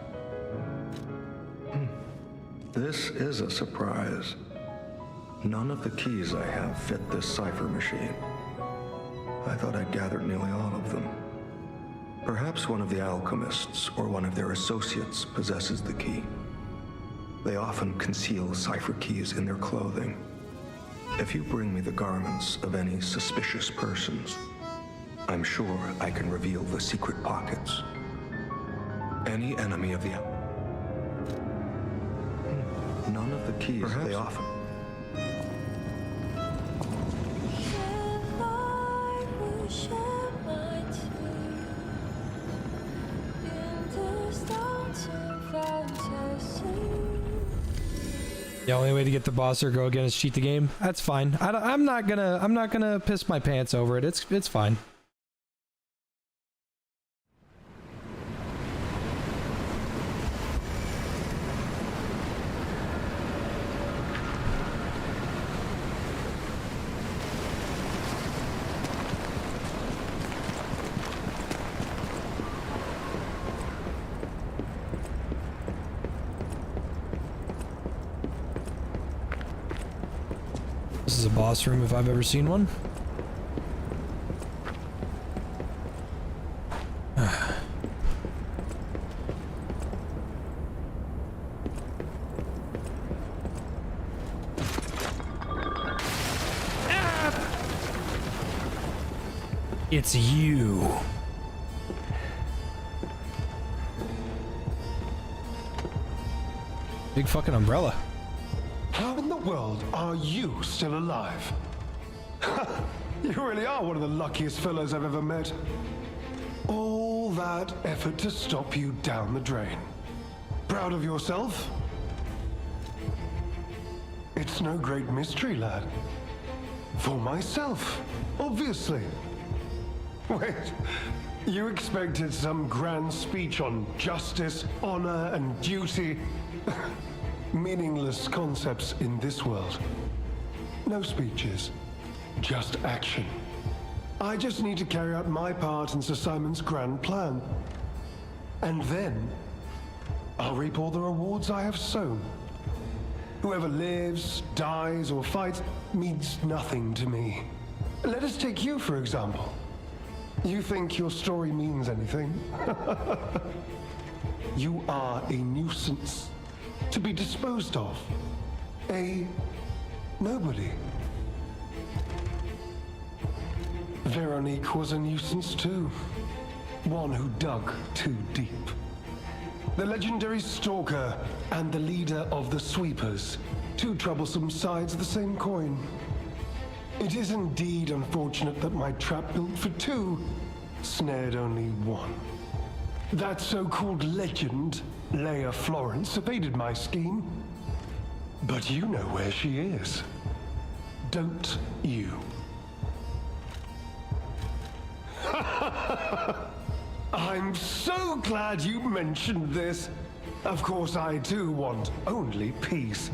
This is a surprise. None of the keys I have fit this cipher machine. I thought I'd gathered nearly all of them. Perhaps one of the alchemists or one of their associates possesses the key. They often conceal cipher keys in their clothing. If you bring me the garments of any suspicious persons, I'm sure I can reveal the secret pockets. Any enemy of the... None of the keys perhaps they often... Fantasy. The only way to get the boss or go again is cheat the game. That's fine. I'm not gonna piss my pants over it. It's fine. This is a boss room if I've ever seen one. It's you. Big fucking umbrella. How in the world are you still alive? You really are one of the luckiest fellows I've ever met. All that effort to stop you down the drain. Proud of yourself? It's no great mystery, lad. For myself, obviously. Wait, you expected some grand speech on justice, honor, and duty? Meaningless concepts in this world. No speeches, just action. I just need to carry out my part in Sir Simon's grand plan. And then, I'll reap all the rewards I have sown. Whoever lives, dies, or fights means nothing to me. Let us take you, for example. You think your story means anything? You are a nuisance. To be disposed of. A nobody. Veronique was a nuisance too. One who dug too deep. The legendary stalker and the leader of the sweepers. Two troublesome sides of the same coin. It is indeed unfortunate that my trap built for two snared only one. That so-called legend, Leia Florence, evaded my scheme. But you know where she is. Don't you? I'm so glad you mentioned this. Of course, I too want only peace.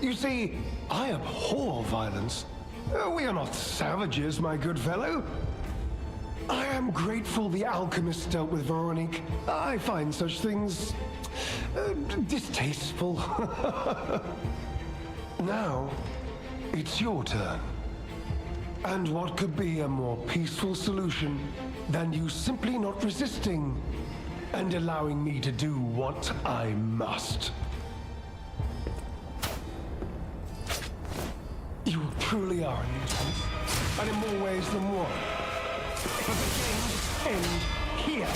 You see, I abhor violence. We are not savages, my good fellow. I am grateful the alchemist dealt with Veronique. I find such things distasteful. Now, it's your turn. And what could be a more peaceful solution than you simply not resisting and allowing me to do what I must? You truly are a nuisance, and in more ways than one. But the games end here.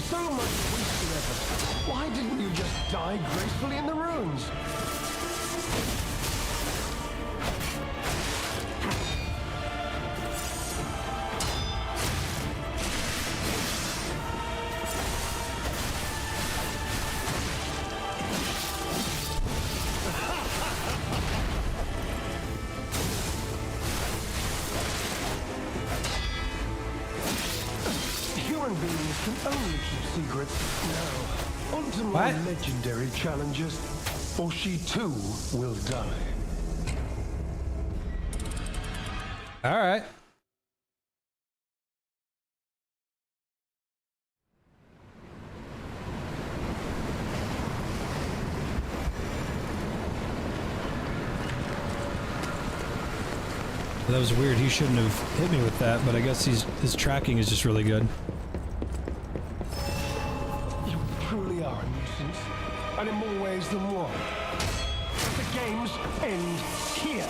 So much wasted effort. Why didn't you just die gracefully in the ruins? Human beings can only keep secrets. Now, on to my legendary challenges, or she too will die. All right. That was weird. He shouldn't have hit me with that, but I guess his tracking is just really good. You truly are a nuisance, and in more ways than one. The games end here.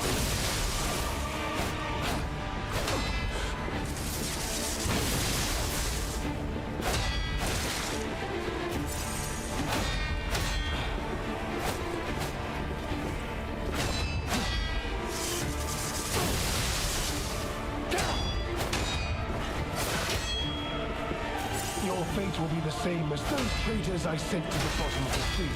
same as those traitors I sent to the bottom of the sea.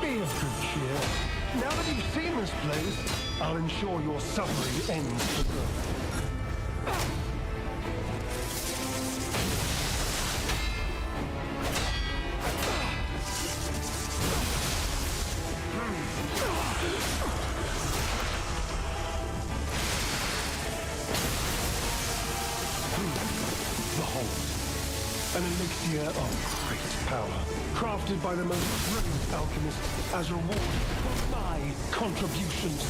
Be of good cheer. Now that you've seen this place, I'll ensure your suffering ends for good. Behold, an elixir of great power, crafted by the most brilliant alchemist as reward for my contributions.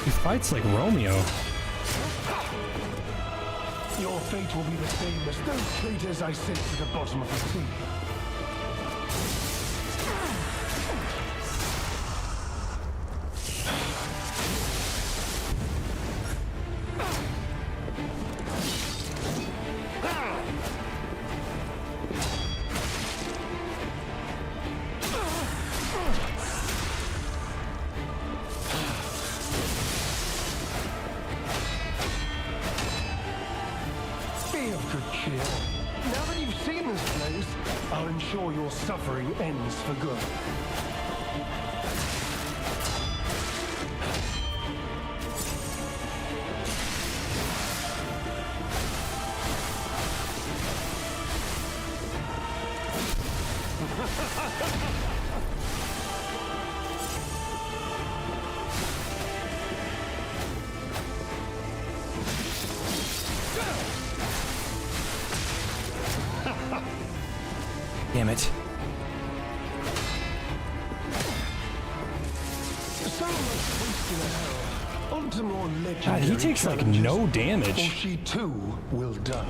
He fights like Romeo. Your fate will be the same as those traitors I sent to the bottom of the sea. Be of good cheer. Now that you've seen this place, I'll ensure your suffering ends for good. Damn it. So much wasted hell. On to more legendary God, he takes like challenges, no damage. or she too will die.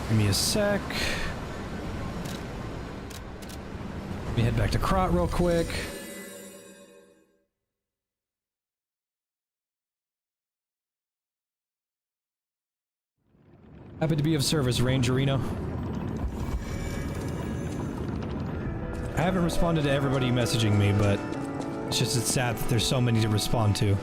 Give me a sec. Let me head back to Krot real quick. Happy to be of service, Rangerino. I haven't responded to everybody messaging me, but it's sad that there's so many to respond to.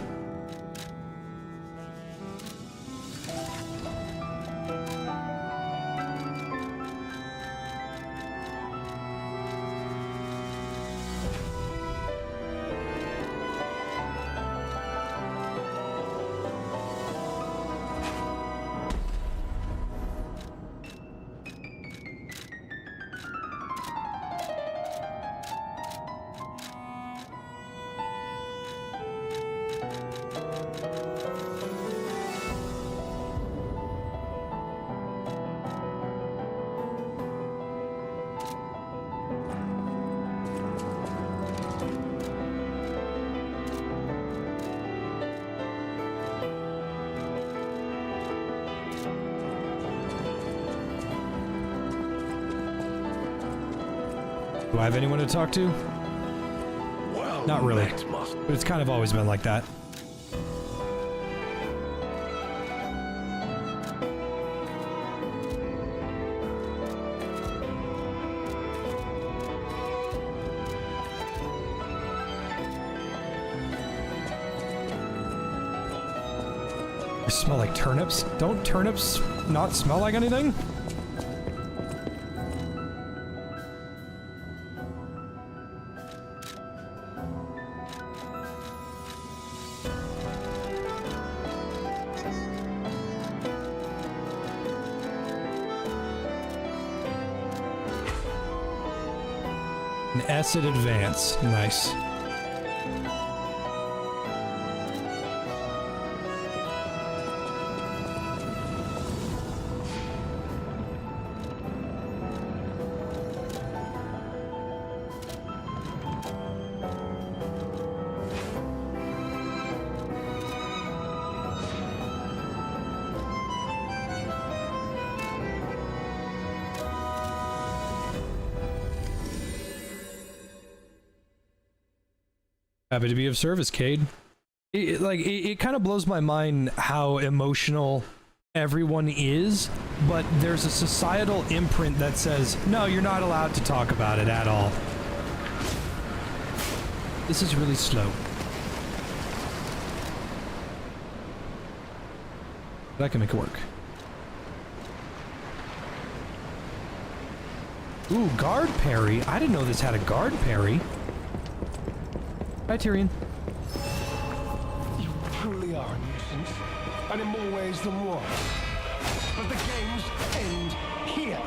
Do I have anyone to talk to? Well, Not really, that must but it's kind of always been like that. They smell like turnips? Don't turnips not smell like anything? S at advance. Nice. Happy to be of service, Cade. It kind of blows my mind how emotional everyone is, but there's a societal imprint that says, no, you're not allowed to talk about it at all. This is really slow. But I can make it work. Ooh, guard parry. I didn't know this had a guard parry. Hi, Tyrion. You truly are a nuisance, and in more ways than one. But the games end here.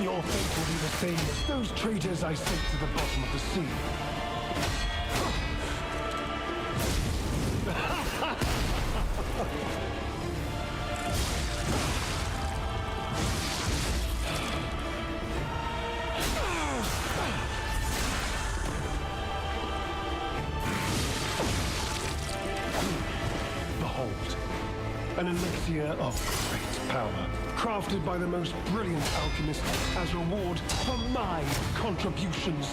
Your fate will be the same as those traitors I sent to the bottom of the sea. Behold, an elixir of great power, crafted by the most brilliant alchemist as reward for my contributions.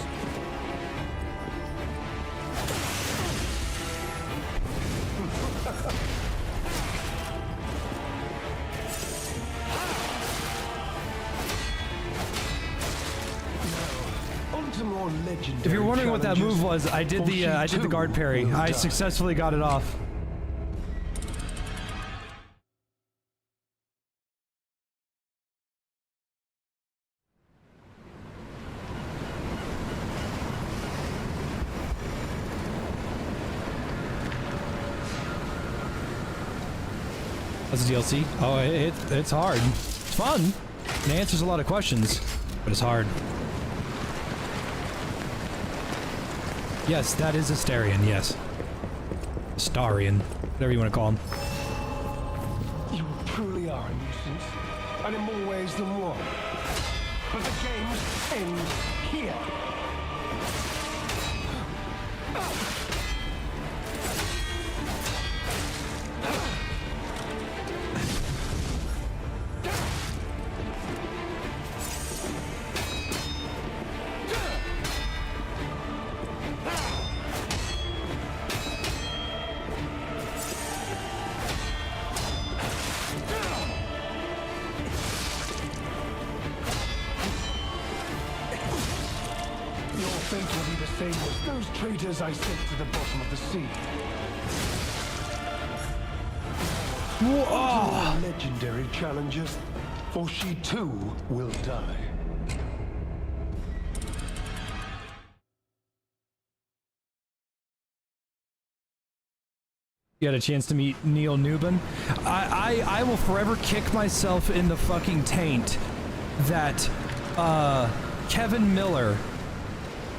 If you're wondering what that move was, I did the guard parry. I successfully got it off. That's a DLC. Oh, it's hard. It's fun. It answers a lot of questions, but it's hard. Yes, that is Astarion, yes. Astarion, whatever you want to call him. You truly are a nuisance, and in more ways than one. But the games end here. Fate will be the same as those traitors I sent to the bottom of the sea. Whoa! Legendary challengers, for she too will die. You had a chance to meet Neil Newbin. I will forever kick myself in the fucking taint that Kevin Miller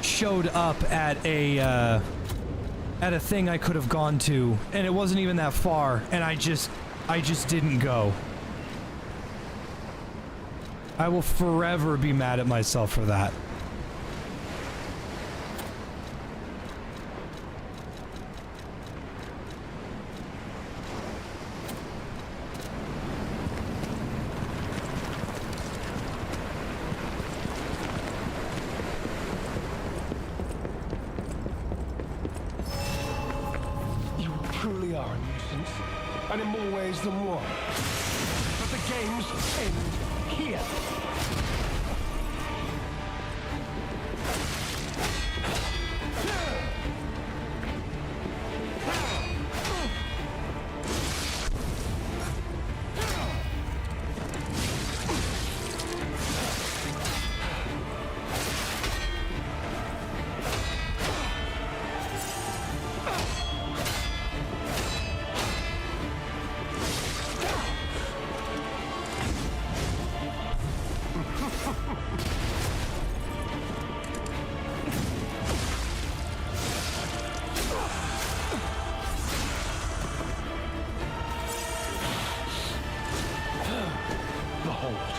showed up at a thing I could have gone to, and it wasn't even that far, and I just didn't go. I will forever be mad at myself for that. Truly are a nuisance, and in more ways than one. But the games end here. Behold,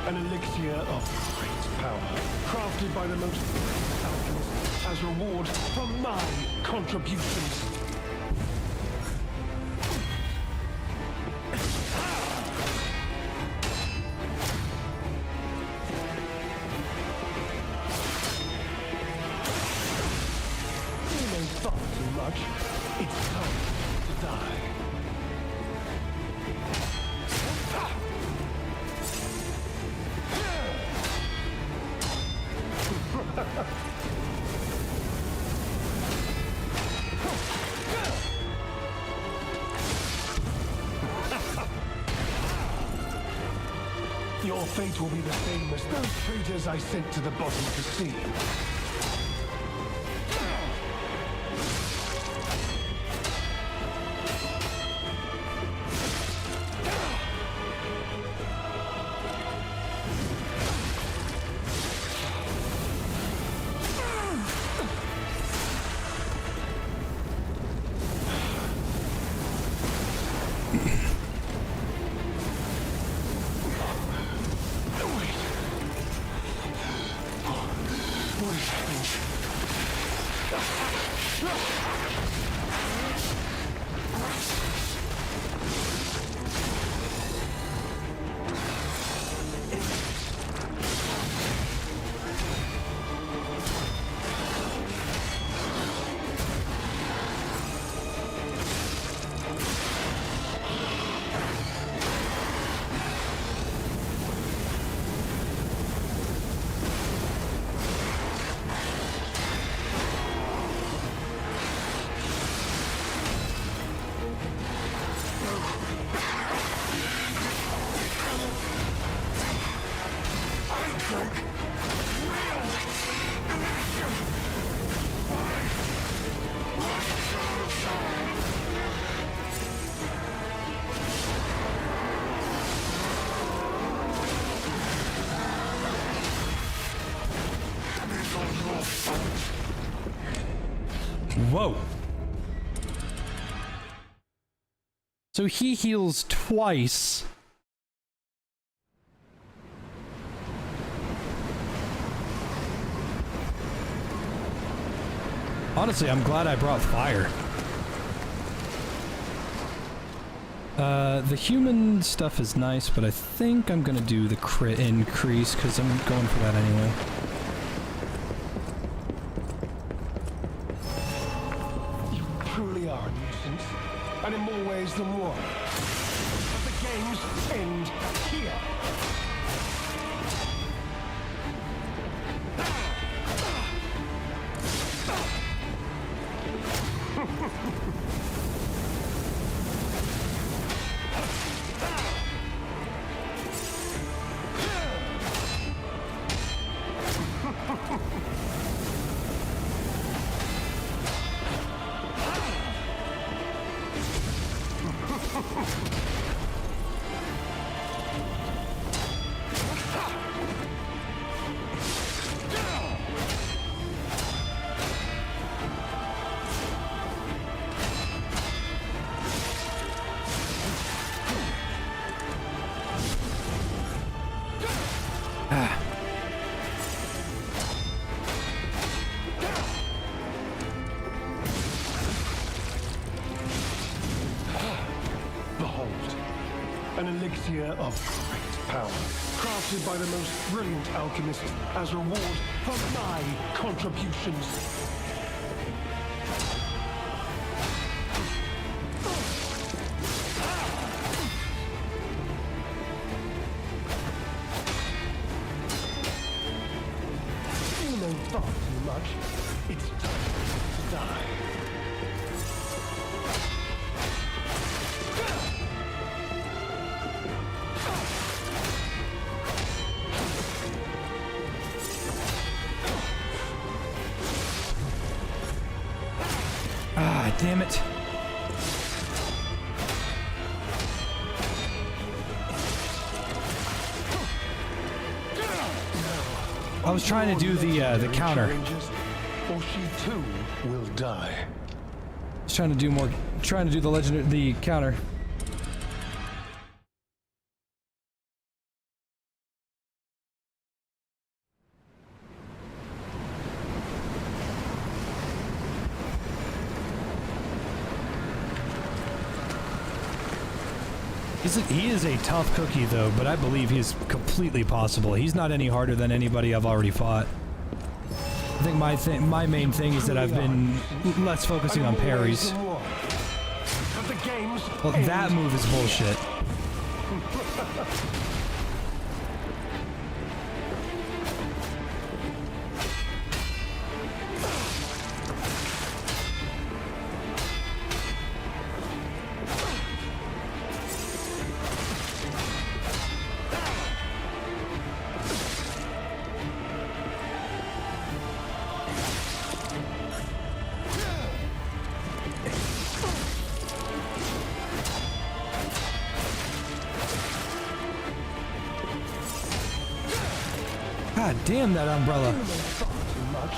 an elixir of great power, crafted by the most brilliant alchemist as reward for my contributions. You know far too much. It's time to die. Your fate will be the same as those traitors I sent to the bottom of the sea. Whoa. So he heals twice. Honestly, I'm glad I brought fire. The human stuff is nice, but I think I'm gonna do the crit increase because I'm going for that anyway. You truly are a nuisance, and in more ways than one. But the games end here. An elixir of great power, crafted by the most brilliant alchemist as reward for my contributions. You know far too much. It's time to die. Ah, damn it. I was trying to do the counter. Or she too will die. I was trying to do the counter. He is a tough cookie though, but I believe he's completely possible. He's not any harder than anybody I've already fought. I think my main thing is that I've been less focusing on parries. Well, that move is bullshit. God damn that umbrella. Too much.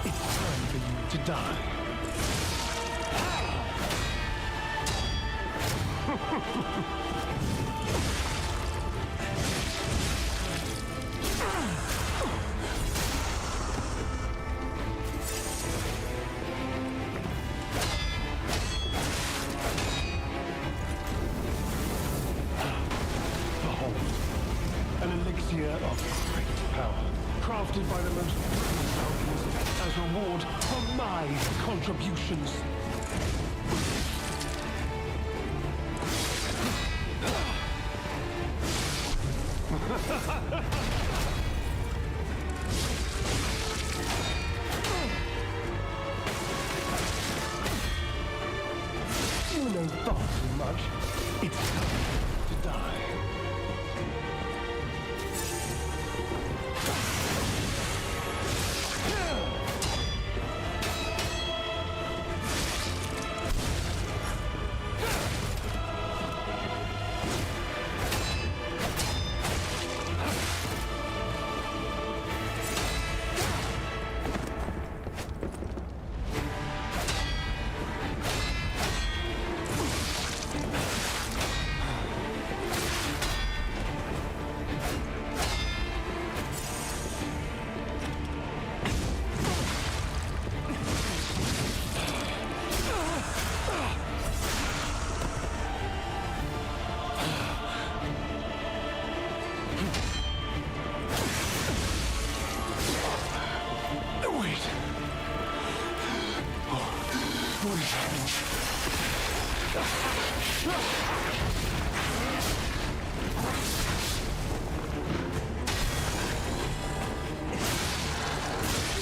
It's time for you to die. Behold, an elixir of great power, crafted by the most brilliant alchemists as reward for my contributions. You know far too much. It's time to die.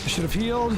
I should have healed.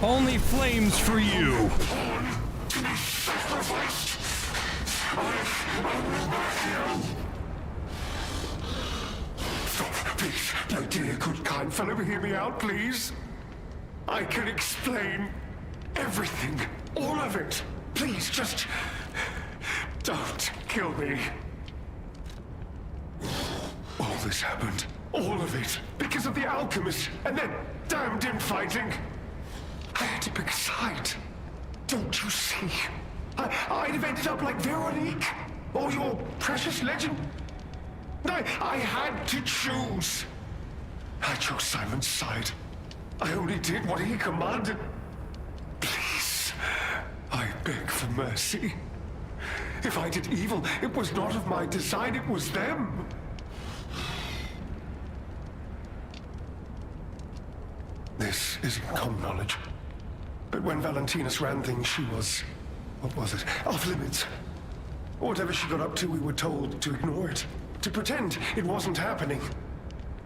Only flames for you. Please, my dear, good, kind fellow, hear me out, please. I can explain everything. All of it. Please, just... don't kill me. All this happened. All of it. Because of the alchemist and that damned infighting. I had to pick a side. Don't you see? I'd have ended up like Veronique. Or your precious legend. I had to choose. I chose Simon's side. I only did what he commanded. Please, I beg for mercy. If I did evil, it was not of my design, it was them. This isn't common knowledge. But when Valentinus ran things, she was... what was it? Off limits. Whatever she got up to, we were told to ignore it. To pretend it wasn't happening.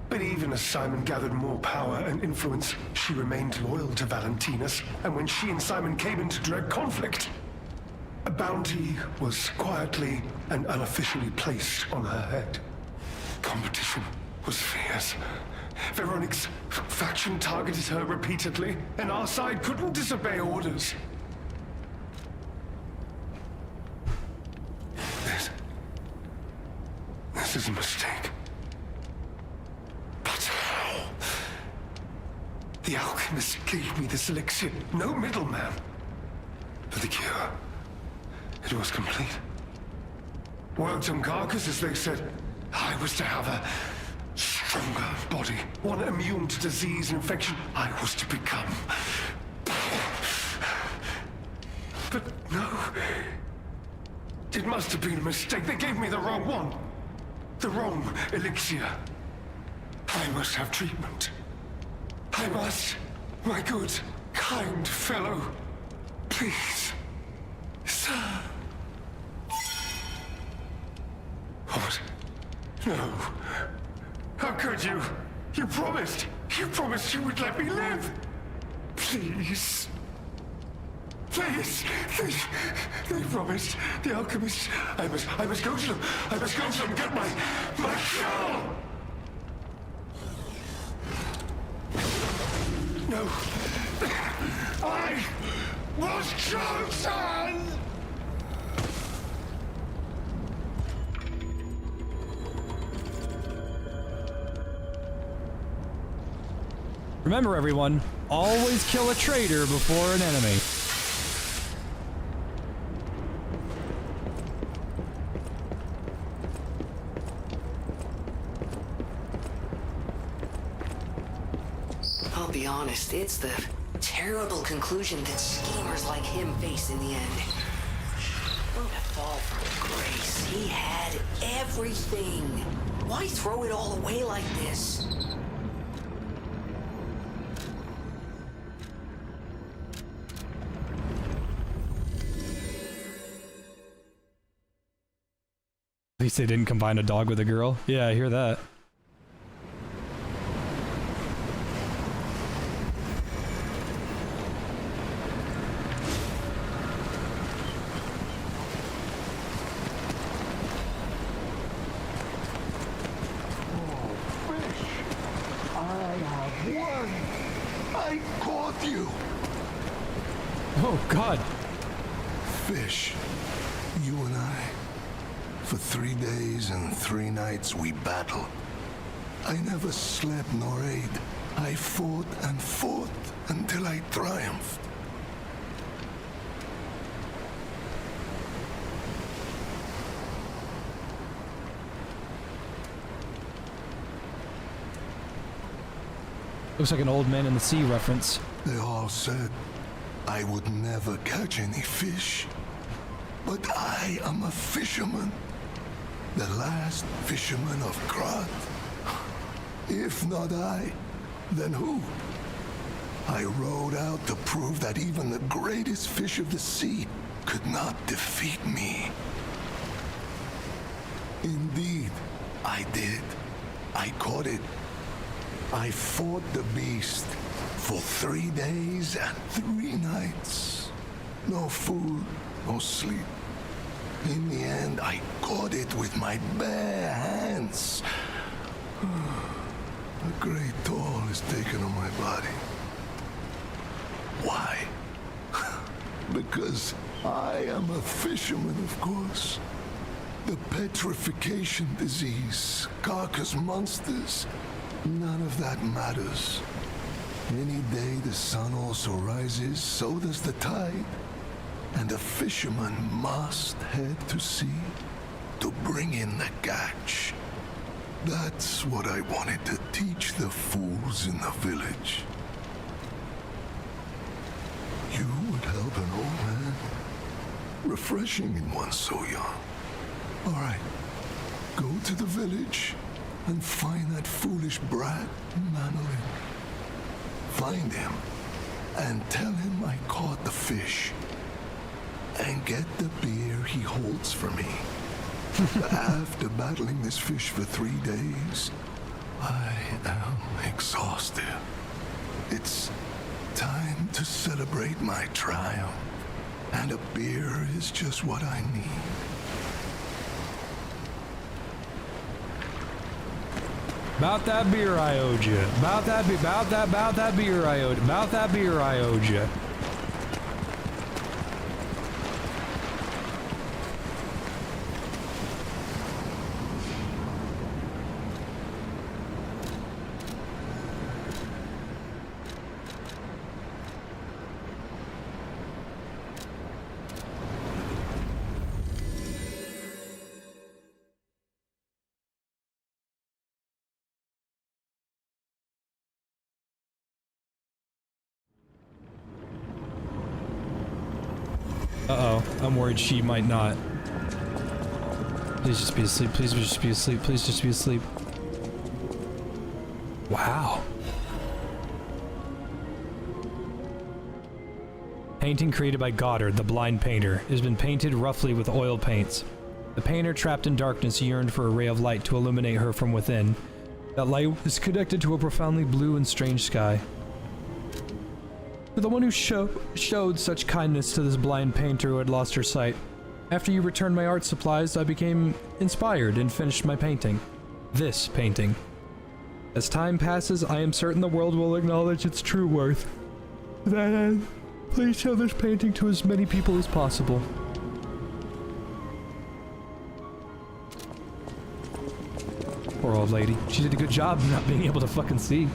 But even as Simon gathered more power and influence, she remained loyal to Valentinus. And when she and Simon came into direct conflict, a bounty was quietly and unofficially placed on her head. Competition was fierce. Veronique's faction targeted her repeatedly, and our side couldn't disobey orders. This is a mistake. But how? The alchemist gave me this elixir, no middleman. For the cure, it was complete. Worked on carcass, as they said. I was to have a stronger body, one immune to disease and infection. I was to become... But no. It must have been a mistake. They gave me the wrong one. The wrong elixir. I must have treatment. I must. My good, kind fellow. Please. Sir. What? No. How could you? You promised. You promised you would let me live. Please. Please. They promised. The alchemist. I must go to them. I must go to them and get my cure. No. I was chosen. Remember, everyone, always kill a traitor before an enemy. I'll be honest, it's the terrible conclusion that schemers like him face in the end. What a fall from grace. He had everything. Why throw it all away like this? At least they didn't combine a dog with a girl. Yeah, I hear that. I caught you! Oh, God. Fish, you and I. For 3 days and 3 nights we battled. I never slept nor ate. I fought and fought until I triumphed. Looks like an Old Man in the Sea reference. They all said I would never catch any fish. But I am a fisherman. The last fisherman of Krat. If not I, then who? I rowed out to prove that even the greatest fish of the sea could not defeat me. Indeed, I did. I caught it. I fought the beast for 3 days and 3 nights. No food, no sleep. In the end, I caught it with my bare hands. A great toll is taken on my body. Why? Because I am a fisherman, of course. The petrification disease, carcass monsters, none of that matters. Any day the sun also rises, so does the tide. And a fisherman must head to sea to bring in the catch. That's what I wanted to teach the fools in the village. You would help an old man. Refreshing in one so young. All right, go to the village and find that foolish brat, Manolin. Find him and tell him I caught the fish. And get the beer he holds for me. After battling this fish for 3 days, I am exhausted. It's time to celebrate my triumph. And a beer is just what I need. About that beer I owed you. About that beer I owed. About that beer I owed you. Uh-oh, I'm worried she might not. Please just be asleep, please just be asleep, please just be asleep. Wow. Painting created by Goddard, the blind painter. It has been painted roughly with oil paints. The painter, trapped in darkness, yearned for a ray of light to illuminate her from within. That light is connected to a profoundly blue and strange sky. You're the one who showed such kindness to this blind painter who had lost her sight. After you returned my art supplies, I became inspired and finished my painting. This painting. As time passes, I am certain the world will acknowledge its true worth. To that end, please show this painting to as many people as possible. Poor old lady. She did a good job not being able to fucking see.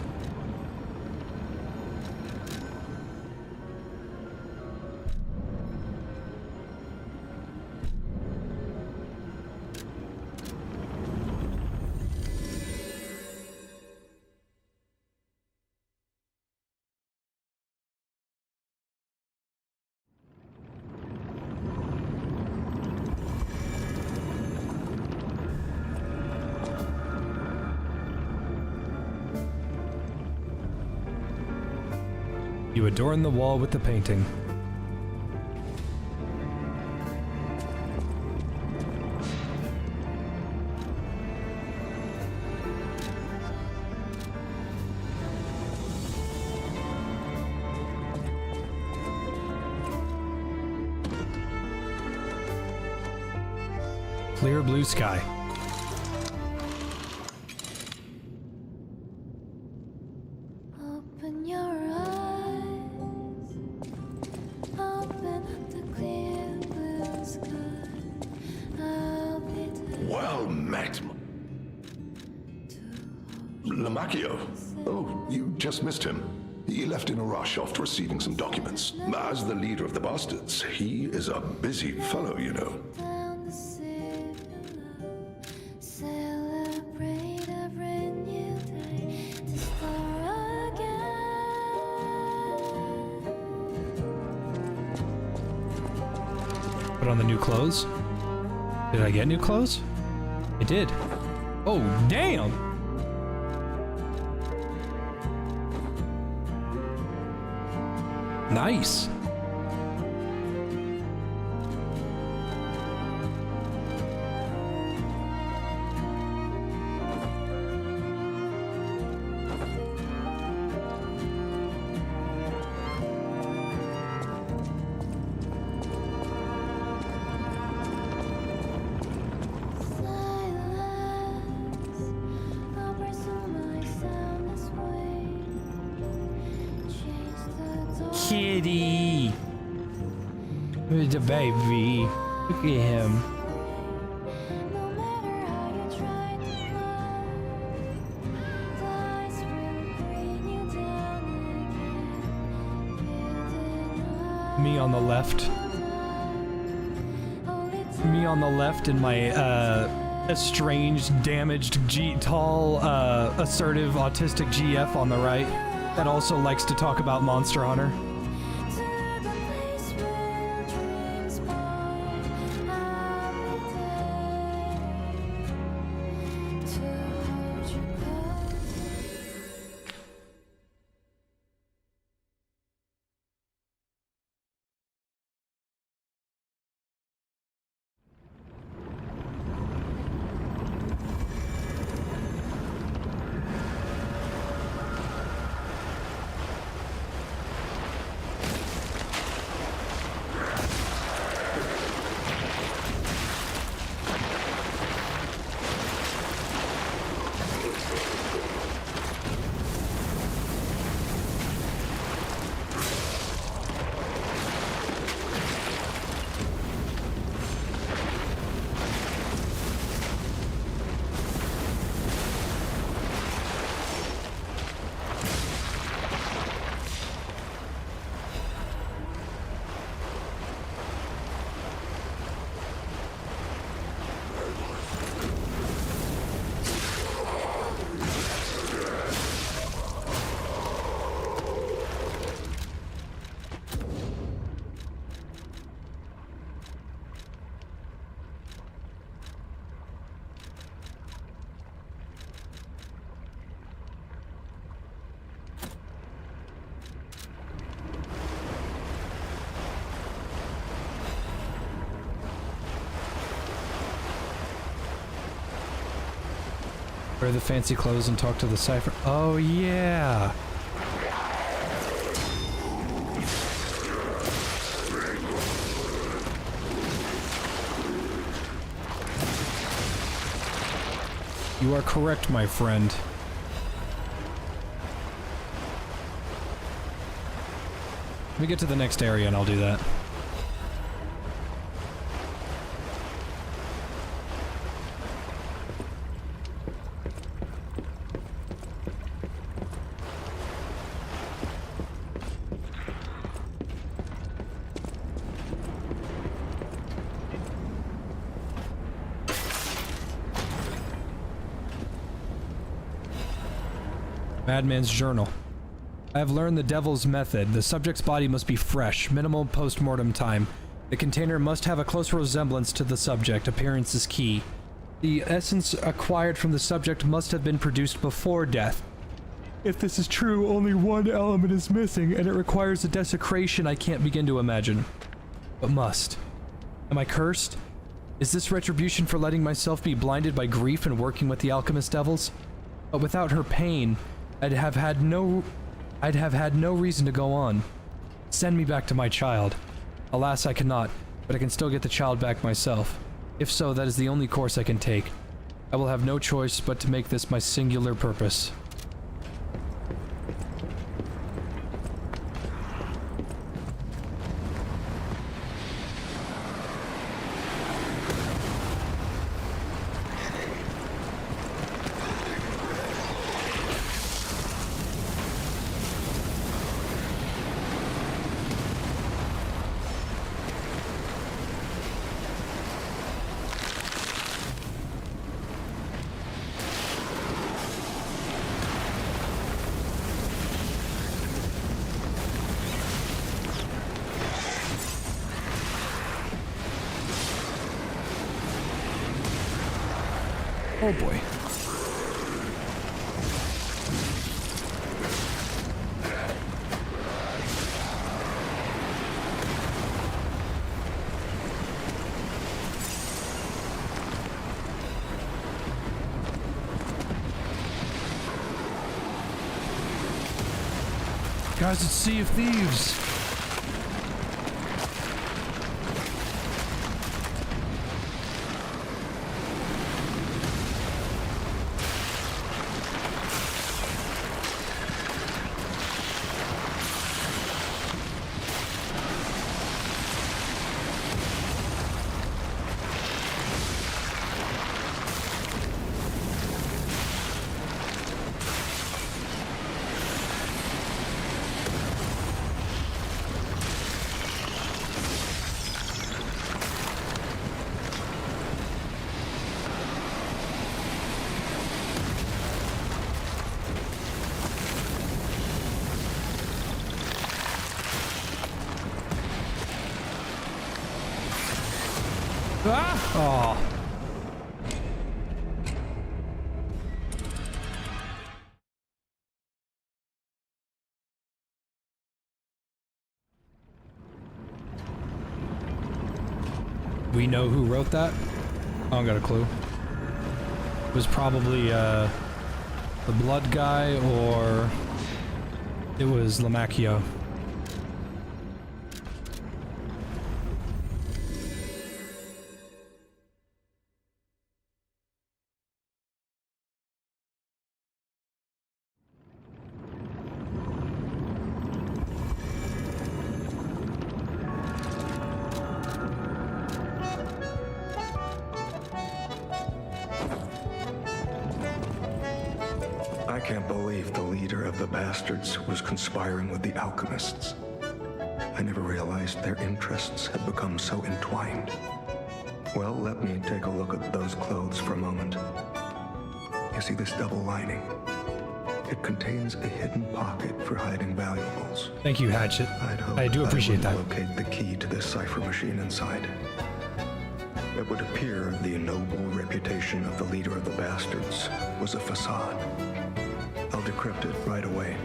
You adorn the wall with the painting. Clear blue sky. Open your eyes, open up the clear blue sky. I'll be Well met. Lamacchio. Oh, you just missed him. He left in a rush after receiving some documents. As the leader of the bastards, he is a busy fellow, you know. down the sea below. Celebrate a brand new day to start again. Put on the new clothes. Did I get new clothes? I did. Oh, damn! Nice. Silence, I'll pursue my sound. kitty. The baby. Look at him. Me on the left. Me on the left in my estranged, damaged, tall, assertive, autistic GF on the right that also likes to talk about Monster Hunter. Wear the fancy clothes and talk to the cipher. Oh yeah. You are correct, my friend. Let me get to the next area and I'll do that. Madman's journal. I have learned the devil's method. The subject's body must be fresh, minimal post-mortem time. The container must have a close resemblance to the subject. Appearance is key. The essence acquired from the subject must have been produced before death. If this is true, only one element is missing, and it requires a desecration I can't begin to imagine. But must. Am I cursed? Is this retribution for letting myself be blinded by grief and working with the alchemist devils? But without her pain, I'd have had no reason to go on. Send me back to my child. Alas, I cannot, but I can still get the child back myself. If so, that is the only course I can take. I will have no choice but to make this my singular purpose. Oh boy. Guys, it's Sea of Thieves. Ah! Oh. We know who wrote that? I don't got a clue. It was probably, the Blood guy, or it was Lamacchio. I can't believe the leader of the bastards was conspiring with the alchemists. I never realized their interests had become so entwined. Well, let me take a look at those clothes for a moment. You see this double lining? It contains a hidden pocket for hiding valuables. Thank you, Hatchet. I do appreciate that. Locate the key to this cipher machine inside. It would appear the noble reputation of the leader of the bastards was a facade. I'll decrypt it right away,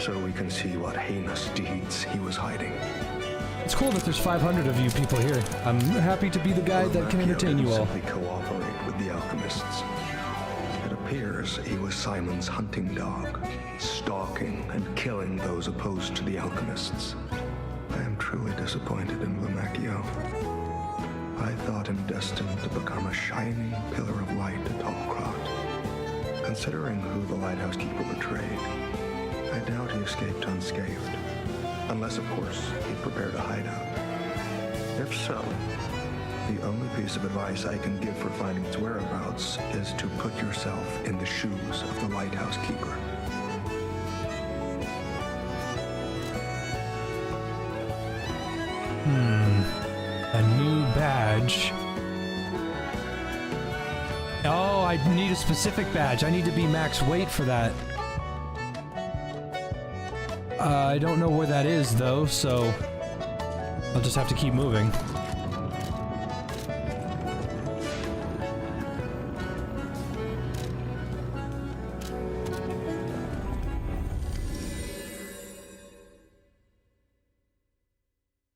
so we can see what heinous deeds he was hiding. It's cool that there's 500 of you people here. I'm happy to be the guy that can entertain you all. Simply cooperate with the alchemists. It appears he was Simon's hunting dog, stalking and killing those opposed to the alchemists. I am truly disappointed in Lamacchio. I thought him destined to become a shining pillar of light at Tallcroft. Considering who the lighthouse keeper betrayed, I doubt he escaped unscathed. Unless, of course, he prepared a hideout. If so, the only piece of advice I can give for finding its whereabouts is to put yourself in the shoes of the lighthouse keeper. A new badge. Oh, I need a specific badge. I need to be max weight for that. I don't know where that is, though, so I'll just have to keep moving.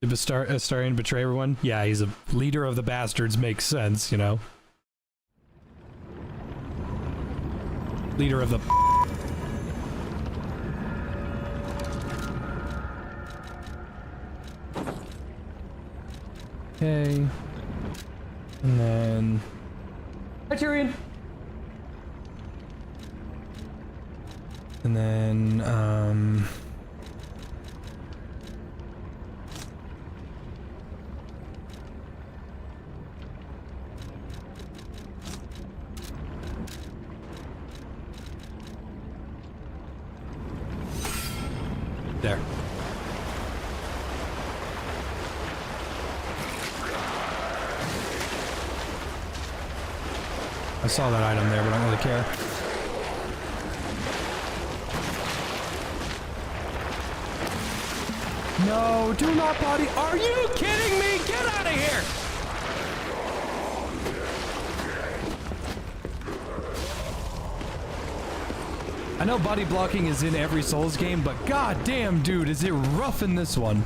Did Astarion betray everyone? Yeah, he's a leader of the bastards. Makes sense, you know. Leader of the... Okay. And then... Hi, Tyrion! And then, there. I saw that item there, but I don't really care. No, do not body. Are you kidding me? Get out of here! I know body blocking is in every Souls game, but goddamn, dude, is it rough in this one?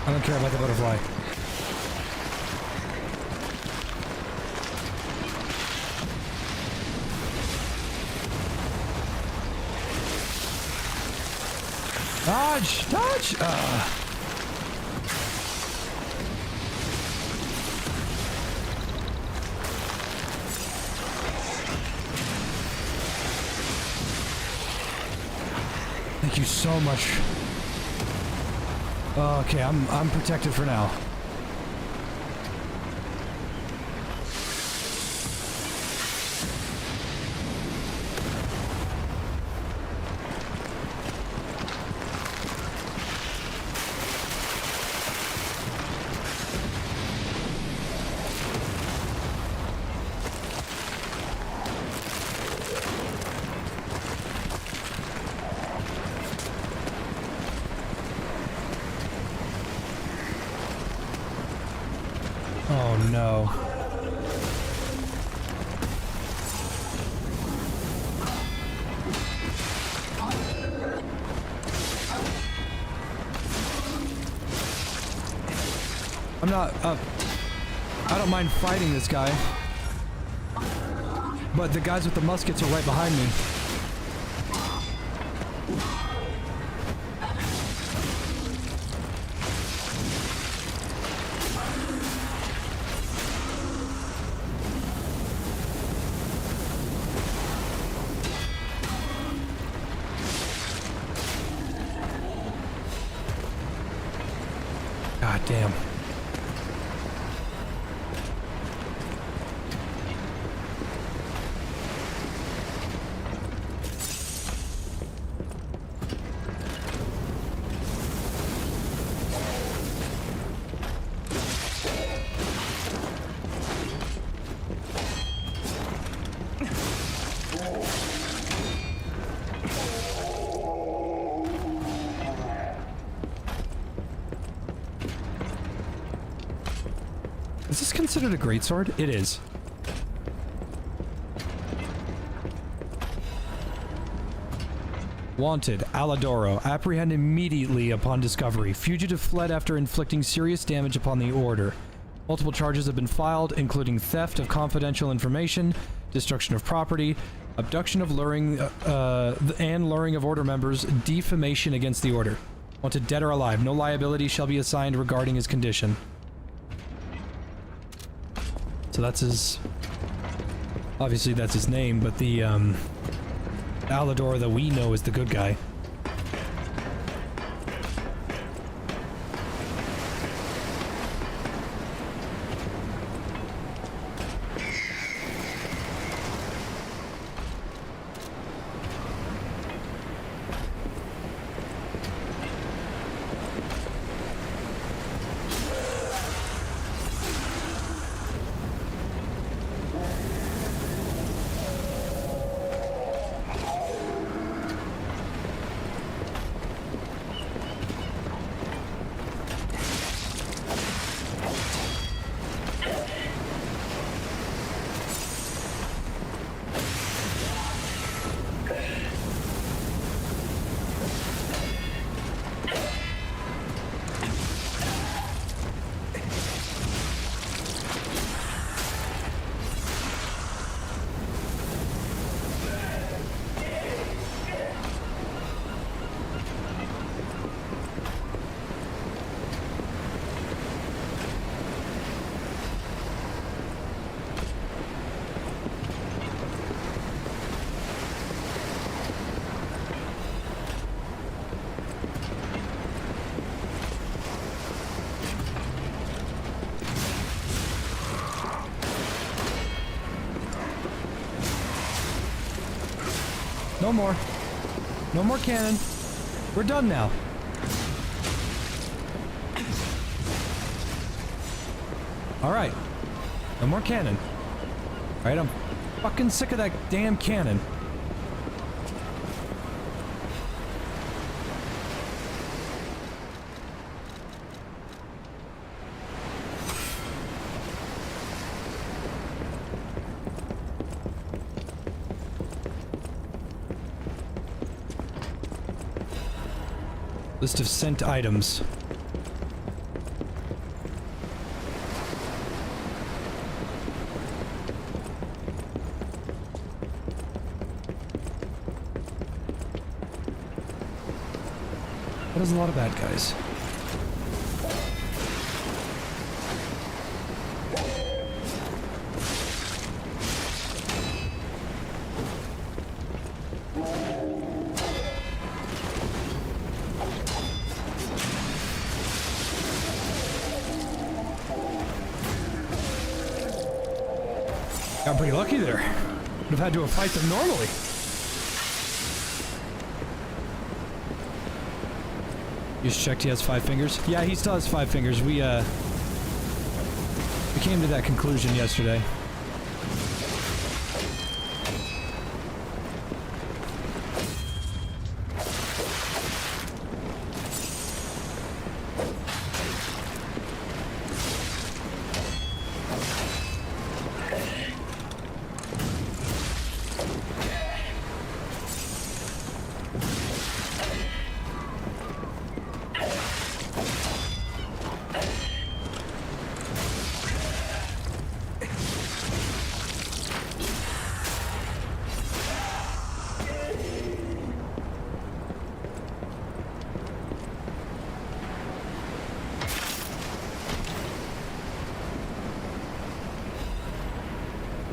I don't care about the butterfly. Dodge! Dodge! Thank you so much. Okay, I'm protected for now. Oh no. I'm not, I don't mind fighting this guy. But the guys with the muskets are right behind me. God damn. Is this considered a greatsword? It is. Wanted, Aladoro. Apprehend immediately upon discovery. Fugitive fled after inflicting serious damage upon the order. Multiple charges have been filed, including theft of confidential information, destruction of property, abduction of luring, and luring of order members, defamation against the order. Wanted dead or alive. No liability shall be assigned regarding his condition. So that's his... Obviously that's his name, but the, Alador that we know is the good guy. No more. No more cannon. We're done now. Alright. No more cannon. Alright, I'm fucking sick of that damn cannon. List of sent items. That is a lot of bad guys. Got pretty lucky there. Would have had to fight them normally. You just checked he has 5 fingers? Yeah, he still has 5 fingers. We came to that conclusion yesterday.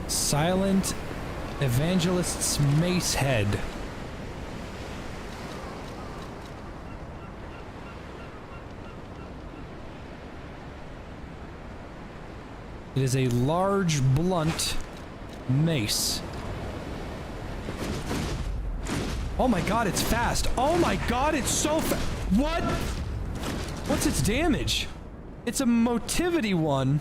Silent Evangelist's Mace Head. It is a large, blunt mace. Oh my god, it's fast. Oh my god, it's so fast. What? What's its damage? It's a motivity one.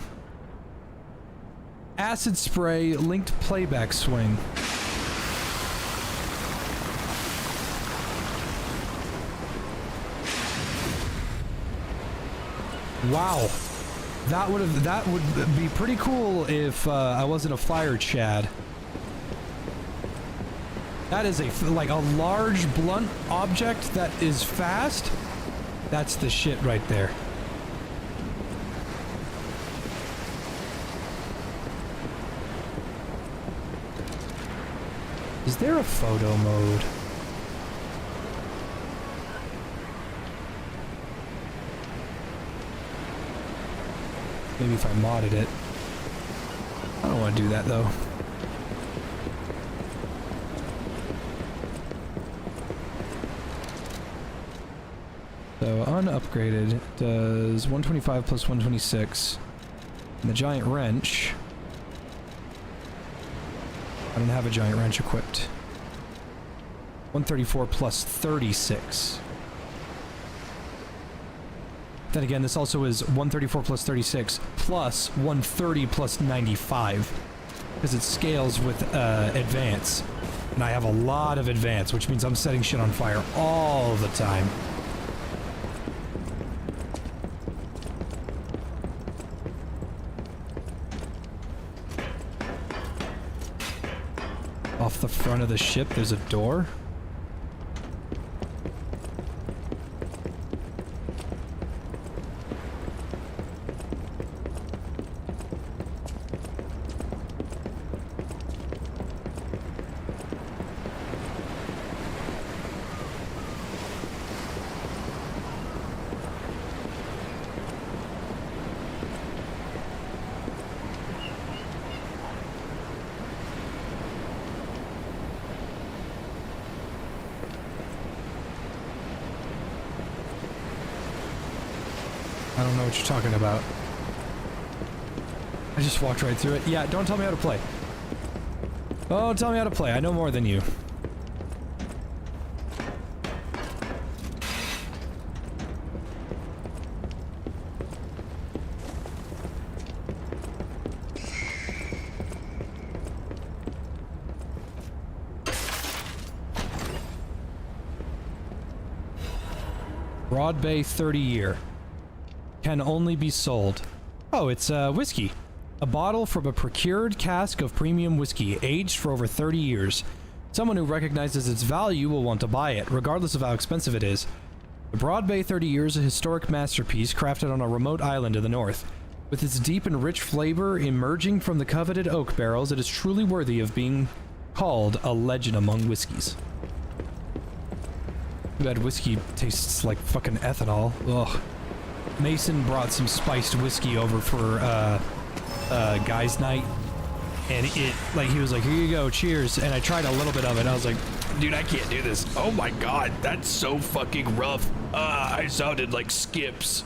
Acid spray, linked playback swing. Wow. That would be pretty cool if I wasn't a fire Chad. That is like a large blunt object that is fast. That's the shit right there. Is there a photo mode? Maybe if I modded it. I don't want to do that though. So unupgraded does 125 plus 126. And the giant wrench. I don't have a giant wrench equipped. 134 plus 36. Then again, this also is 134 plus 36 plus 130 plus 95. Because it scales with advance. And I have a lot of advance, which means I'm setting shit on fire all the time. Off the front of the ship, there's a door. I don't know what you're talking about. I just walked right through it. Yeah, don't tell me how to play. Oh, tell me how to play. I know more than you. Broad Bay 30 year. Can only be sold. Oh, it's whiskey. A bottle from a procured cask of premium whiskey, aged for over 30 years. Someone who recognizes its value will want to buy it, regardless of how expensive it is. The Broad Bay 30 Year is a historic masterpiece crafted on a remote island in the north. With its deep and rich flavor emerging from the coveted oak barrels, it is truly worthy of being called a legend among whiskeys. Too bad whiskey tastes like fucking ethanol. Ugh. Mason brought some spiced whiskey over for guys' night, and he was like, here you go, cheers, and I tried a little bit of it, and I was like, dude, I can't do this. Oh my god, that's so fucking rough. I sounded like Skips.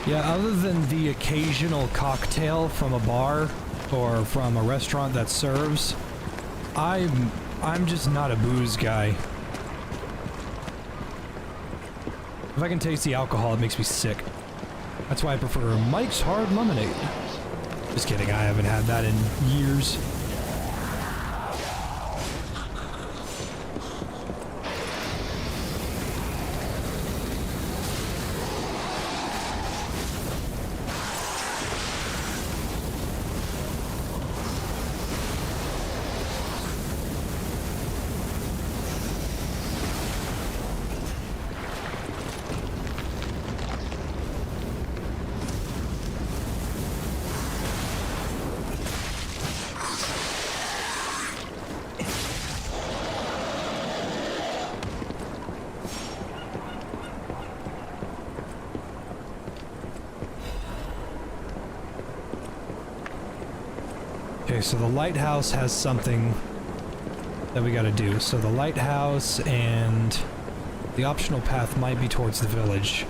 Yeah, other than the occasional cocktail from a bar or from a restaurant that serves, I'm just not a booze guy. If I can taste the alcohol, it makes me sick. That's why I prefer Mike's Hard Lemonade. Just kidding, I haven't had that in years. Okay, so the lighthouse has something that we gotta do. So the lighthouse and the optional path might be towards the village.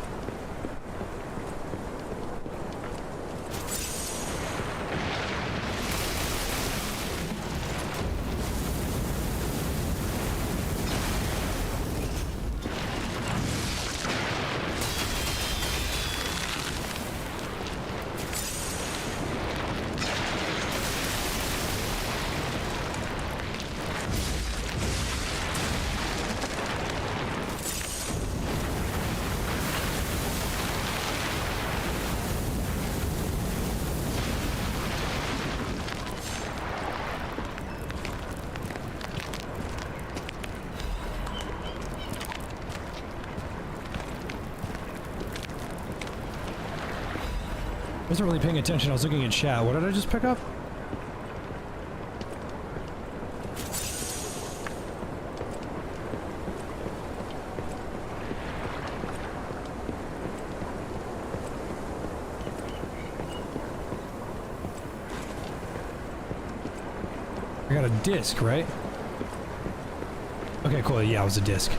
I wasn't really paying attention, I was looking at chat. What did I just pick up? I got a disc, right? Okay, cool. Yeah, it was a disc.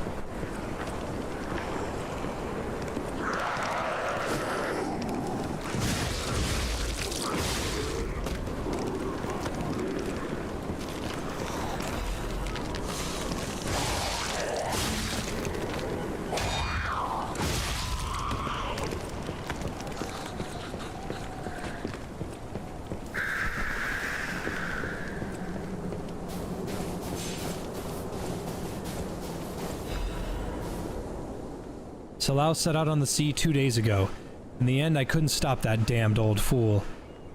Salau set out on the sea 2 days ago. In the end, I couldn't stop that damned old fool.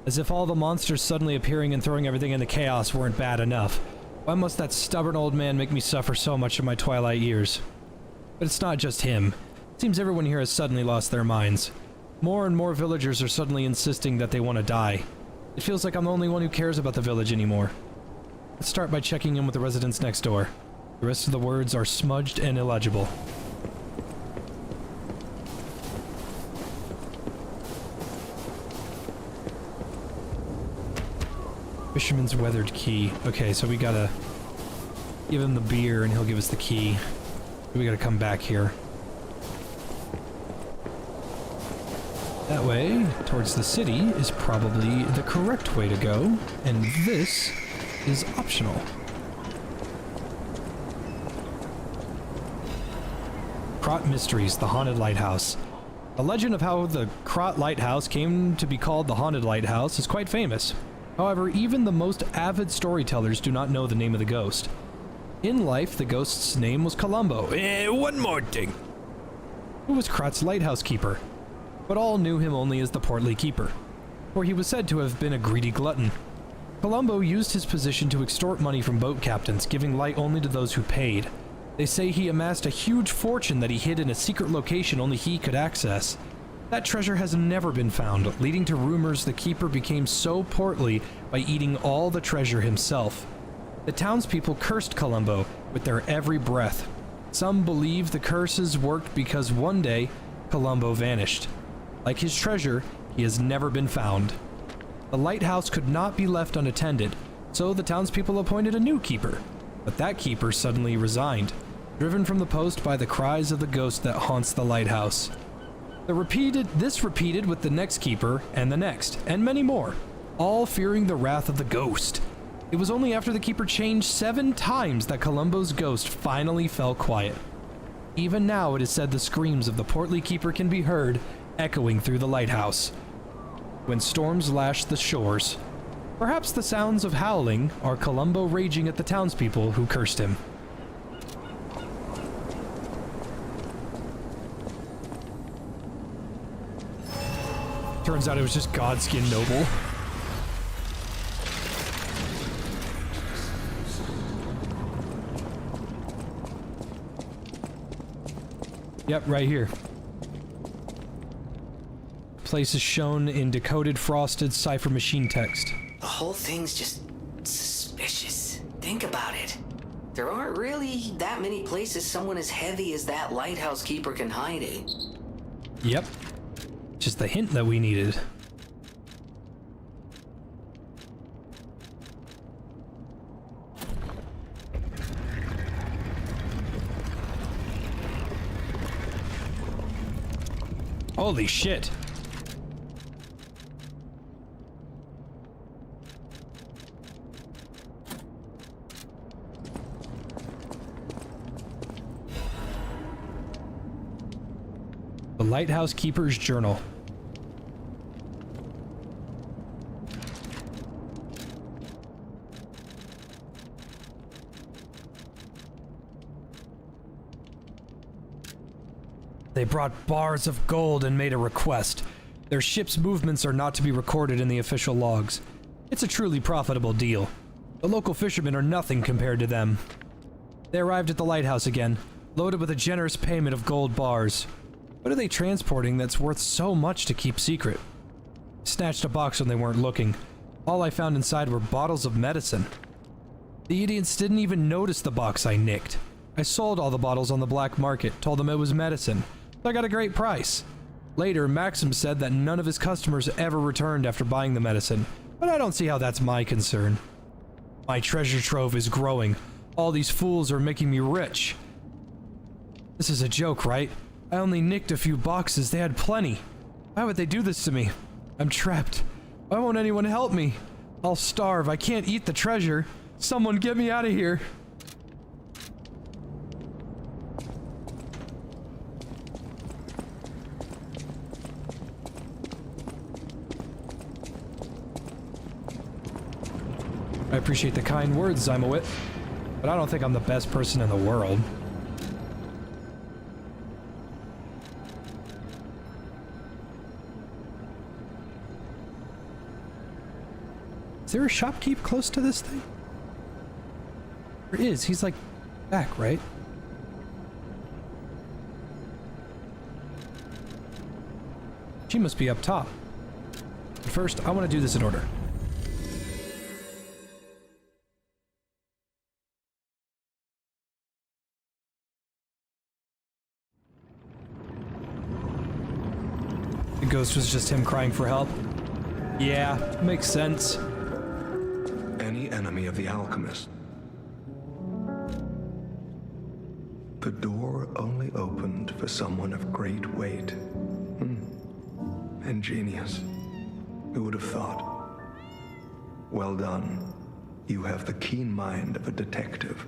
As if all the monsters suddenly appearing and throwing everything into chaos weren't bad enough. Why must that stubborn old man make me suffer so much in my twilight years? But it's not just him. It seems everyone here has suddenly lost their minds. More and more villagers are suddenly insisting that they want to die. It feels like I'm the only one who cares about the village anymore. Let's start by checking in with the residents next door. The rest of the words are smudged and illegible. Fisherman's weathered key. Okay, so we gotta give him the beer and he'll give us the key. We gotta come back here. That way, towards the city, is probably the correct way to go, and this is optional. Krot Mysteries, the Haunted Lighthouse. The legend of how the Krot Lighthouse came to be called the Haunted Lighthouse is quite famous. However, even the most avid storytellers do not know the name of the ghost. In life, the ghost's name was Columbo. One more thing. Who was Krot's lighthouse keeper? But all knew him only as the portly keeper, for he was said to have been a greedy glutton. Columbo used his position to extort money from boat captains, giving light only to those who paid. They say he amassed a huge fortune that he hid in a secret location only he could access. That treasure has never been found, leading to rumors the keeper became so portly by eating all the treasure himself. The townspeople cursed Columbo with their every breath. Some believe the curses worked because one day, Columbo vanished. Like his treasure, he has never been found. The lighthouse could not be left unattended, so the townspeople appointed a new keeper. But that keeper suddenly resigned, driven from the post by the cries of the ghost that haunts the lighthouse. This repeated with the next keeper, and the next, and many more, all fearing the wrath of the ghost. It was only after the keeper changed 7 times that Columbo's ghost finally fell quiet. Even now it is said the screams of the portly keeper can be heard echoing through the lighthouse. When storms lash the shores, perhaps the sounds of howling are Columbo raging at the townspeople who cursed him. Turns out it was just Godskin Noble. Yep, right here. Place is shown in decoded frosted cipher machine text. The whole thing's just suspicious. Think about it. There aren't really that many places someone as heavy as that lighthouse keeper can hide in. Yep. Just the hint that we needed. Holy shit. The Lighthouse Keeper's Journal. They brought bars of gold and made a request. Their ship's movements are not to be recorded in the official logs. It's a truly profitable deal. The local fishermen are nothing compared to them. They arrived at the lighthouse again, loaded with a generous payment of gold bars. What are they transporting that's worth so much to keep secret? Snatched a box when they weren't looking. All I found inside were bottles of medicine. The idiots didn't even notice the box I nicked. I sold all the bottles on the black market, told them it was medicine. I got a great price. Later, Maxim said that none of his customers ever returned after buying the medicine, but I don't see how that's my concern. My treasure trove is growing. All these fools are making me rich. This is a joke, right? I only nicked a few boxes. They had plenty. Why would they do this to me? I'm trapped. Why won't anyone help me? I'll starve. I can't eat the treasure. Someone get me out of here. I appreciate the kind words, Zymowit, but I don't think I'm the best person in the world. Is there a shopkeep close to this thing? There is. He's like back, right? She must be up top. But first, I want to do this in order. The ghost was just him crying for help. Yeah, makes sense. Any enemy of the alchemist. The door only opened for someone of great weight. Ingenious. Who would have thought? Well done. You have the keen mind of a detective.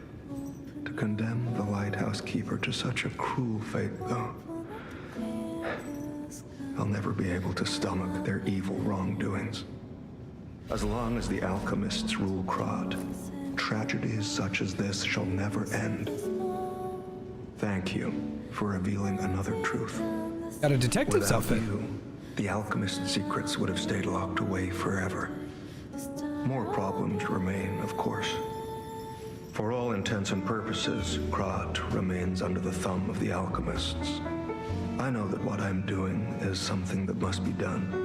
To condemn the lighthouse keeper to such a cruel fate, though, I'll never be able to stomach their evil wrongdoings. As long as the alchemists rule Krod, tragedies such as this shall never end. Thank you for revealing another truth. Got a detective's outfit. You, the alchemist's secrets would have stayed locked away forever. More problems remain, of course. For all intents and purposes, Krod remains under the thumb of the alchemists. I know that what I'm doing is something that must be done,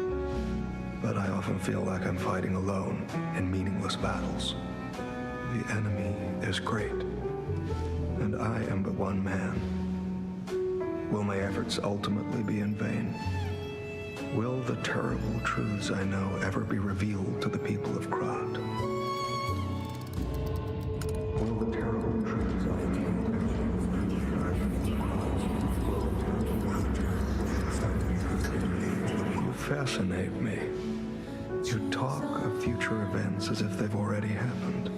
but I often feel like I'm fighting alone in meaningless battles. The enemy is great, and I am but one man. Will my efforts ultimately be in vain? Will the terrible truths I know ever be revealed to the people of Krod? Will the terrible truths I know ever be revealed to the people of Krod? fascinate me. You talk of future events as if they've already happened.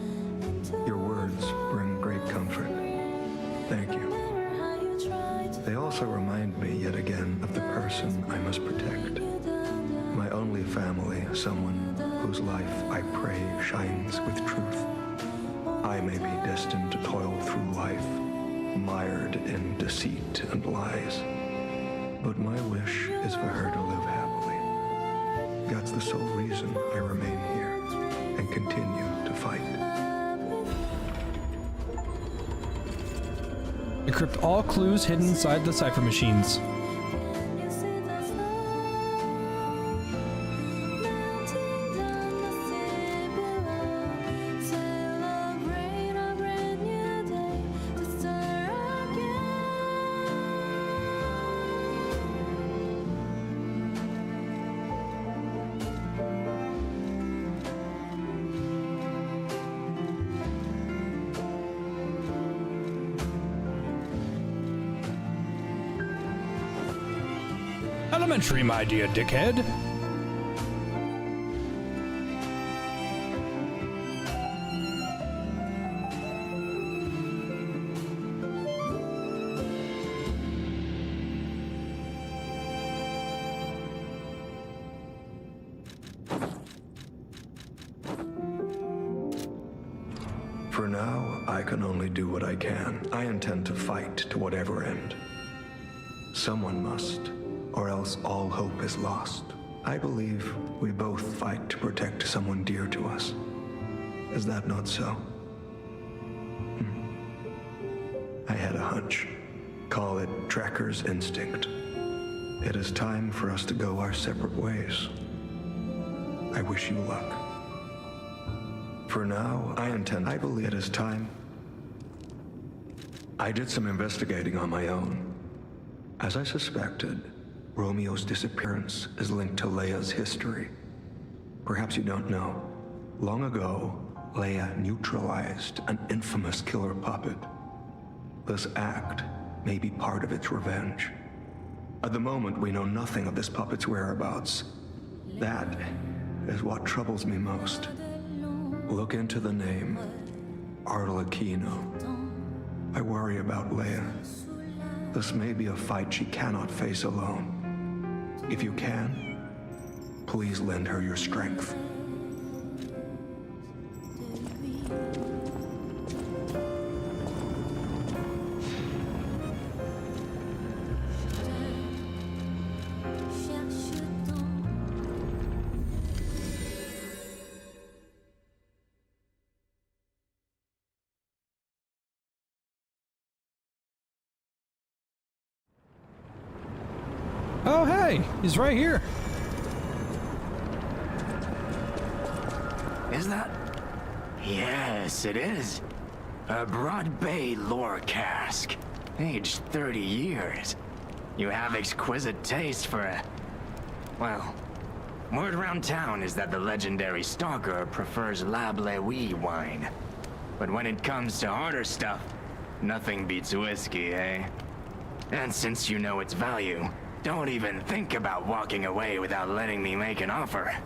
Your words bring great comfort. Thank you. They also remind me yet again of the person I must protect. My only family, someone whose life I pray shines with truth. I may be destined to toil through life, mired in deceit and lies. But my wish is for her to live happily. That's the sole reason I remain here and continue to fight. Decrypt all clues hidden inside the cipher machines. Elementary, my dear dickhead. For now, I can only do what I can. I intend to fight to whatever end. Someone must, or else all hope is lost. I believe we both fight to protect someone dear to us. Is that not so? I had a hunch. Call it Trekker's instinct. It is time for us to go our separate ways. I wish you luck. For now, I believe it is time. I did some investigating on my own. As I suspected, Romeo's disappearance is linked to Leia's history. Perhaps you don't know. Long ago, Leia neutralized an infamous killer puppet. This act may be part of its revenge. At the moment, we know nothing of this puppet's whereabouts. That is what troubles me most. Look into the name, Arlecchino. I worry about Leia. This may be a fight she cannot face alone. If you can, please lend her your strength. Oh, hey, he's right here. Is that? Yes, it is. A Broad Bay lore cask. Aged 30 years. You have exquisite taste for a... Well, word around town is that the legendary stalker prefers Lab Lewy wine. But when it comes to harder stuff, nothing beats whiskey, eh? And since you know its value, don't even think about walking away without letting me make an offer.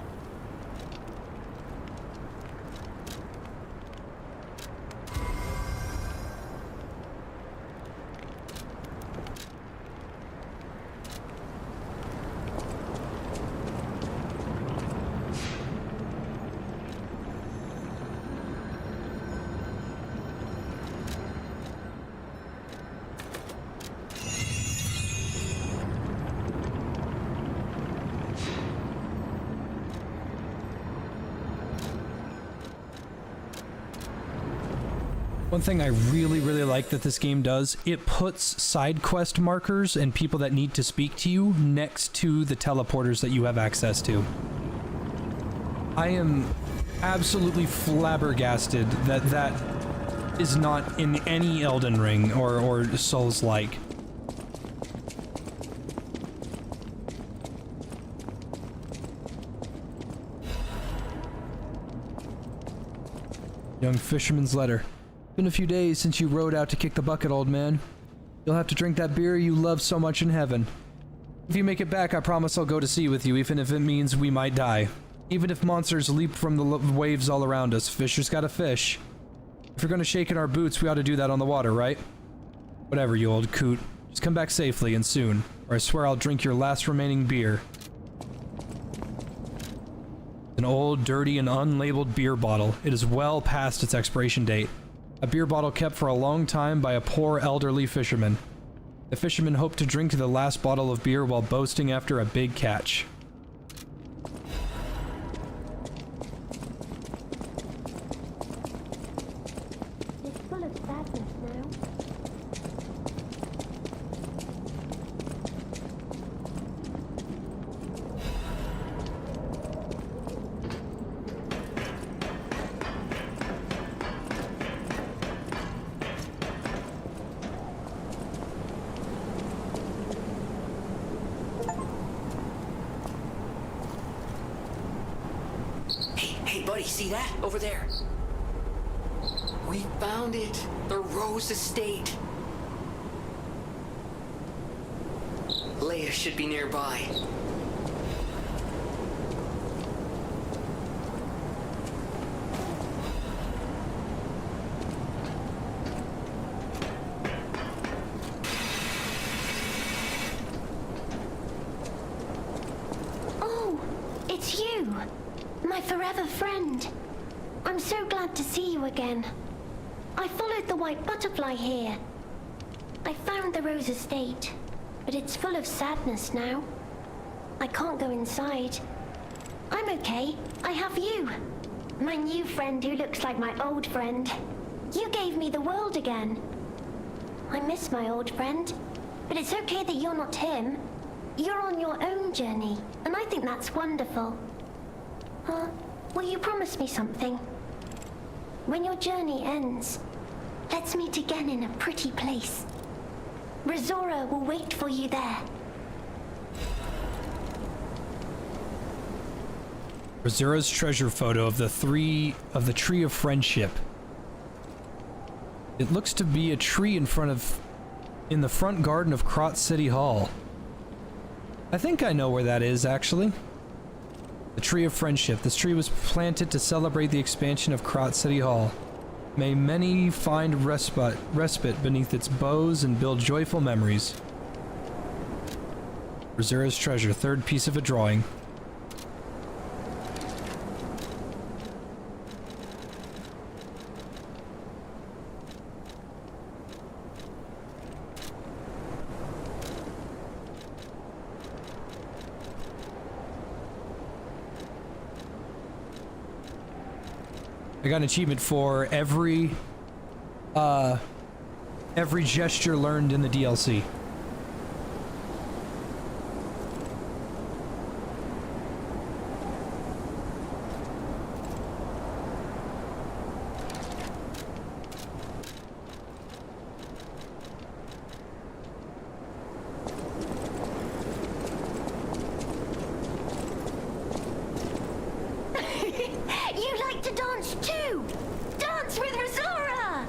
One thing I really like that this game does, it puts side quest markers and people that need to speak to you next to the teleporters that you have access to. I am absolutely flabbergasted that that is not in any Elden Ring or Souls-like. Young Fisherman's Letter. Been a few days since you rode out to kick the bucket, old man. You'll have to drink that beer you love so much in heaven. If you make it back, I promise I'll go to sea with you, even if it means we might die. Even if monsters leap from the waves all around us, fishers gotta fish. If we're gonna shake in our boots, we ought to do that on the water, right? Whatever, you old coot. Just come back safely and soon, or I swear I'll drink your last remaining beer. An old, dirty, and unlabeled beer bottle. It is well past its expiration date. A beer bottle kept for a long time by a poor elderly fisherman. The fisherman hoped to drink the last bottle of beer while boasting after a big catch. It's full of sadness now. Hey, buddy, see that? Over there. We found it. The Rose Estate. Leia should be nearby. Oh, it's you. My forever friend. I'm so glad to see you again. I followed the white butterfly here. I found the Rose Estate, but it's full of sadness now. I can't go inside. I'm okay. I have you. My new friend who looks like my old friend. You gave me the world again. I miss my old friend, but it's okay that you're not him. You're on your own journey, and I think that's wonderful. Will you promise me something? When your journey ends, let's meet again in a pretty place. Rizora will wait for you there. Rizora's treasure photo of the Tree of Friendship. It looks to be a tree in the front garden of Krot City Hall. I think I know where that is, actually. The Tree of Friendship. This tree was planted to celebrate the expansion of Krot City Hall. May many find respite beneath its boughs and build joyful memories. Rizora's treasure, third piece of a drawing. I got an achievement for every gesture learned in the DLC. You like to dance too! Dance with Rizora!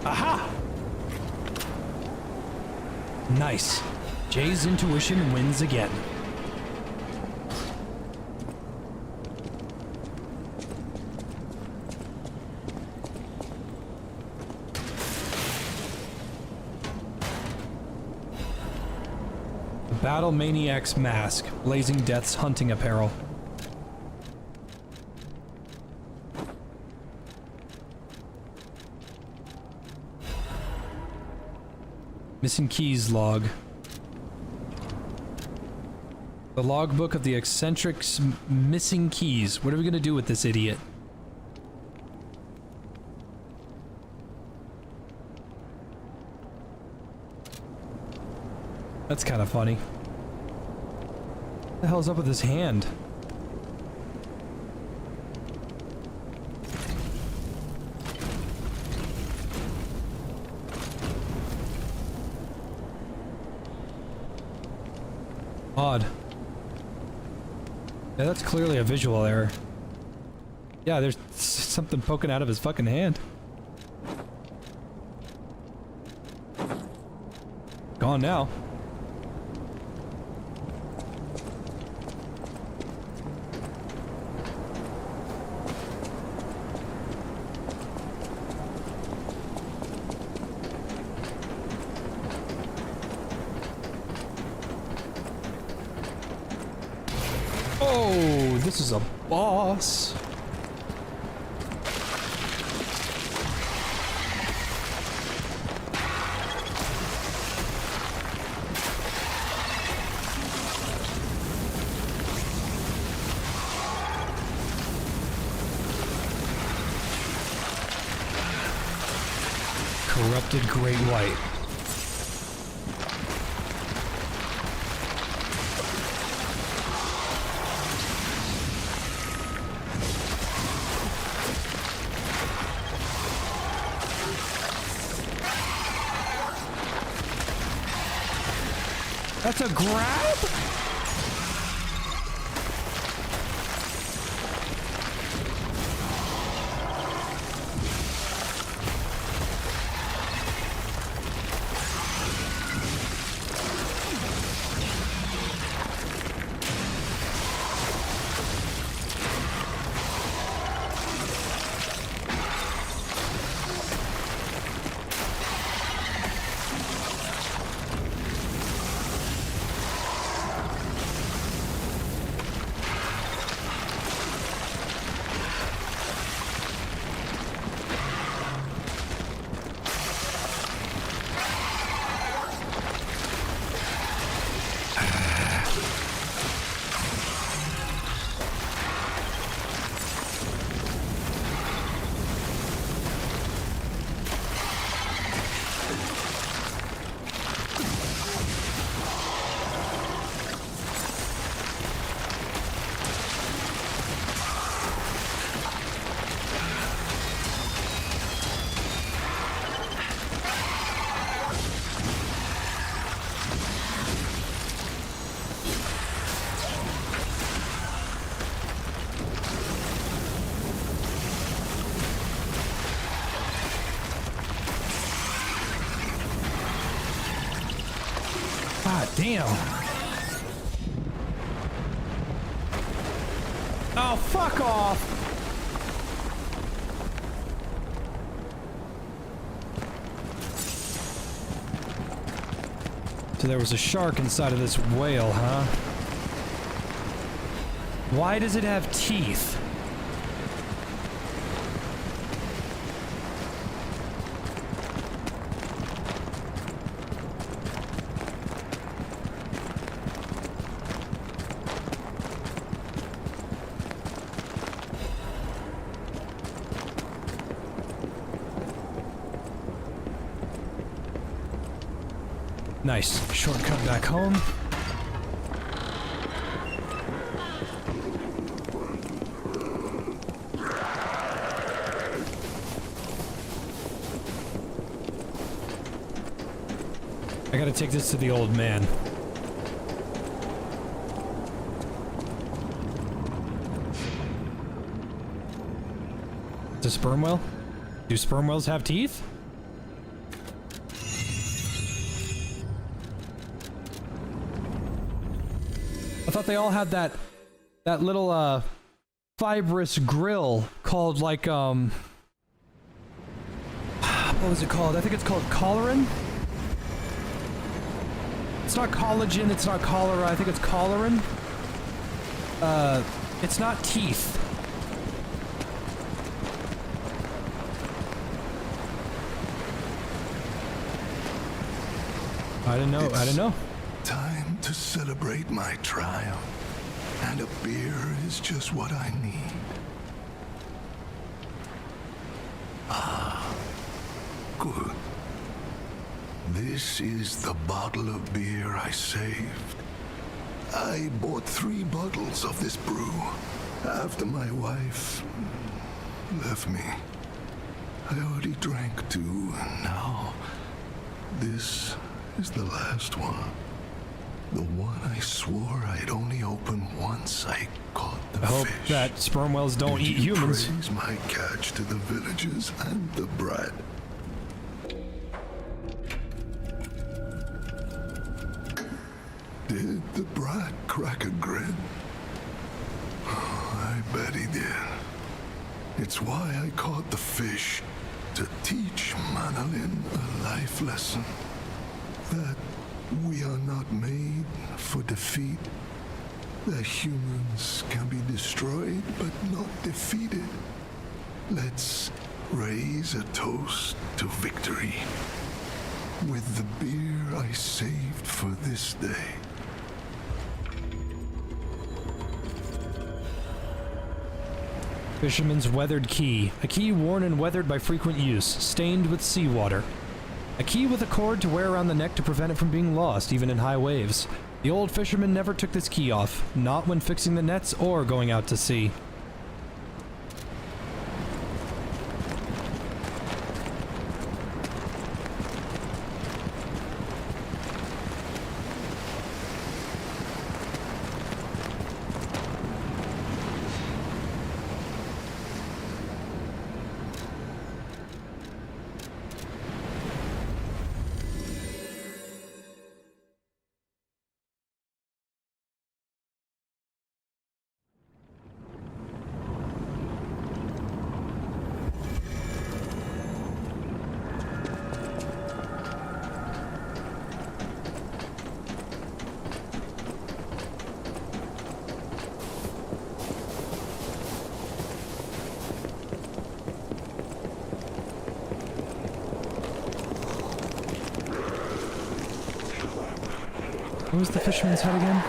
Aha! Nice. Jay's intuition wins again. Battle Maniac's Mask, Blazing Death's hunting apparel. Missing keys log. The logbook of the eccentric's missing keys. What are we gonna do with this idiot? That's kind of funny. What the hell's up with his hand? Odd. Yeah, that's clearly a visual error. Yeah, there's something poking out of his fucking hand. Gone now. Oh, this is a boss. Corrupted Great White. That's a grab? God damn. Oh, fuck off. So there was a shark inside of this whale, huh? Why does it have teeth? Nice. Shortcut back home. I gotta take this to the old man. It's a sperm whale? Do sperm whales have teeth? I thought they all had that little fibrous grill called like what was it called? I think it's called collagen. It's not collagen, it's not cholera, I think it's collagen. It's not teeth. I didn't know. Time to celebrate my triumph, and a beer is just what I need. Ah, good. This is the bottle of beer I saved. I bought 3 bottles of this brew after my wife left me. I already drank 2, and now this is the last one. The one I swore I'd only open once I caught the I hope fish. that sperm whales don't eat humans. Praise my catch to the villagers and the brat. Did the brat crack a grin? Oh, I bet he did. It's why I caught the fish, to teach Manolin a life lesson. That we are not made for defeat. That humans can be destroyed but not defeated. Let's raise a toast to victory with the beer I saved for this day. Fisherman's weathered key. A key worn and weathered by frequent use, stained with seawater. A key with a cord to wear around the neck to prevent it from being lost, even in high waves. The old fisherman never took this key off, not when fixing the nets or going out to sea. What was the fisherman's hut again?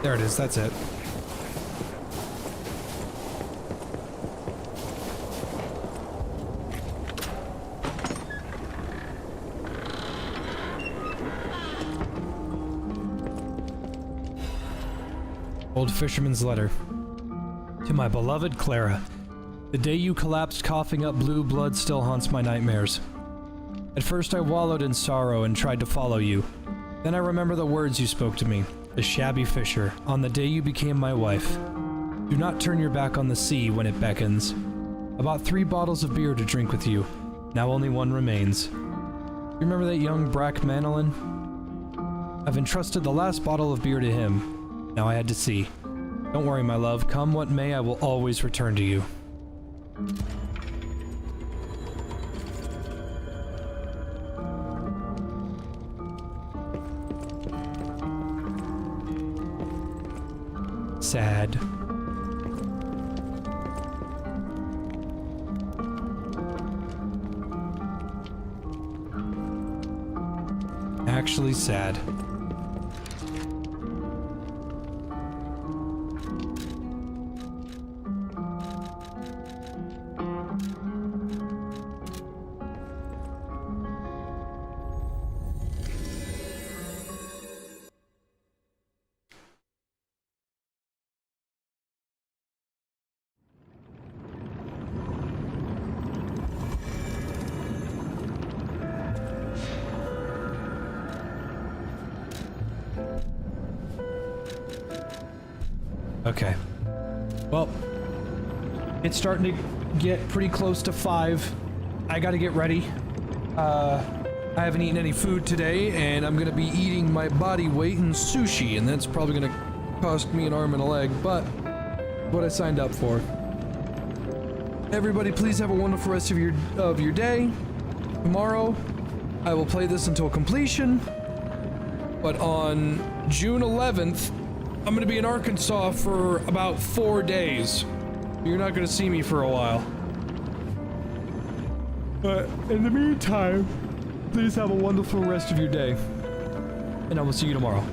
There it is, that's it. Old fisherman's letter. To my beloved Clara. The day you collapsed coughing up blue blood still haunts my nightmares. At first I wallowed in sorrow and tried to follow you. Then I remember the words you spoke to me, the shabby fisher, on the day you became my wife. Do not turn your back on the sea when it beckons. I bought 3 bottles of beer to drink with you. Now only one remains. You remember that young Brack Manolin? I've entrusted the last bottle of beer to him. Now I had to see. Don't worry, my love. Come what may, I will always return to you. Sad. Actually sad. Okay. Well, it's starting to get pretty close to 5. I gotta get ready. I haven't eaten any food today, and I'm gonna be eating my body weight in sushi, and that's probably gonna cost me an arm and a leg, but what I signed up for. Everybody, please have a wonderful rest of your day. Tomorrow, I will play this until completion, but on June 11th, I'm gonna be in Arkansas for about 4 days. You're not gonna see me for a while. But in the meantime, please have a wonderful rest of your day. And I will see you tomorrow.